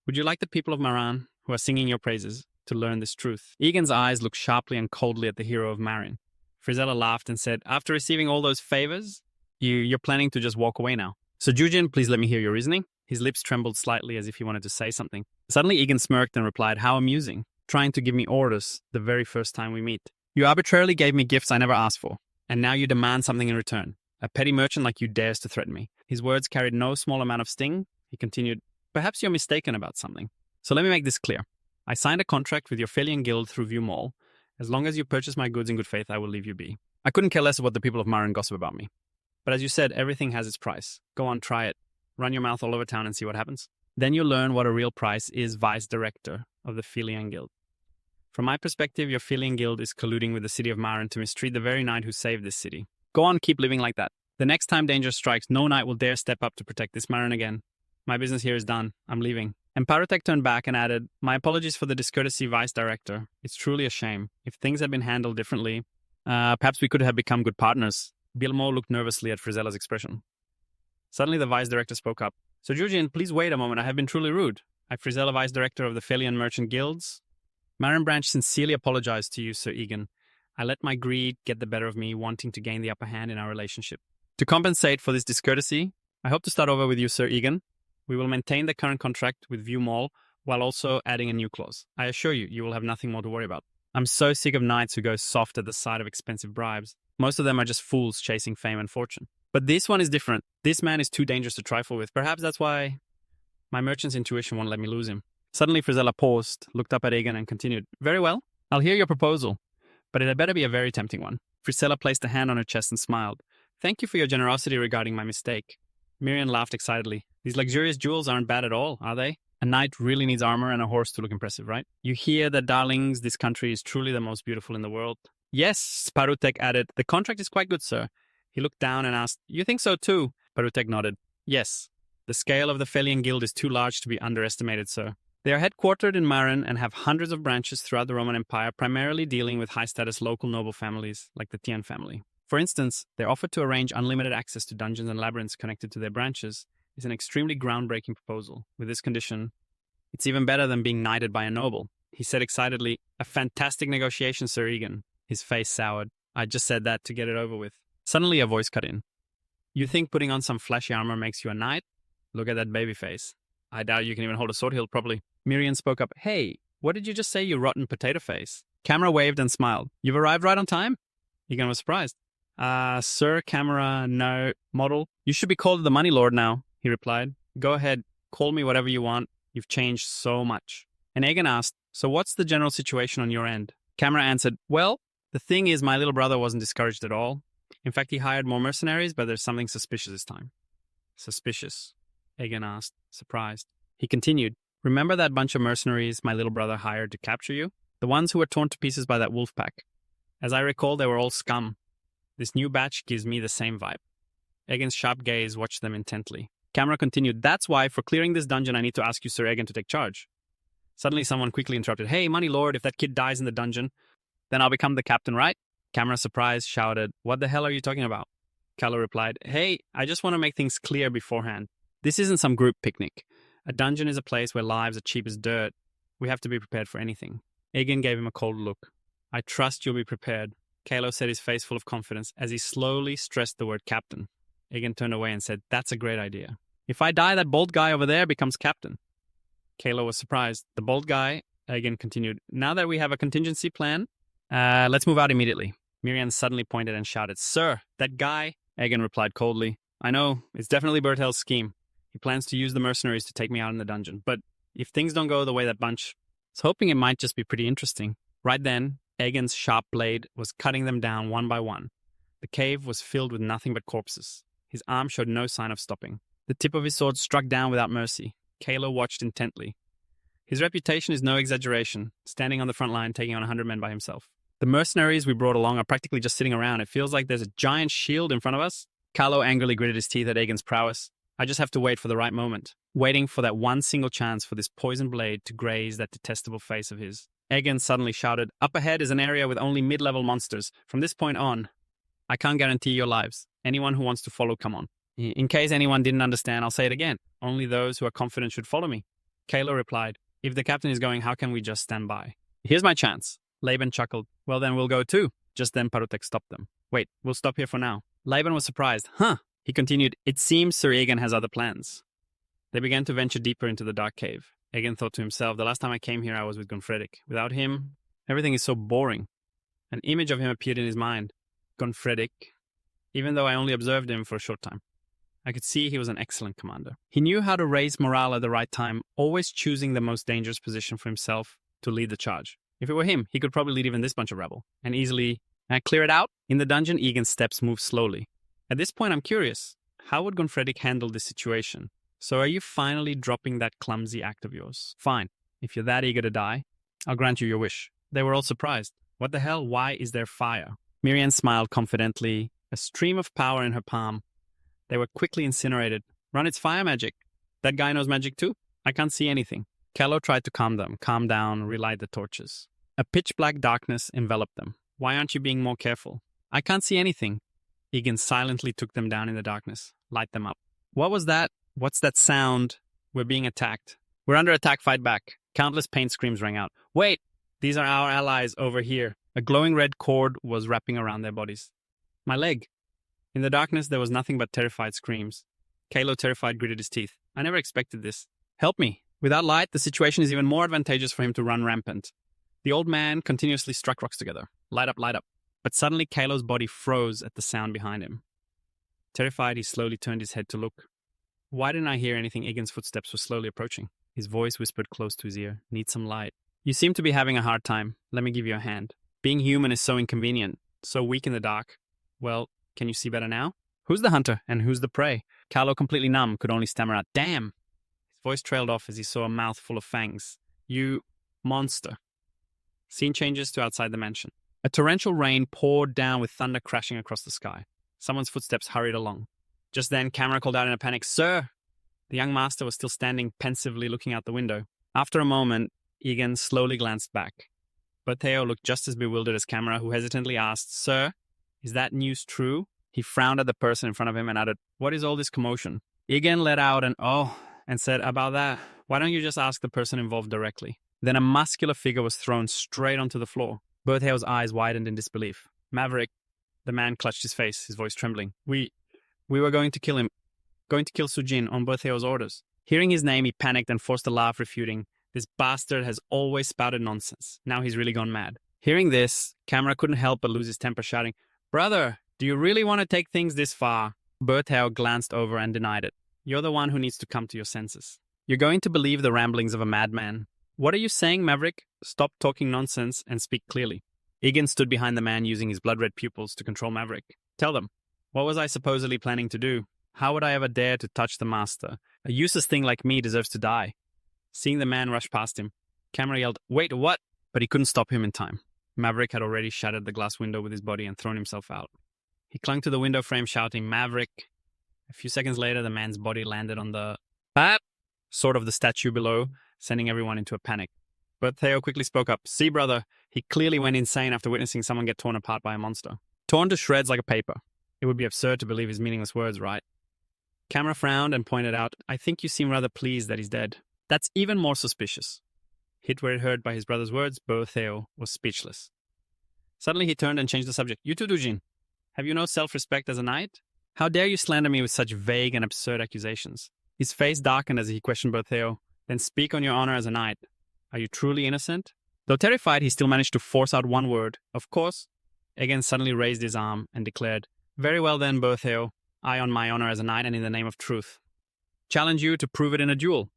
Would you like the people of Maran, who are singing your praises, to learn this truth? Egan's eyes looked sharply and coldly at the hero of Marin. Frizella laughed and said, After receiving all those favors, you're planning to just walk away now. So Jujin, please let me hear your reasoning. His lips trembled slightly as if he wanted to say something. Suddenly Egan smirked and replied, How amusing. Trying to give me orders the very first time we meet. You arbitrarily gave me gifts I never asked for, and now you demand something in return. A petty merchant like you dares to threaten me. His words carried no small amount of sting. He continued, Perhaps you're mistaken about something. So let me make this clear. I signed a contract with your Felian guild through View Mall. As long as you purchase my goods in good faith, I will leave you be. I couldn't care less what the people of Marin gossip about me. But as you said, everything has its price. Go on, try it. Run your mouth all over town and see what happens. Then you'll learn what a real price is vice director of the Felian guild. From my perspective, your Felian guild is colluding with the city of Marin to mistreat the very knight who saved this city. Go on, keep living like that. The next time danger strikes, no knight will dare step up to protect this Marin again. My business here is done. I'm leaving. And Parutek turned back and added, My apologies for the discourtesy, Vice Director. It's truly a shame. If things had been handled differently, perhaps we could have become good partners. Bielmo looked nervously at Frizella's expression. Suddenly the Vice Director spoke up. So Jujin, please wait a moment. I have been truly rude. I'm Frizella, Vice Director of the Felian Merchant Guilds. Marin Branch sincerely apologized to you, Sir Egan. I let my greed get the better of me, wanting to gain the upper hand in our relationship. To compensate for this discourtesy, I hope to start over with you, Sir Egan. We will maintain the current contract with View Mall while also adding a new clause. I assure you, you will have nothing more to worry about. I'm so sick of knights who go soft at the sight of expensive bribes. Most of them are just fools chasing fame and fortune. But this one is different. This man is too dangerous to trifle with. Perhaps that's why my merchant's intuition won't let me lose him. Suddenly Frizella paused, looked up at Egan and continued, Very well, I'll hear your proposal, but it had better be a very tempting one. Frizella placed a hand on her chest and smiled. Thank you for your generosity regarding my mistake. Miriam laughed excitedly. These luxurious jewels aren't bad at all, are they? A knight really needs armor and a horse to look impressive, right? You hear that, darlings, this country is truly the most beautiful in the world. Yes, Parutek added. The contract is quite good, sir. He looked down and asked, You think so too? Parutek nodded. Yes. The scale of the Felian Guild is too large to be underestimated, sir. They are headquartered in Marin and have hundreds of branches throughout the Roman Empire, primarily dealing with high-status local noble families like the Tien family. For instance, their offer to arrange unlimited access to dungeons and labyrinths connected to their branches is an extremely groundbreaking proposal. With this condition, it's even better than being knighted by a noble. He said excitedly, A fantastic negotiation, Sir Egan. His face soured. I just said that to get it over with. Suddenly a voice cut in. You think putting on some flashy armor makes you a knight? Look at that baby face. I doubt you can even hold a sword hilt properly. Miriam spoke up. Hey, what did you just say, you rotten potato face? Camera waved and smiled. You've arrived right on time? Egan was surprised. Sir, camera, no, model. You should be called the Money Lord now, he replied. Go ahead, call me whatever you want. You've changed so much. And Egan asked, So what's the general situation on your end? Camera answered, Well, the thing is my little brother wasn't discouraged at all. In fact, he hired more mercenaries, but there's something suspicious this time. Suspicious? Egan asked, surprised. He continued, Remember that bunch of mercenaries my little brother hired to capture you? The ones who were torn to pieces by that wolf pack. As I recall, they were all scum. This new batch gives me the same vibe. Egan's sharp gaze watched them intently. Camera continued, That's why, for clearing this dungeon, I need to ask you, Sir Egan, to take charge. Suddenly, someone quickly interrupted, Hey, Money Lord, if that kid dies in the dungeon, then I'll become the captain, right? Camera, surprised, shouted, What the hell are you talking about? Callow replied, Hey, I just want to make things clear beforehand. This isn't some group picnic. A dungeon is a place where lives are cheap as dirt. We have to be prepared for anything. Egan gave him a cold look. I trust you'll be prepared. Callow said, his face full of confidence, as he slowly stressed the word captain. Egan turned away and said, That's a great idea. If I die, that bald guy over there becomes captain. Callow was surprised. The bald guy? Egan continued. Now that we have a contingency plan, let's move out immediately. Miriam suddenly pointed and shouted, Sir, that guy. Egan replied coldly, I know, it's definitely Berthel's scheme. He plans to use the mercenaries to take me out in the dungeon. But if things don't go the way that bunch, I was hoping it might just be pretty interesting. Right then, Egan's sharp blade was cutting them down one by one. The cave was filled with nothing but corpses. His arm showed no sign of stopping. The tip of his sword struck down without mercy. Yahello watched intently. His reputation is no exaggeration, standing on the front line taking on 100 men by himself. The mercenaries we brought along are practically just sitting around. It feels like there's a giant shield in front of us. Yahello angrily gritted his teeth at Egan's prowess. I just have to wait for the right moment, waiting for that one single chance for this poison blade to graze that detestable face of his. Egan suddenly shouted, Up ahead is an area with only mid-level monsters. From this point on, I can't guarantee your lives. Anyone who wants to follow, come on. In case anyone didn't understand, I'll say it again. Only those who are confident should follow me. Yahello replied, If the captain is going, how can we just stand by? Here's my chance. Laban chuckled. Well, then we'll go too. Just then Parutek stopped them. Wait, we'll stop here for now. Laban was surprised. Huh. He continued, It seems Sir Egan has other plans. They began to venture deeper into the dark cave. Egan thought to himself, the last time I came here I was with Gonfredic. Without him, everything is so boring. An image of him appeared in his mind. Gonfredic, even though I only observed him for a short time. I could see he was an excellent commander. He knew how to raise morale at the right time, always choosing the most dangerous position for himself to lead the charge. If it were him, he could probably lead even this bunch of rebel and easily clear it out. In the dungeon, Egan's steps moved slowly. At this point, I'm curious, how would Gonfredic handle this situation? So are you finally dropping that clumsy act of yours? Fine. If you're that eager to die, I'll grant you your wish. They were all surprised. What the hell? Why is there fire? Miriam smiled confidently, a stream of power in her palm. They were quickly incinerated. Run its fire magic. That guy knows magic too. I can't see anything. Yahello tried to calm down, relight the torches. A pitch-black darkness enveloped them. Why aren't you being more careful? I can't see anything. Egan silently took them down in the darkness. Light them up. What was that? What's that sound? We're being attacked. We're under attack, fight back. Countless pain screams rang out. Wait! These are our allies over here. A glowing red cord was wrapping around their bodies. My leg. In the darkness, there was nothing but terrified screams. Yahello, terrified, gritted his teeth. I never expected this. Help me. Without light, the situation is even more advantageous for him to run rampant. The old man continuously struck rocks together. Light up, light up. But suddenly, Yahello's body froze at the sound behind him. Terrified, he slowly turned his head to look. Why didn't I hear anything? Egan's footsteps were slowly approaching. His voice whispered close to his ear. Need some light. You seem to be having a hard time. Let me give you a hand. Being human is so inconvenient, so weak in the dark. Well, can you see better now? Who's the hunter and who's the prey? Yahello, completely numb, could only stammer out, Damn! His voice trailed off as he saw a mouth full of fangs. You monster. Scene changes to outside the mansion. A torrential rain poured down with thunder crashing across the sky. Someone's footsteps hurried along. Just then, Camera called out in a panic, Sir! The young master was still standing pensively looking out the window. After a moment, Egan slowly glanced back. Bertheo looked just as bewildered as Camera, who hesitantly asked, Sir, is that news true? He frowned at the person in front of him and added, What is all this commotion? Egan let out an oh and said, About that, why don't you just ask the person involved directly? Then a muscular figure was thrown straight onto the floor. Bertheo's eyes widened in disbelief. Maverick, the man clutched his face, his voice trembling. We were going to kill him. Going to kill Sujin on Bertheo's orders. Hearing his name, he panicked and forced a laugh, refuting, This bastard has always spouted nonsense. Now he's really gone mad. Hearing this, Camera couldn't help but lose his temper, shouting, Brother, do you really want to take things this far? Bertheo glanced over and denied it. You're the one who needs to come to your senses. You're going to believe the ramblings of a madman. What are you saying, Maverick? Stop talking nonsense and speak clearly. Egan stood behind the man using his blood-red pupils to control Maverick. Tell them, what was I supposedly planning to do? How would I ever dare to touch the master? A useless thing like me deserves to die. Seeing the man rush past him, Camera yelled, Wait, what? But he couldn't stop him in time. Maverick had already shattered the glass window with his body and thrown himself out. He clung to the window frame shouting, Maverick. A few seconds later, the man's body landed on the sort of the statue below, sending everyone into a panic. But Theo quickly spoke up. See, brother, he clearly went insane after witnessing someone get torn apart by a monster. Torn to shreds like a paper. It would be absurd to believe his meaningless words, right? Camera frowned and pointed out, I think you seem rather pleased that he's dead. That's even more suspicious. Hit where it hurt by his brother's words, Theo was speechless. Suddenly he turned and changed the subject. You too, Dujin. Have you no self-respect as a knight? How dare you slander me with such vague and absurd accusations? His face darkened as he questioned Bertheo. Then speak on your honor as a knight. Are you truly innocent? Though terrified, he still managed to force out one word. Of course. Egan suddenly raised his arm and declared, Very well then, Bertheo. I on my honor as a knight and in the name of truth. Challenge you to prove it in a duel.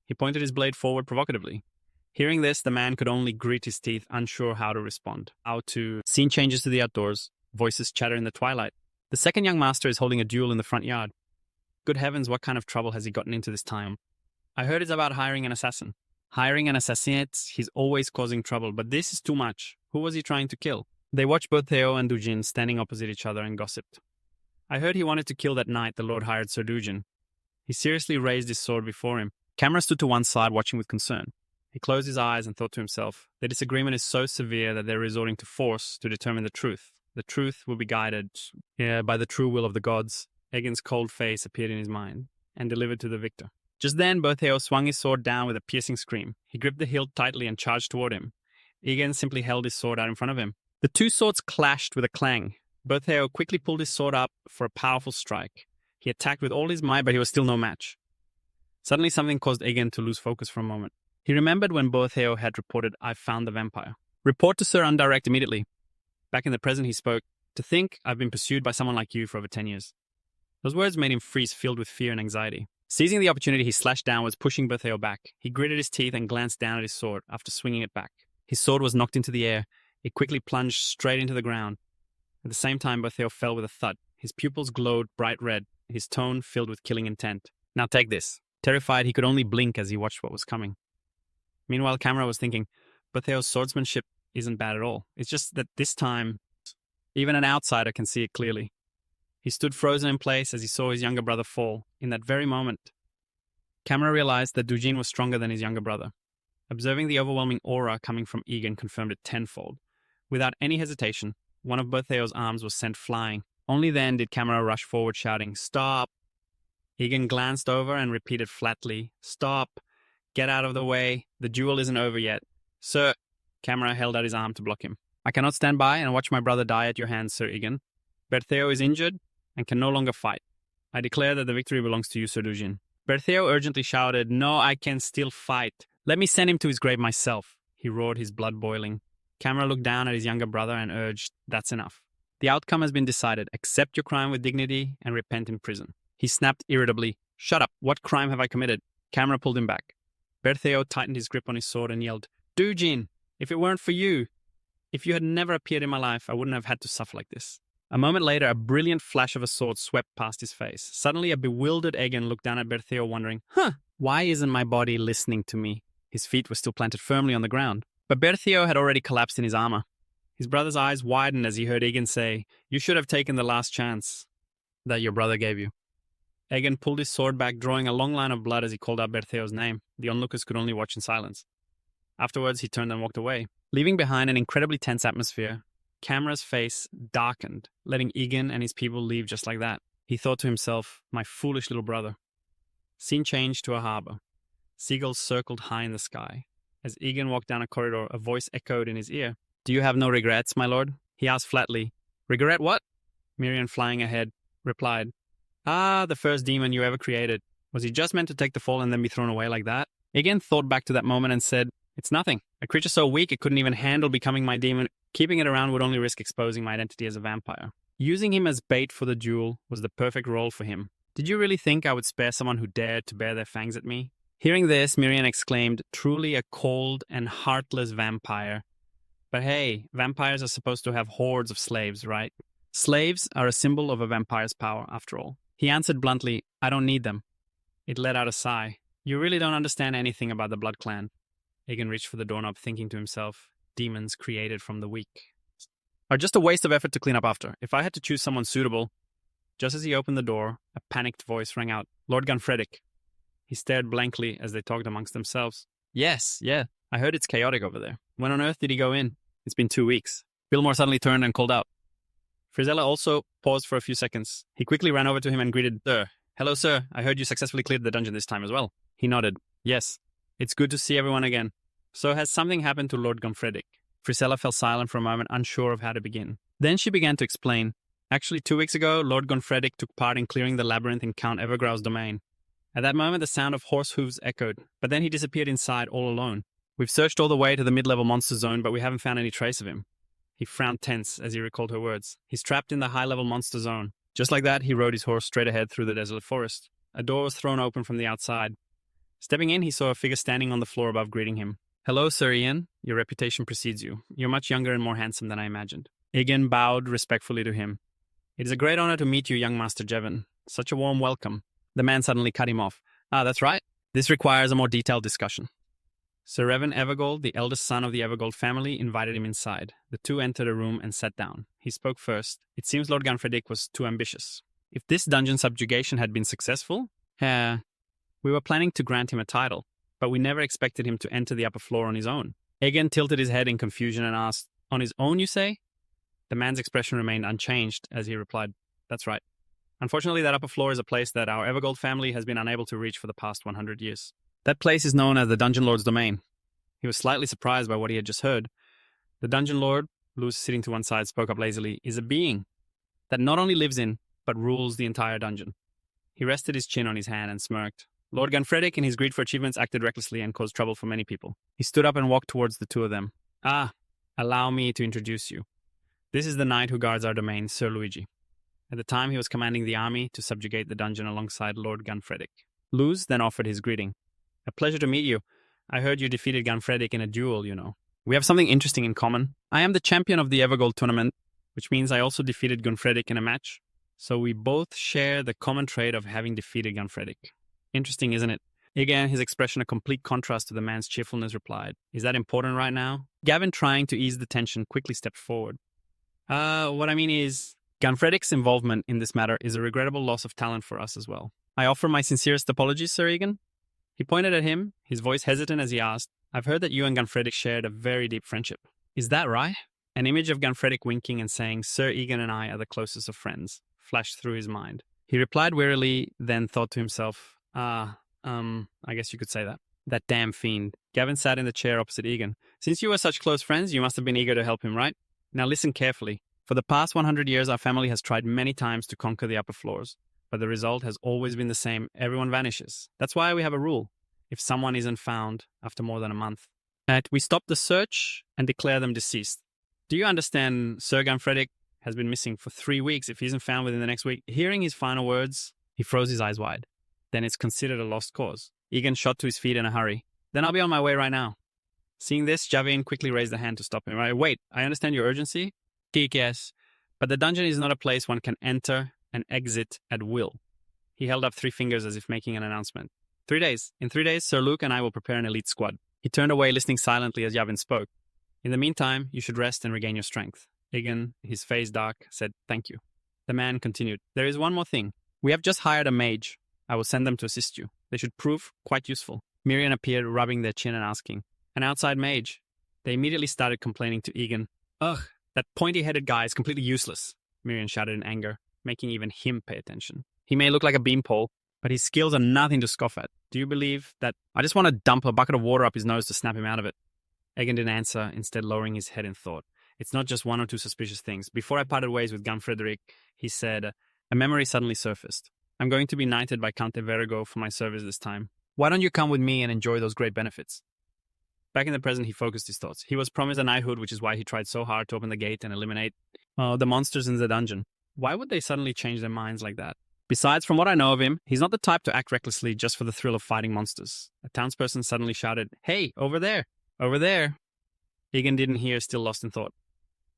He pointed his blade forward provocatively. Hearing this, the man could only grit his teeth, unsure how to respond. Scene changes to the outdoors. Voices chatter in the twilight. The second young master is holding a duel in the front yard. Good heavens, what kind of trouble has he gotten into this time? I heard it's about hiring an assassin. Hiring an assassinate, he's always causing trouble, but this is too much. Who was he trying to kill? They watched both Theo and Dujin standing opposite each other and gossiped. I heard he wanted to kill that knight the Lord hired Sir Dujin. He seriously raised his sword before him. Camera stood to one side watching with concern. He closed his eyes and thought to himself, the disagreement is so severe that they're resorting to force to determine the truth. The truth will be guided by the true will of the gods. Egan's cold face appeared in his mind and delivered to the victor. Just then, Bertheo swung his sword down with a piercing scream. He gripped the hilt tightly and charged toward him. Egan simply held his sword out in front of him. The two swords clashed with a clang. Bertheo quickly pulled his sword up for a powerful strike. He attacked with all his might, but he was still no match. Suddenly, something caused Egan to lose focus for a moment. He remembered when Bertheo had reported, I've found the vampire. Report to Sir Undirect immediately. Back in the present, he spoke, To think I've been pursued by someone like you for over 10 years. Those words made him freeze, filled with fear and anxiety. Seizing the opportunity, he slashed downwards, pushing Bertheo back. He gritted his teeth and glanced down at his sword after swinging it back. His sword was knocked into the air. It quickly plunged straight into the ground. At the same time, Bertheo fell with a thud. His pupils glowed bright red, his tone filled with killing intent. Now take this. Terrified, he could only blink as he watched what was coming. Meanwhile, Camera was thinking, Bertheo's swordsmanship isn't bad at all. It's just that this time, even an outsider can see it clearly. He stood frozen in place as he saw his younger brother fall. In that very moment, Camera realized that Dujin was stronger than his younger brother. Observing the overwhelming aura coming from Egan confirmed it tenfold. Without any hesitation, one of Bertheo's arms was sent flying. Only then did Camera rush forward shouting, Stop! Egan glanced over and repeated flatly, Stop! Get out of the way. The duel isn't over yet. Sir, Camera held out his arm to block him. I cannot stand by and watch my brother die at your hands, Sir Egan. Bertheo is injured and can no longer fight. I declare that the victory belongs to you, Sir Dujin. Bertheo urgently shouted, No, I can still fight. Let me send him to his grave myself. He roared, his blood boiling. Camera looked down at his younger brother and urged, That's enough. The outcome has been decided. Accept your crime with dignity and repent in prison. He snapped irritably, Shut up. What crime have I committed? Camera pulled him back. Bertheo tightened his grip on his sword and yelled, Dujin, if it weren't for you, if you had never appeared in my life, I wouldn't have had to suffer like this. A moment later, a brilliant flash of a sword swept past his face. Suddenly, a bewildered Egan looked down at Bertheo, wondering, Why isn't my body listening to me? His feet were still planted firmly on the ground. But Bertheo had already collapsed in his armor. His brother's eyes widened as he heard Egan say, You should have taken the last chance that your brother gave you. Egan pulled his sword back, drawing a long line of blood as he called out Bertheo's name. The onlookers could only watch in silence. Afterwards, he turned and walked away, leaving behind an incredibly tense atmosphere. Camera's face darkened, letting Egan and his people leave just like that. He thought to himself, My foolish little brother. Scene changed to a harbor. Seagulls circled high in the sky. As Egan walked down a corridor, a voice echoed in his ear. Do you have no regrets, my lord? He asked flatly. Regret what? Miriam, flying ahead, replied. The first demon you ever created. Was he just meant to take the fall and then be thrown away like that? Egan thought back to that moment and said, It's nothing. A creature so weak it couldn't even handle becoming my demon. Keeping it around would only risk exposing my identity as a vampire. Using him as bait for the duel was the perfect role for him. Did you really think I would spare someone who dared to bare their fangs at me? Hearing this, Miriam exclaimed, Truly a cold and heartless vampire. But hey, vampires are supposed to have hordes of slaves, right? Slaves are a symbol of a vampire's power, after all. He answered bluntly, I don't need them. It let out a sigh. You really don't understand anything about the Blood Clan. Egan reached for the doorknob, thinking to himself, demons created from the weak are just a waste of effort to clean up after. If I had to choose someone suitable. Just as he opened the door, a panicked voice rang out, Lord Gunfredic. He stared blankly as they talked amongst themselves. Yes, I heard it's chaotic over there. When on earth did he go in? It's been 2 weeks. Billmore suddenly turned and called out. Frizella also paused for a few seconds. He quickly ran over to him and greeted, Sir. Hello, sir. I heard you successfully cleared the dungeon this time as well. He nodded. Yes. It's good to see everyone again. So has something happened to Lord Gunfredic? Frizella fell silent for a moment, unsure of how to begin. Then she began to explain. Actually, 2 weeks ago, Lord Gunfredic took part in clearing the labyrinth in Count Evergrow's domain. At that moment, the sound of horse hooves echoed, but then he disappeared inside all alone. We've searched all the way to the mid-level monster zone, but we haven't found any trace of him. He frowned tense as he recalled her words. He's trapped in the high-level monster zone. Just like that, he rode his horse straight ahead through the desolate forest. A door was thrown open from the outside. Stepping in, he saw a figure standing on the floor above greeting him. Hello, Sir Ian. Your reputation precedes you. You're much younger and more handsome than I imagined. Egan bowed respectfully to him. It is a great honor to meet you, young Master Jevon. Such a warm welcome. The man suddenly cut him off. That's right. This requires a more detailed discussion. Sir Evan Evergold, the eldest son of the Evergold family, invited him inside. The two entered a room and sat down. He spoke first. It seems Lord Gunfredic was too ambitious. If this dungeon subjugation had been successful, we were planning to grant him a title, but we never expected him to enter the upper floor on his own. Egan tilted his head in confusion and asked, On his own, you say? The man's expression remained unchanged as he replied, That's right. Unfortunately, that upper floor is a place that our Evergold family has been unable to reach for the past 100 years. That place is known as the Dungeon Lord's domain. He was slightly surprised by what he had just heard. The Dungeon Lord, Luz sitting to one side, spoke up lazily, is a being that not only lives in, but rules the entire dungeon. He rested his chin on his hand and smirked. Lord Gunfredic, in his greed for achievements, acted recklessly and caused trouble for many people. He stood up and walked towards the two of them. Allow me to introduce you. This is the knight who guards our domain, Sir Luigi. At the time, he was commanding the army to subjugate the dungeon alongside Lord Gunfredic. Luz then offered his greeting. A pleasure to meet you. I heard you defeated Gunfredic in a duel, you know. We have something interesting in common. I am the champion of the Evergold tournament, which means I also defeated Gunfredic in a match. So we both share the common trait of having defeated Gunfredic. Interesting, isn't it? Again, his expression a complete contrast to the man's cheerfulness, replied, Is that important right now? Gavin, trying to ease the tension, quickly stepped forward. What I mean is, Gunfredic's involvement in this matter is a regrettable loss of talent for us as well. I offer my sincerest apologies, Sir Egan. He pointed at him, his voice hesitant as he asked, I've heard that you and Gunfredic shared a very deep friendship. Is that right? An image of Gunfredic winking and saying, Sir Egan and I are the closest of friends, flashed through his mind. He replied wearily, then thought to himself, I guess you could say that. That damn fiend. Gavin sat in the chair opposite Egan. Since you were such close friends, you must have been eager to help him, right? Now listen carefully. For the past 100 years, our family has tried many times to conquer the upper floors, but the result has always been the same. Everyone vanishes. That's why we have a rule. If someone isn't found after more than a month, we stop the search and declare them deceased. Do you understand? Sir Gunfredic has been missing for 3 weeks. If he isn't found within the next week, hearing his final words, he froze his eyes wide. Then it's considered a lost cause. Egan shot to his feet in a hurry. Then I'll be on my way right now. Seeing this, Javin quickly raised a hand to stop him. Right? Wait, I understand your urgency. Yes, but the dungeon is not a place one can enter and exit at will. He held up 3 fingers as if making an announcement. 3 days. In 3 days, Sir Luke and I will prepare an elite squad. He turned away, listening silently as Yavin spoke. In the meantime, you should rest and regain your strength. Egan, his face dark, said, Thank you. The man continued, There is one more thing. We have just hired a mage. I will send them to assist you. They should prove quite useful. Miriam appeared, rubbing their chin and asking, An outside mage? They immediately started complaining to Egan. Ugh, that pointy-headed guy is completely useless, Miriam shouted in anger, making even him pay attention. He may look like a beanpole, but his skills are nothing to scoff at. Do you believe that I just want to dump a bucket of water up his nose to snap him out of it? Egan didn't answer, instead lowering his head in thought. It's not just 1 or 2 suspicious things. Before I parted ways with Gunfredic, he said, a memory suddenly surfaced. I'm going to be knighted by Count Evergo for my service this time. Why don't you come with me and enjoy those great benefits? Back in the present, he focused his thoughts. He was promised a knighthood, which is why he tried so hard to open the gate and eliminate the monsters in the dungeon. Why would they suddenly change their minds like that? Besides, from what I know of him, he's not the type to act recklessly just for the thrill of fighting monsters. A townsperson suddenly shouted, Hey, over there! Over there! Egan didn't hear, still lost in thought.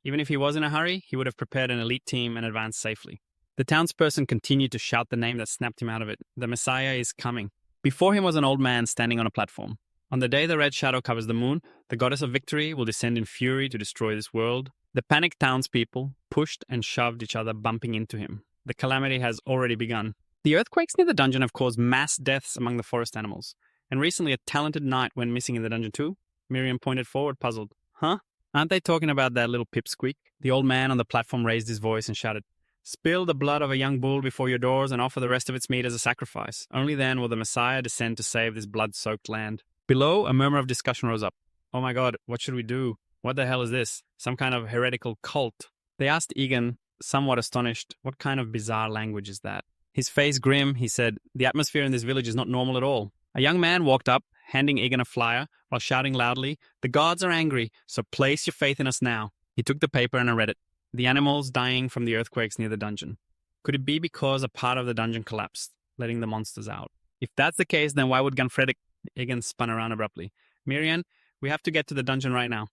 Even if he was in a hurry, he would have prepared an elite team and advanced safely. The townsperson continued to shout the name that snapped him out of it. The Messiah is coming. Before him was an old man standing on a platform. On the day the red shadow covers the moon, the goddess of victory will descend in fury to destroy this world. The panicked townspeople pushed and shoved each other, bumping into him. The calamity has already begun. The earthquakes near the dungeon have caused mass deaths among the forest animals. And recently a talented knight went missing in the dungeon too. Miriam pointed forward, puzzled. Huh? Aren't they talking about that little pipsqueak? The old man on the platform raised his voice and shouted, Spill the blood of a young bull before your doors and offer the rest of its meat as a sacrifice. Only then will the Messiah descend to save this blood-soaked land. Below, a murmur of discussion rose up. Oh my god, what should we do? What the hell is this? Some kind of heretical cult? They asked Egan, somewhat astonished, what kind of bizarre language is that? His face grim, he said, The atmosphere in this village is not normal at all. A young man walked up, handing Egan a flyer while shouting loudly, "The gods are angry, so place your faith in us now." He took the paper and I read it. The animals dying from the earthquakes near the dungeon. Could it be because a part of the dungeon collapsed, letting the monsters out? If that's the case, then why would Gunfredic... Egan spun around abruptly. "Miriam, we have to get to the dungeon right now."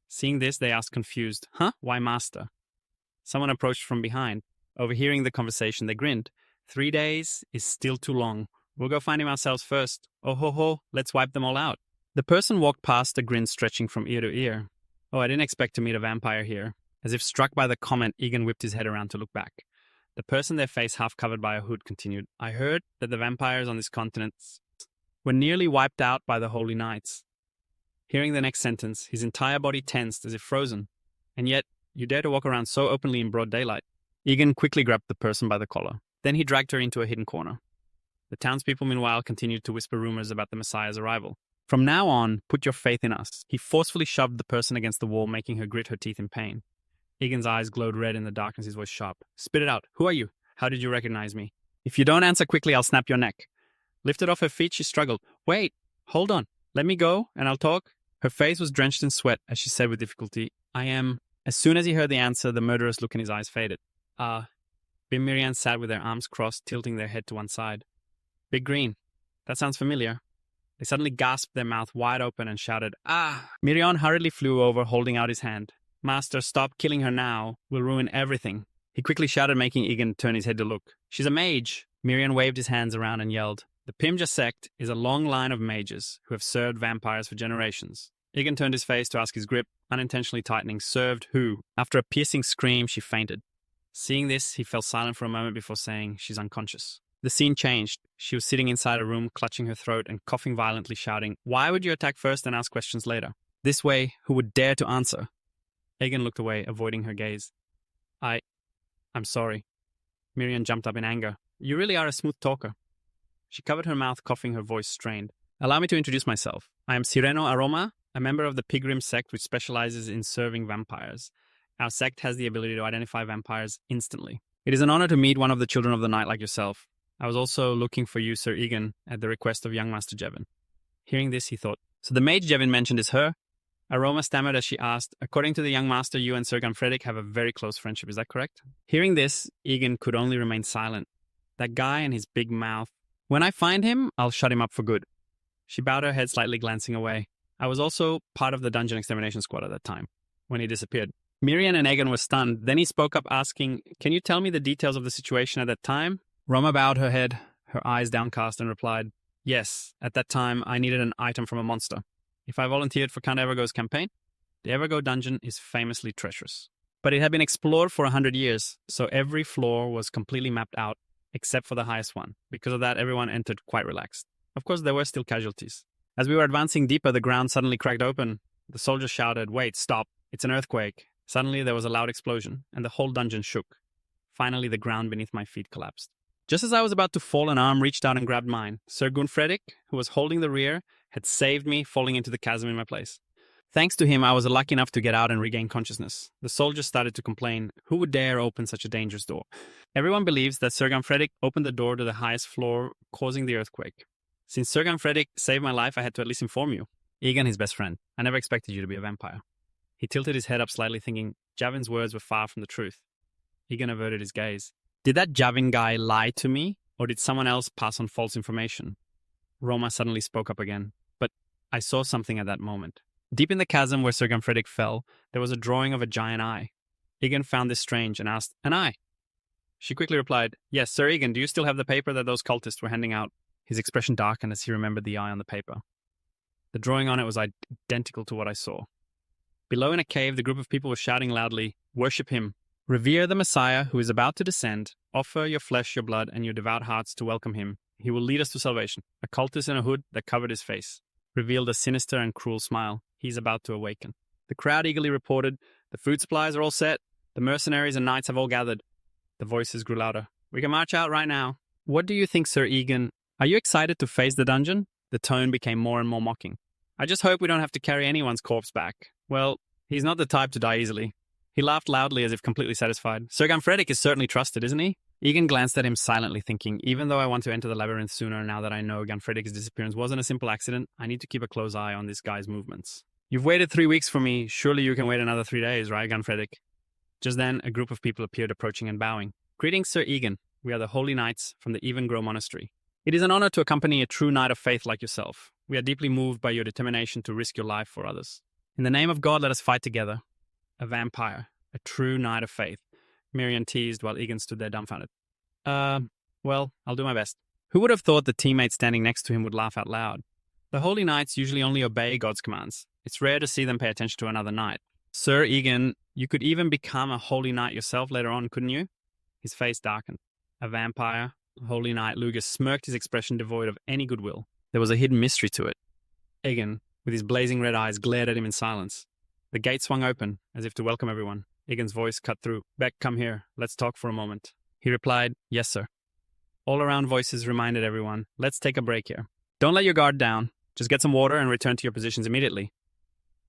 Seeing this, they asked confused, "Huh? Why master?" Someone approached from behind. Overhearing the conversation, they grinned. 3 days is still too long. We'll go find him ourselves first. Oh ho ho, let's wipe them all out. The person walked past, a grin stretching from ear to ear. Oh, I didn't expect to meet a vampire here. As if struck by the comment, Egan whipped his head around to look back. The person, their face half covered by a hood, continued, "I heard that the vampires on this continent were nearly wiped out by the holy knights." Hearing the next sentence, his entire body tensed as if frozen. "And yet, you dare to walk around so openly in broad daylight." Egan quickly grabbed the person by the collar. Then he dragged her into a hidden corner. The townspeople, meanwhile, continued to whisper rumors about the Messiah's arrival. "From now on, put your faith in us." He forcefully shoved the person against the wall, making her grit her teeth in pain. Egan's eyes glowed red in the darkness, his voice sharp. "Spit it out. Who are you? How did you recognize me? If you don't answer quickly, I'll snap your neck." Lifted off her feet, she struggled. "Wait, hold on. Let me go, and I'll talk." Her face was drenched in sweat as she said with difficulty, "I am..." As soon as he heard the answer, the murderous look in his eyes faded. Bim Miriam sat with their arms crossed, tilting their head to one side. "Big Green. That sounds familiar." They suddenly gasped, their mouth wide open, and shouted, "Ah!" Miriam hurriedly flew over, holding out his hand. "Master, stop killing her now. We'll ruin everything." He quickly shouted, making Egan turn his head to look. "She's a mage." Miriam waved his hands around and yelled, "The Pimja sect is a long line of mages who have served vampires for generations." Egan turned his face to ask his grip, unintentionally tightening, "Served who?" After a piercing scream, she fainted. Seeing this, he fell silent for a moment before saying, "She's unconscious." The scene changed. She was sitting inside a room, clutching her throat and coughing violently, shouting, "Why would you attack first and ask questions later? This way, who would dare to answer?" Egan looked away, avoiding her gaze. I'm sorry." Miriam jumped up in anger. "You really are a smooth talker." She covered her mouth, coughing, her voice strained. "Allow me to introduce myself. I am Sireno Aroma, a member of the Pilgrim sect which specializes in serving vampires. Our sect has the ability to identify vampires instantly. It is an honor to meet one of the children of the night like yourself. I was also looking for you, Sir Egan, at the request of young Master Jevin." Hearing this, he thought, "So the mage Jevin mentioned is her?" Aroma stammered as she asked, "According to the young master, you and Sir Gunfredic have a very close friendship, is that correct?" Hearing this, Egan could only remain silent. That guy and his big mouth. "When I find him, I'll shut him up for good." She bowed her head slightly, glancing away. "I was also part of the dungeon extermination squad at that time, when he disappeared." Miriam and Egan were stunned. Then he spoke up, asking, "Can you tell me the details of the situation at that time?" Roma bowed her head, her eyes downcast, and replied, "Yes, at that time I needed an item from a monster. If I volunteered for Count Evergo's campaign, the Evergo dungeon is famously treacherous. But it had been explored for 100 years, so every floor was completely mapped out, except for the highest one. Because of that, everyone entered quite relaxed. Of course, there were still casualties. As we were advancing deeper, the ground suddenly cracked open. The soldiers shouted, 'Wait, stop, it's an earthquake.' Suddenly, there was a loud explosion, and the whole dungeon shook. Finally, the ground beneath my feet collapsed. Just as I was about to fall, an arm reached out and grabbed mine. Sir Gunfredic, who was holding the rear, had saved me, falling into the chasm in my place. Thanks to him, I was lucky enough to get out and regain consciousness. The soldiers started to complain. Who would dare open such a dangerous door? Everyone believes that Sir Gunfredic opened the door to the highest floor, causing the earthquake. Since Sir Gunfredic saved my life, I had to at least inform you. Egan, his best friend. I never expected you to be a vampire." He tilted his head up slightly, thinking Javin's words were far from the truth. Egan averted his gaze. Did that Javin guy lie to me, or did someone else pass on false information? Roma suddenly spoke up again. But I saw something at that moment. Deep in the chasm where Sir Gunfredic fell, there was a drawing of a giant eye. Egan found this strange and asked, "An eye?" She quickly replied, "Yes, Sir Egan, do you still have the paper that those cultists were handing out?" His expression darkened as he remembered the eye on the paper. The drawing on it was identical to what I saw. Below in a cave, the group of people were shouting loudly, "Worship him. Revere the Messiah who is about to descend. Offer your flesh, your blood, and your devout hearts to welcome him. He will lead us to salvation." A cultist in a hood that covered his face revealed a sinister and cruel smile. He's about to awaken. The crowd eagerly reported, "The food supplies are all set. The mercenaries and knights have all gathered." The voices grew louder. "We can march out right now." "What do you think, Sir Egan? Are you excited to face the dungeon?" The tone became more and more mocking. "I just hope we don't have to carry anyone's corpse back. Well, he's not the type to die easily." He laughed loudly as if completely satisfied. "Sir Gunfredic is certainly trusted, isn't he?" Egan glanced at him silently, thinking, even though I want to enter the labyrinth sooner now that I know Ganfredic's disappearance wasn't a simple accident, I need to keep a close eye on this guy's movements. You've waited 3 weeks for me. Surely you can wait another 3 days, right, Ganfredic? Just then, a group of people appeared approaching and bowing. Greetings, Sir Egan. We are the Holy Knights from the Evengrow Monastery. It is an honor to accompany a true knight of faith like yourself. We are deeply moved by your determination to risk your life for others. In the name of God, let us fight together. A vampire, a true knight of faith. Miriam teased while Egan stood there dumbfounded. Well, I'll do my best. Who would have thought the teammate standing next to him would laugh out loud? The Holy Knights usually only obey God's commands. It's rare to see them pay attention to another knight. Sir Egan, you could even become a Holy Knight yourself later on, couldn't you? His face darkened. A vampire, a Holy Knight, Lugus smirked, his expression devoid of any goodwill. There was a hidden mystery to it. Egan, with his blazing red eyes, glared at him in silence. The gate swung open, as if to welcome everyone. Egan's voice cut through. Beck, come here. Let's talk for a moment. He replied, yes, sir. All-around voices reminded everyone, let's take a break here. Don't let your guard down. Just get some water and return to your positions immediately.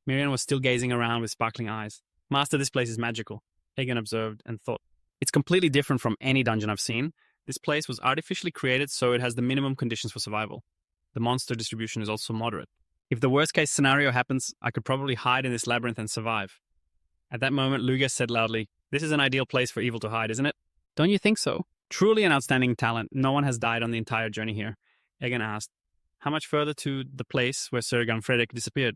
Miriam was still gazing around with sparkling eyes. Master, this place is magical, Egan observed and thought. It's completely different from any dungeon I've seen. This place was artificially created so it has the minimum conditions for survival. The monster distribution is also moderate. If the worst-case scenario happens, I could probably hide in this labyrinth and survive. At that moment, Lugas said loudly, this is an ideal place for evil to hide, isn't it? Don't you think so? Truly an outstanding talent. No one has died on the entire journey here. Egan asked, how much further to the place where Sir Ganfredic disappeared?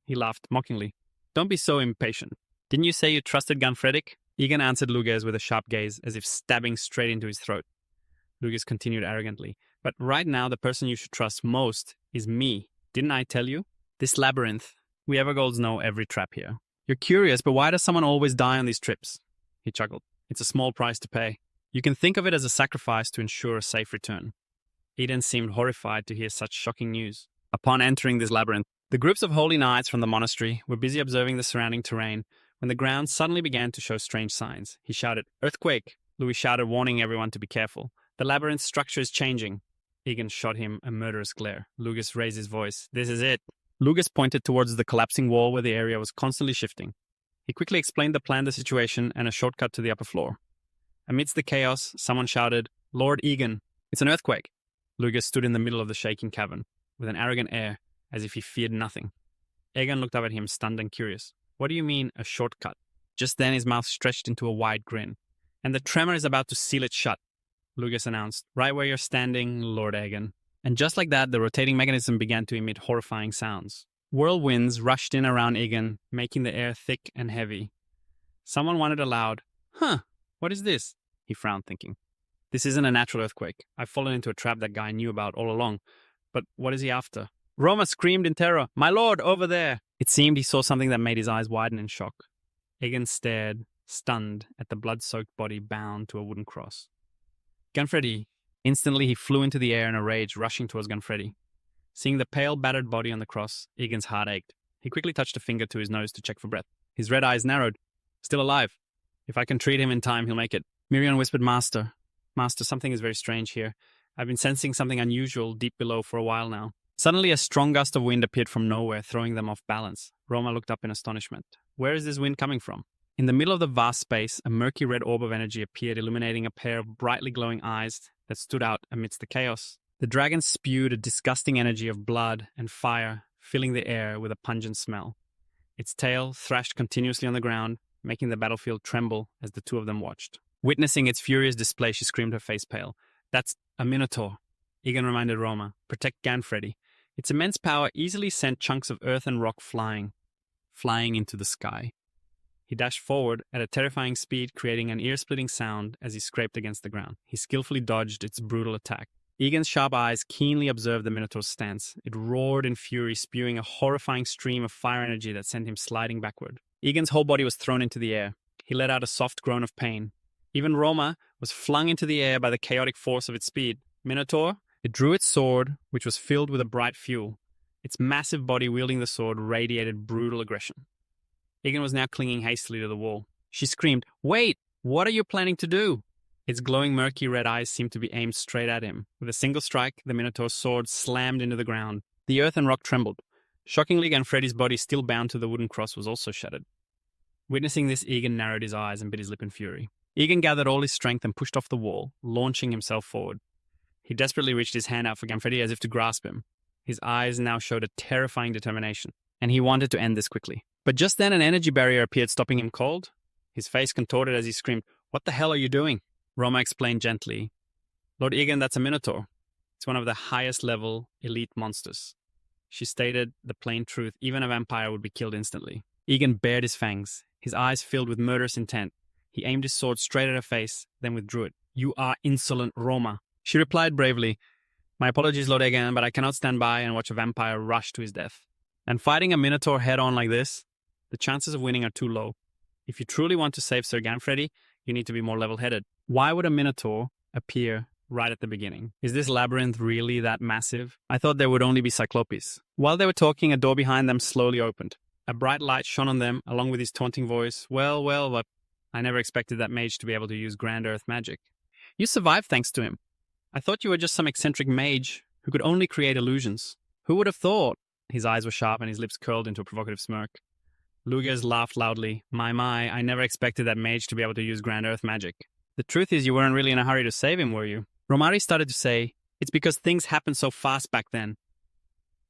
He laughed mockingly. Don't be so impatient. Didn't you say you trusted Ganfredic? Egan answered Lugas with a sharp gaze, as if stabbing straight into his throat. Lugas continued arrogantly. But right now, the person you should trust most is me. Didn't I tell you? This labyrinth. We Evergolds know every trap here. You're curious, but why does someone always die on these trips? He chuckled. It's a small price to pay. You can think of it as a sacrifice to ensure a safe return. Eden seemed horrified to hear such shocking news. Upon entering this labyrinth, the groups of holy knights from the monastery were busy observing the surrounding terrain when the ground suddenly began to show strange signs. He shouted, earthquake! Louis shouted, warning everyone to be careful. The labyrinth's structure is changing. Egan shot him a murderous glare. Lugas raised his voice. This is it. Lugas pointed towards the collapsing wall where the area was constantly shifting. He quickly explained the plan, the situation, and a shortcut to the upper floor. Amidst the chaos, someone shouted, Lord Egan, it's an earthquake. Lugas stood in the middle of the shaking cavern, with an arrogant air, as if he feared nothing. Egan looked up at him, stunned and curious. What do you mean, a shortcut? Just then his mouth stretched into a wide grin. And the tremor is about to seal it shut, Lugas announced. Right where you're standing, Lord Egan. And just like that, the rotating mechanism began to emit horrifying sounds. Whirlwinds rushed in around Egan, making the air thick and heavy. Someone wondered aloud, what is this? He frowned, thinking. This isn't a natural earthquake. I've fallen into a trap that guy knew about all along. But what is he after? Roma screamed in terror, My lord, over there! It seemed he saw something that made his eyes widen in shock. Egan stared, stunned, at the blood-soaked body bound to a wooden cross. Ganfredi! Instantly he flew into the air in a rage, rushing towards Ganfredi. Seeing the pale, battered body on the cross, Egan's heart ached. He quickly touched a finger to his nose to check for breath. His red eyes narrowed. Still alive. If I can treat him in time, he'll make it. Miriam whispered, Master, something is very strange here. I've been sensing something unusual deep below for a while now. Suddenly, a strong gust of wind appeared from nowhere, throwing them off balance. Roma looked up in astonishment. Where is this wind coming from? In the middle of the vast space, a murky red orb of energy appeared, illuminating a pair of brightly glowing eyes that stood out amidst the chaos. The dragon spewed a disgusting energy of blood and fire, filling the air with a pungent smell. Its tail thrashed continuously on the ground, making the battlefield tremble as the two of them watched. Witnessing its furious display, she screamed, her face pale. That's a minotaur, Egan reminded Roma. Protect Ganfredi. Its immense power easily sent chunks of earth and rock flying into the sky. He dashed forward at a terrifying speed, creating an ear-splitting sound as he scraped against the ground. He skillfully dodged its brutal attack. Egan's sharp eyes keenly observed the Minotaur's stance. It roared in fury, spewing a horrifying stream of fire energy that sent him sliding backward. Egan's whole body was thrown into the air. He let out a soft groan of pain. Even Roma was flung into the air by the chaotic force of its speed. Minotaur, it drew its sword, which was filled with a bright fuel. Its massive body wielding the sword radiated brutal aggression. Egan was now clinging hastily to the wall. She screamed, Wait! What are you planning to do? Its glowing murky red eyes seemed to be aimed straight at him. With a single strike, the Minotaur's sword slammed into the ground. The earth and rock trembled. Shockingly, Ganfredi's body, still bound to the wooden cross, was also shattered. Witnessing this, Egan narrowed his eyes and bit his lip in fury. Egan gathered all his strength and pushed off the wall, launching himself forward. He desperately reached his hand out for Ganfredi as if to grasp him. His eyes now showed a terrifying determination, and he wanted to end this quickly. But just then an energy barrier appeared, stopping him cold. His face contorted as he screamed, "What the hell are you doing?" Roma explained gently, "Lord Egan, that's a minotaur. It's one of the highest level elite monsters." She stated the plain truth. Even a vampire would be killed instantly. Egan bared his fangs, his eyes filled with murderous intent. He aimed his sword straight at her face, then withdrew it. "You are insolent, Roma." She replied bravely, "My apologies, Lord Egan, but I cannot stand by and watch a vampire rush to his death. And fighting a minotaur head-on like this, the chances of winning are too low. If you truly want to save Sir Ganfredi, you need to be more level-headed. Why would a minotaur appear right at the beginning? Is this labyrinth really that massive? I thought there would only be cyclopes." While they were talking, a door behind them slowly opened. A bright light shone on them, along with his taunting voice. Well, but I never expected that mage to be able to use Grand Earth magic." "You survived thanks to him. I thought you were just some eccentric mage who could only create illusions. Who would have thought?" His eyes were sharp and his lips curled into a provocative smirk. Luges laughed loudly. My, I never expected that mage to be able to use Grand Earth magic. "The truth is you weren't really in a hurry to save him, were you?" Romari started to say, "It's because things happened so fast back then."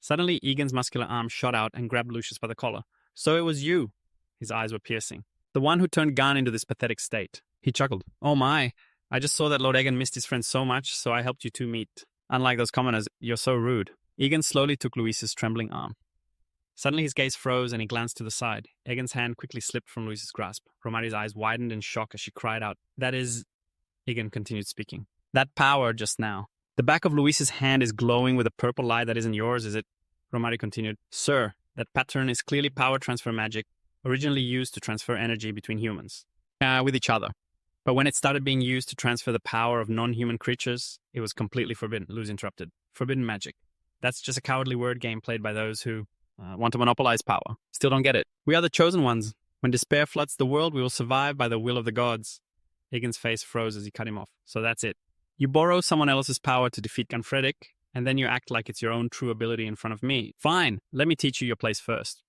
Suddenly, Egan's muscular arm shot out and grabbed Lucius by the collar. "So it was you." His eyes were piercing. "The one who turned Garn into this pathetic state." He chuckled. "Oh my, I just saw that Lord Egan missed his friend so much, so I helped you two meet. Unlike those commoners, you're so rude." Egan slowly took Luis's trembling arm. Suddenly his gaze froze and he glanced to the side. Egan's hand quickly slipped from Luis's grasp. Romari's eyes widened in shock as she cried out, "That is..." Egan continued speaking. "That power just now. The back of Luis's hand is glowing with a purple light that isn't yours, is it?" Romari continued, "Sir, that pattern is clearly power transfer magic, originally used to transfer energy between humans. With each other. But when it started being used to transfer the power of non-human creatures, it was completely forbidden." Luz interrupted. "Forbidden magic. That's just a cowardly word game played by those who want to monopolize power. Still don't get it. We are the chosen ones. When despair floods the world, we will survive by the will of the gods." Egan's face froze as he cut him off. "So that's it. You borrow someone else's power to defeat Ganfredic, and then you act like it's your own true ability in front of me. Fine, let me teach you your place first."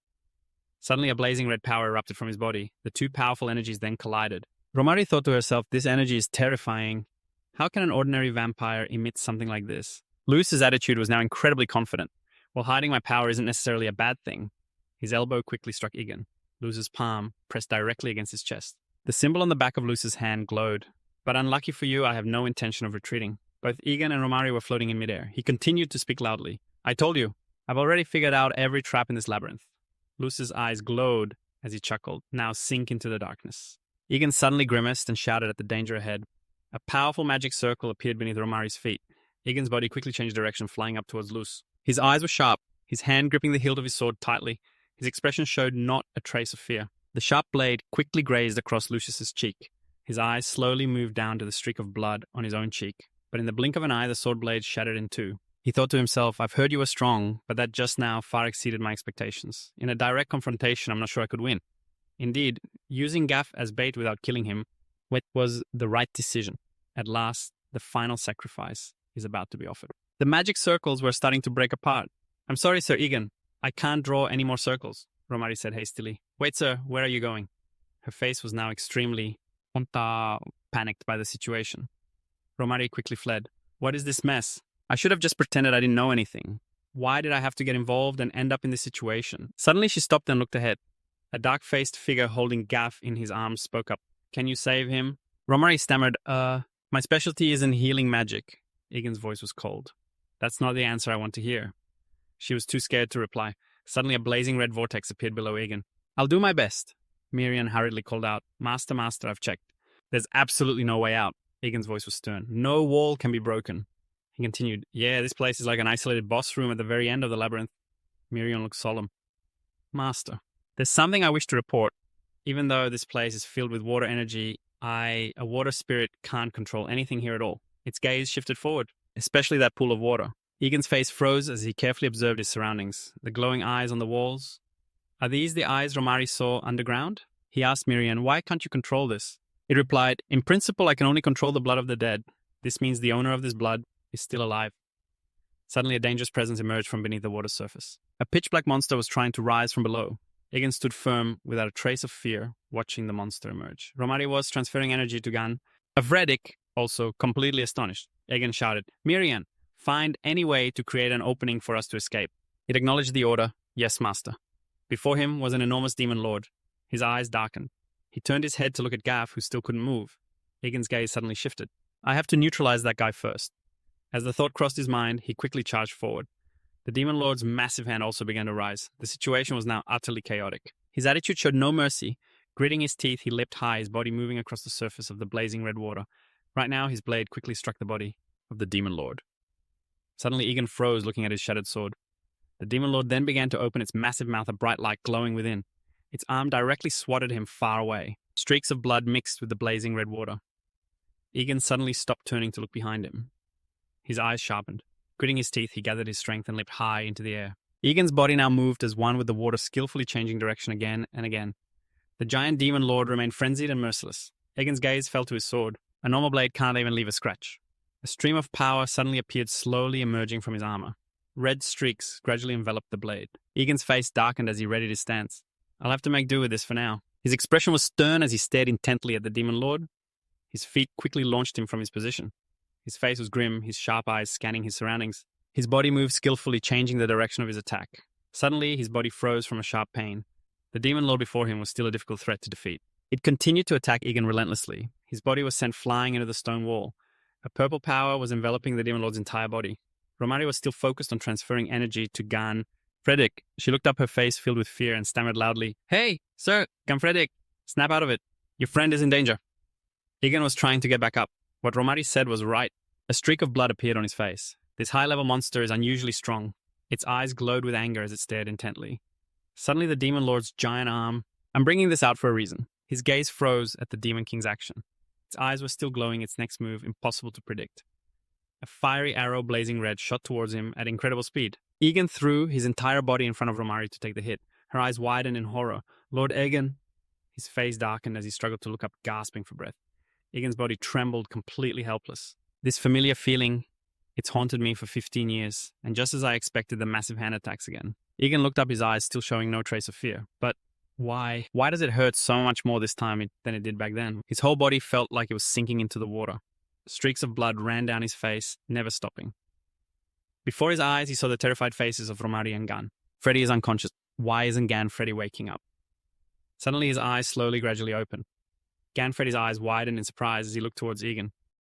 Suddenly a blazing red power erupted from his body. The two powerful energies then collided. Romari thought to herself, this energy is terrifying. How can an ordinary vampire emit something like this? Luis's attitude was now incredibly confident. "Well, hiding my power isn't necessarily a bad thing." His elbow quickly struck Egan. Luis's palm pressed directly against his chest. The symbol on the back of Luis's hand glowed. "But unlucky for you, I have no intention of retreating." Both Egan and Romari were floating in midair. He continued to speak loudly. "I told you, I've already figured out every trap in this labyrinth." Luis's eyes glowed as he chuckled, "Now sink into the darkness." Egan suddenly grimaced and shouted at the danger ahead. A powerful magic circle appeared beneath Romari's feet. Egan's body quickly changed direction, flying up towards Luz. His eyes were sharp, his hand gripping the hilt of his sword tightly. His expression showed not a trace of fear. The sharp blade quickly grazed across Lucius's cheek. His eyes slowly moved down to the streak of blood on his own cheek. But in the blink of an eye, the sword blade shattered in two. He thought to himself, "I've heard you were strong, but that just now far exceeded my expectations. In a direct confrontation, I'm not sure I could win." Indeed, using Gaff as bait without killing him was the right decision. At last, the final sacrifice is about to be offered. The magic circles were starting to break apart. "I'm sorry, Sir Egan. I can't draw any more circles," Romari said hastily. "Wait, sir, where are you going?" Her face was now extremely panicked by the situation. Romari quickly fled. "What is this mess? I should have just pretended I didn't know anything. Why did I have to get involved and end up in this situation?" Suddenly she stopped and looked ahead. A dark-faced figure holding Gaff in his arms spoke up. "Can you save him?" Romari stammered, My specialty isn't healing magic." Egan's voice was cold. "That's not the answer I want to hear." She was too scared to reply. Suddenly a blazing red vortex appeared below Egan. "I'll do my best." Miriam hurriedly called out, Master, I've checked. "There's absolutely no way out." Egan's voice was stern. "No wall can be broken." He continued, "Yeah, this place is like an isolated boss room at the very end of the labyrinth." Miriam looked solemn. "Master, there's something I wish to report. Even though this place is filled with water energy, a water spirit, can't control anything here at all." Its gaze shifted forward, especially that pool of water. Egan's face froze as he carefully observed his surroundings. The glowing eyes on the walls. "Are these the eyes Romari saw underground?" He asked Miriam, "Why can't you control this?" It replied, "In principle, I can only control the blood of the dead. This means the owner of this blood is still alive." Suddenly, a dangerous presence emerged from beneath the water's surface. A pitch-black monster was trying to rise from below. Egan stood firm, without a trace of fear, watching the monster emerge. Romari was transferring energy to Gan. Avredic, also completely astonished. Egan shouted, Miriam, find any way to create an opening for us to escape. It acknowledged the order. Yes, master. Before him was an enormous demon lord. His eyes darkened. He turned his head to look at Gav, who still couldn't move. Egan's gaze suddenly shifted. I have to neutralize that guy first. As the thought crossed his mind, he quickly charged forward. The demon lord's massive hand also began to rise. The situation was now utterly chaotic. His attitude showed no mercy. Gritting his teeth, he leapt high, his body moving across the surface of the blazing red water. Right now, his blade quickly struck the body of the demon lord. Suddenly, Egan froze, looking at his shattered sword. The demon lord then began to open its massive mouth, a bright light glowing within. Its arm directly swatted him far away. Streaks of blood mixed with the blazing red water. Egan suddenly stopped turning to look behind him. His eyes sharpened. Gritting his teeth, he gathered his strength and leaped high into the air. Egan's body now moved as one, with the water skillfully changing direction again and again. The giant demon lord remained frenzied and merciless. Egan's gaze fell to his sword. A normal blade can't even leave a scratch. A stream of power suddenly appeared, slowly emerging from his armor. Red streaks gradually enveloped the blade. Egan's face darkened as he readied his stance. I'll have to make do with this for now. His expression was stern as he stared intently at the demon lord. His feet quickly launched him from his position. His face was grim, his sharp eyes scanning his surroundings. His body moved skillfully, changing the direction of his attack. Suddenly, his body froze from a sharp pain. The demon lord before him was still a difficult threat to defeat. It continued to attack Egan relentlessly. His body was sent flying into the stone wall. A purple power was enveloping the demon lord's entire body. Romari was still focused on transferring energy to Gan Fredrik. She looked up, her face filled with fear, and stammered loudly, Hey, sir, Gan Fredrik, snap out of it. Your friend is in danger. Egan was trying to get back up. What Romari said was right. A streak of blood appeared on his face. This high-level monster is unusually strong. Its eyes glowed with anger as it stared intently. Suddenly, the demon lord's giant arm... I'm bringing this out for a reason. His gaze froze at the demon king's action. Its eyes were still glowing, its next move impossible to predict. A fiery arrow blazing red shot towards him at incredible speed. Egan threw his entire body in front of Romari to take the hit. Her eyes widened in horror. Lord Egan... His face darkened as he struggled to look up, gasping for breath. Egan's body trembled, completely helpless. This familiar feeling, it's haunted me for 15 years, and just as I expected, the massive hand attacks again. Egan looked up, his eyes still showing no trace of fear. But why? Why does it hurt so much more this time than it did back then? His whole body felt like it was sinking into the water. Streaks of blood ran down his face, never stopping. Before his eyes, he saw the terrified faces of Romari and Gan. Freddy is unconscious. Why isn't Gan Freddy waking up? Suddenly, his eyes slowly, gradually opened. Gan Freddy's eyes widened in surprise as he looked towards Egan.